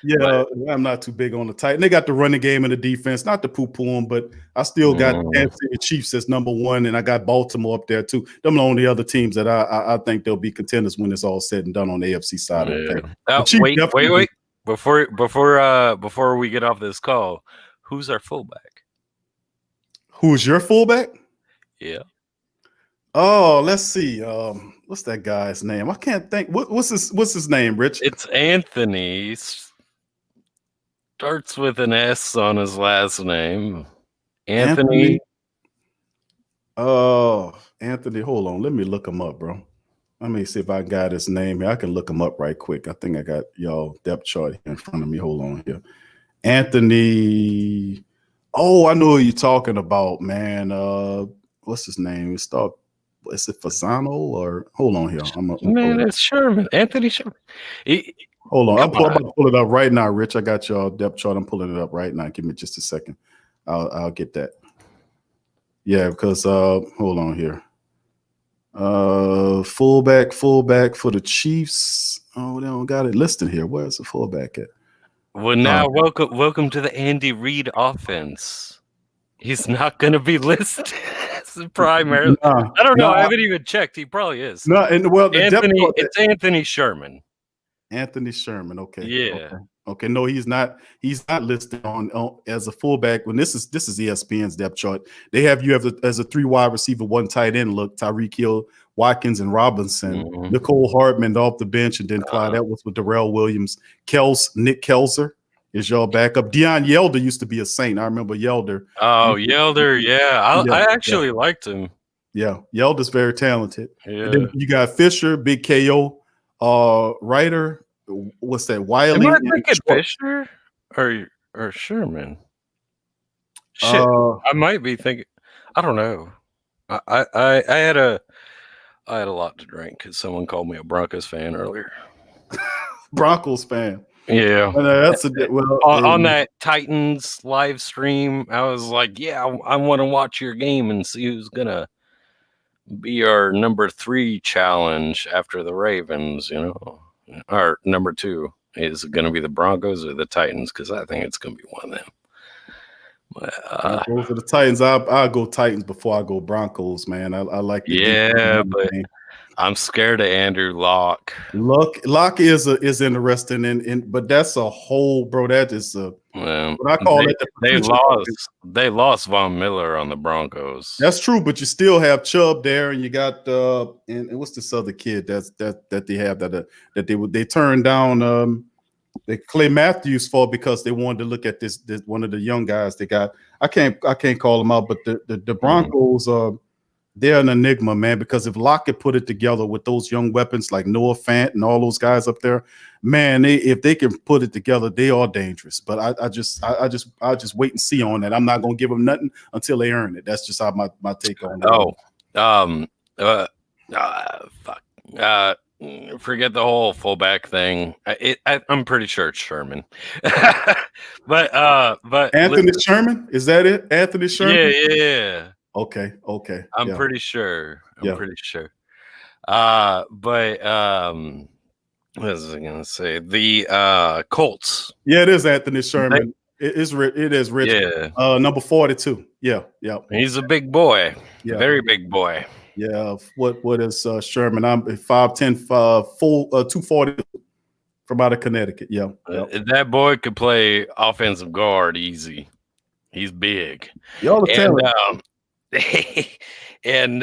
Yeah, I'm not too big on the Titans. They got the running game and the defense, not to poo-poo them, but I still got the Chiefs as number one, and I got Baltimore up there too. Them the only other teams that I think they'll be contenders when it's all said and done on the AFC side of the thing. Wait. Before we get off this call, who's our fullback? Who's your fullback? Yeah. Oh, let's see. What's that guy's name? I can't think. What's his name, Rich? It's Anthony. Starts with an S on his last name. Anthony. Oh, Anthony. Hold on. Let me look him up, bro. Let me see if I got his name here. I can look him up right quick. I think I got y'all depth chart in front of me. Hold on here. Anthony. Oh, I know who you're talking about, man. What's his name? Is it Fasano or hold on here? It's Sherman. Anthony Sherman. Hold on. I'm about to pull it up right now, Rich. I got your depth chart. I'm pulling it up right now. Give me just a second. I'll get that. Yeah, because hold on here. Fullback for the Chiefs. Oh, they don't got it listed here. Where's the fullback at? Well, now welcome to the Andy Reid offense. He's not going to be listed primarily. I don't know. I haven't even checked. He probably is. It's Anthony Sherman. Anthony Sherman. Okay. Yeah. Okay. No, he's not. He's not listed on as a fullback. When this is ESPN's depth chart. They have you as a 3 wide receiver, 1 tight end look. Tyreek Hill, Watkins, and Robinson. Nicole Hardman off the bench, and then Clyde Edwards with Darrell Williams, Nick Kelser. is y'all backup. Deion Yelder used to be a Saint. I remember Yelder. Oh, Yelder, yeah. I actually liked him. Yeah, Yelder's very talented. Yeah. And then you got Fisher, big KO, writer. What's that? Am Wiley. I thinking Fisher or Sherman? Shit, I might be thinking. I don't know. I had a lot to drink because someone called me a Broncos fan earlier. Broncos fan. Yeah, that's on that Titans live stream. I was like, yeah, I want to watch your game and see who's gonna be our number 3 challenge after the Ravens. You know, or number 2 is it going to be the Broncos or the Titans? Because I think it's going to be one of them. Go for the Titans. I'll go Titans before I go Broncos, man. I like the defense, but I'm scared of Andrew Locke. Locke is interesting, but that's a whole, bro. That is a what I call it. They lost Von Miller on the Broncos. That's true, but you still have Chubb there, and you got and what's this other kid that they have that they turned down Clay Matthews for because they wanted to look at this one of the young guys they got. I can't call them out, but the Broncos they're an enigma, man, because if Locke could put it together with those young weapons like Noah Fant and all those guys up there, man, if they can put it together, they are dangerous. But I just wait and see on that. I'm not gonna give them nothing until they earn it. That's just how my take on it. Fuck. Forget the whole fullback thing. I'm pretty sure it's Sherman. but Anthony Sherman, is that it? Anthony Sherman? Yeah. Okay. I'm pretty sure. Pretty sure. But what was I gonna say? The Colts. Yeah, it is Anthony Sherman. It is Rich. Yeah. Number 42. Yeah. He's a big boy. Yeah. Very big boy. Yeah. What is Sherman? I'm 5'10", 240 from out of Connecticut. Yeah. That boy could play offensive guard easy. He's big. Y'all are talented. And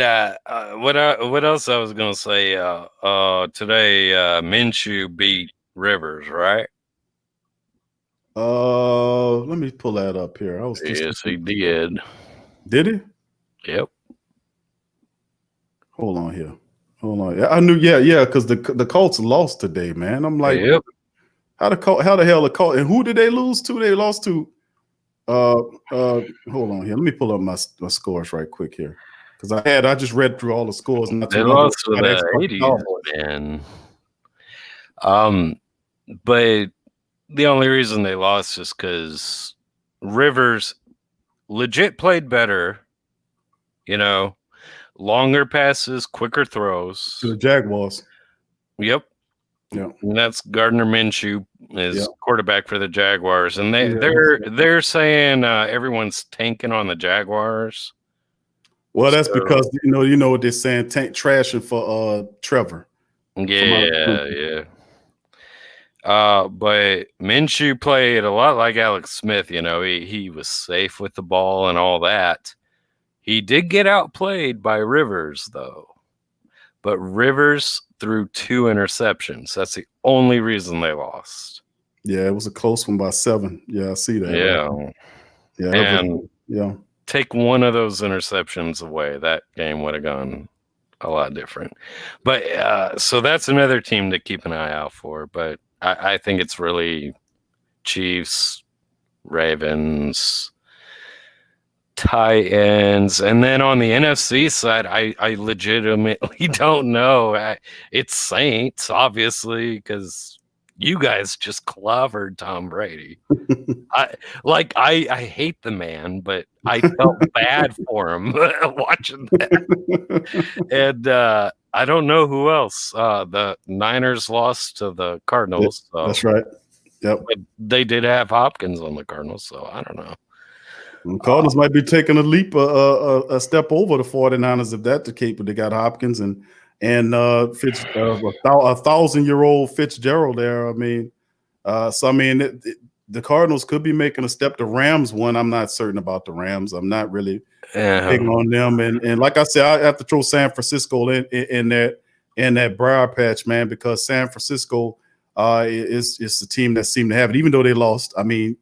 what else I was gonna say? Today Minshew beat Rivers, right? Let me pull that up here. Yes, he did. Did he? Yep. Hold on here. I knew. Yeah. Because the Colts lost today, man. I'm like, yep. How the hell the Colts? And who did they lose to? They lost to. Hold on here. Let me pull up my scores right quick here, because I just read through all the scores. They lost to the 80s, man. But the only reason they lost is because Rivers legit played better. You know, longer passes, quicker throws to the Jaguars. Yep. Yeah, and that's Gardner Minshew is quarterback for the Jaguars, and they're saying everyone's tanking on the Jaguars. Well, that's because you know what they're saying, trashing for Trevor. Yeah. But Minshew played a lot like Alex Smith. You know, he was safe with the ball and all that. He did get outplayed by Rivers, though. But Rivers threw 2 interceptions. That's the only reason they lost. Yeah, it was a close one by 7. Yeah, I see that. Yeah. And take one of those interceptions away, that game would have gone a lot different. But so that's another team to keep an eye out for. But I think it's really Chiefs, Ravens, Titans, and then on the NFC side, I legitimately don't know. It's Saints, obviously, because you guys just clobbered Tom Brady. I hate the man, but I felt bad for him watching that. And I don't know who else. The Niners lost to the Cardinals. So. That's right. Yep. But they did have Hopkins on the Cardinals, so I don't know. Cardinals might be taking a leap, a step over the 49ers if that's the case, but they got Hopkins and a 1,000-year-old Fitzgerald there. I mean, the Cardinals could be making a step. The Rams one, I'm not certain about the Rams. I'm not really big on them. And like I said, I have to throw San Francisco in that briar patch, man, because San Francisco It's a team that seemed to have it, even though they lost. I mean,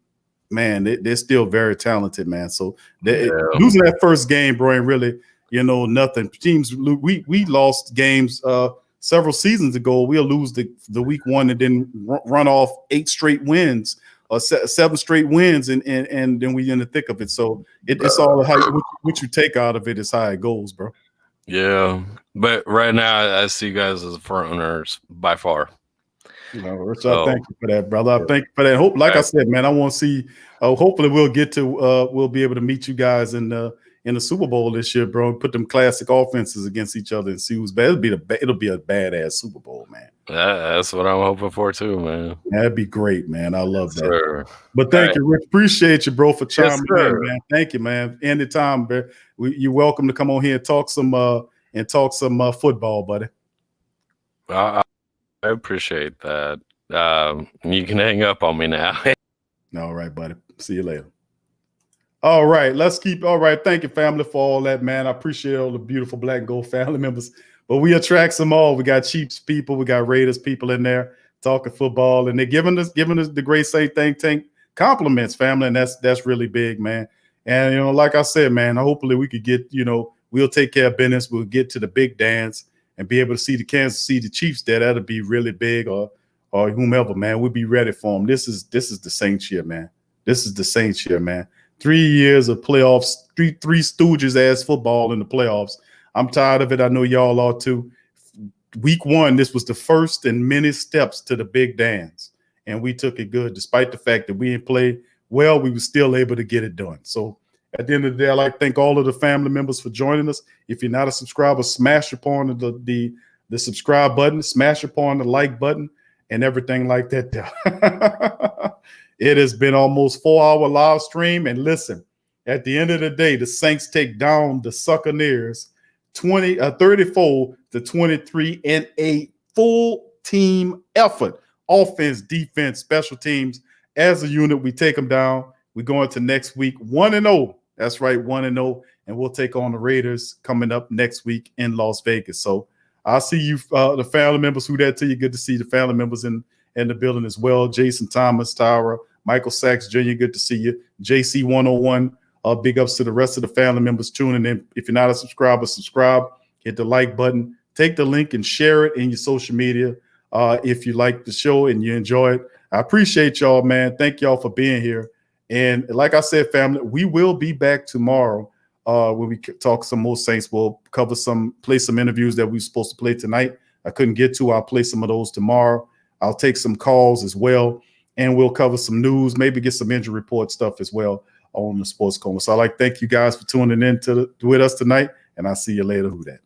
man, they're still very talented, man. So losing that first game, bro, ain't really, nothing. Teams, we lost games several seasons ago. We'll lose the week one and then run off 8 straight wins or 7 straight wins, and then we in the thick of it. So it's all what you take out of it is how it goes, bro. Yeah, but right now I see you guys as front runners by far. Rich, I thank you for that, brother. I thank you for that. Hope, like I said, man, I want to see. Hopefully, we'll get to. We'll be able to meet you guys in the Super Bowl this year, bro. Put them classic offenses against each other and see who's bad. It'll be a badass Super Bowl, man. That's what I'm hoping for too, man. That'd be great, man. I love that. Sir. But thank you, Rich. Appreciate you, bro, for chiming in, man. Thank you, man. Anytime, bro. You're welcome to come on here and talk some football, buddy. I appreciate that. You can hang up on me now. All right, buddy. See you later. All right, all right. Thank you, family, for all that, man. I appreciate all the beautiful Black and Gold family members. But we attract them all. We got Chiefs people, we got Raiders people in there talking football, and they're giving us the great Saint Think Tank compliments, family, and that's really big, man. And like I said, man, hopefully we could get, we'll take care of business. We'll get to the big dance and be able to see the Kansas City Chiefs there. That'll be really big, or whomever, man. We'll be ready for them. This is the Saints year, man. This is the Saints year, man. 3 years of playoffs, three Stooges ass football in the playoffs. I'm tired of it. I know y'all are too. Week one, this was the first in many steps to the big dance, and we took it good. Despite the fact that we didn't play well, we were still able to get it done. So at the end of the day, I'd like to thank all of the family members for joining us. If you're not a subscriber, smash upon the subscribe button, smash upon the like button, and everything like that. It has been almost 4-hour live stream. And listen, at the end of the day, the Saints take down the Succaneers 34-23 in a full team effort. Offense, defense, special teams. As a unit, we take them down. We go into next week 1-0. That's right, 1-0. And we'll take on the Raiders coming up next week in Las Vegas. So I'll see you, the family members. Who that to you? Good to see the family members in the building as well. Jason Thomas, Tyra, Michael Sachs Jr., good to see you. JC 101, big ups to the rest of the family members tuning in. If you're not a subscriber, subscribe, hit the like button, take the link and share it in your social media if you like the show and you enjoy it. I appreciate y'all, man. Thank y'all for being here. And like I said, family, we will be back tomorrow when we talk some more Saints. We'll play some interviews that we were supposed to play tonight. I couldn't get to. I'll play some of those tomorrow. I'll take some calls as well. And we'll cover some news, maybe get some injury report stuff as well on the Sports Coma. So I'd like to thank you guys for tuning in with us tonight, and I'll see you later. Who that?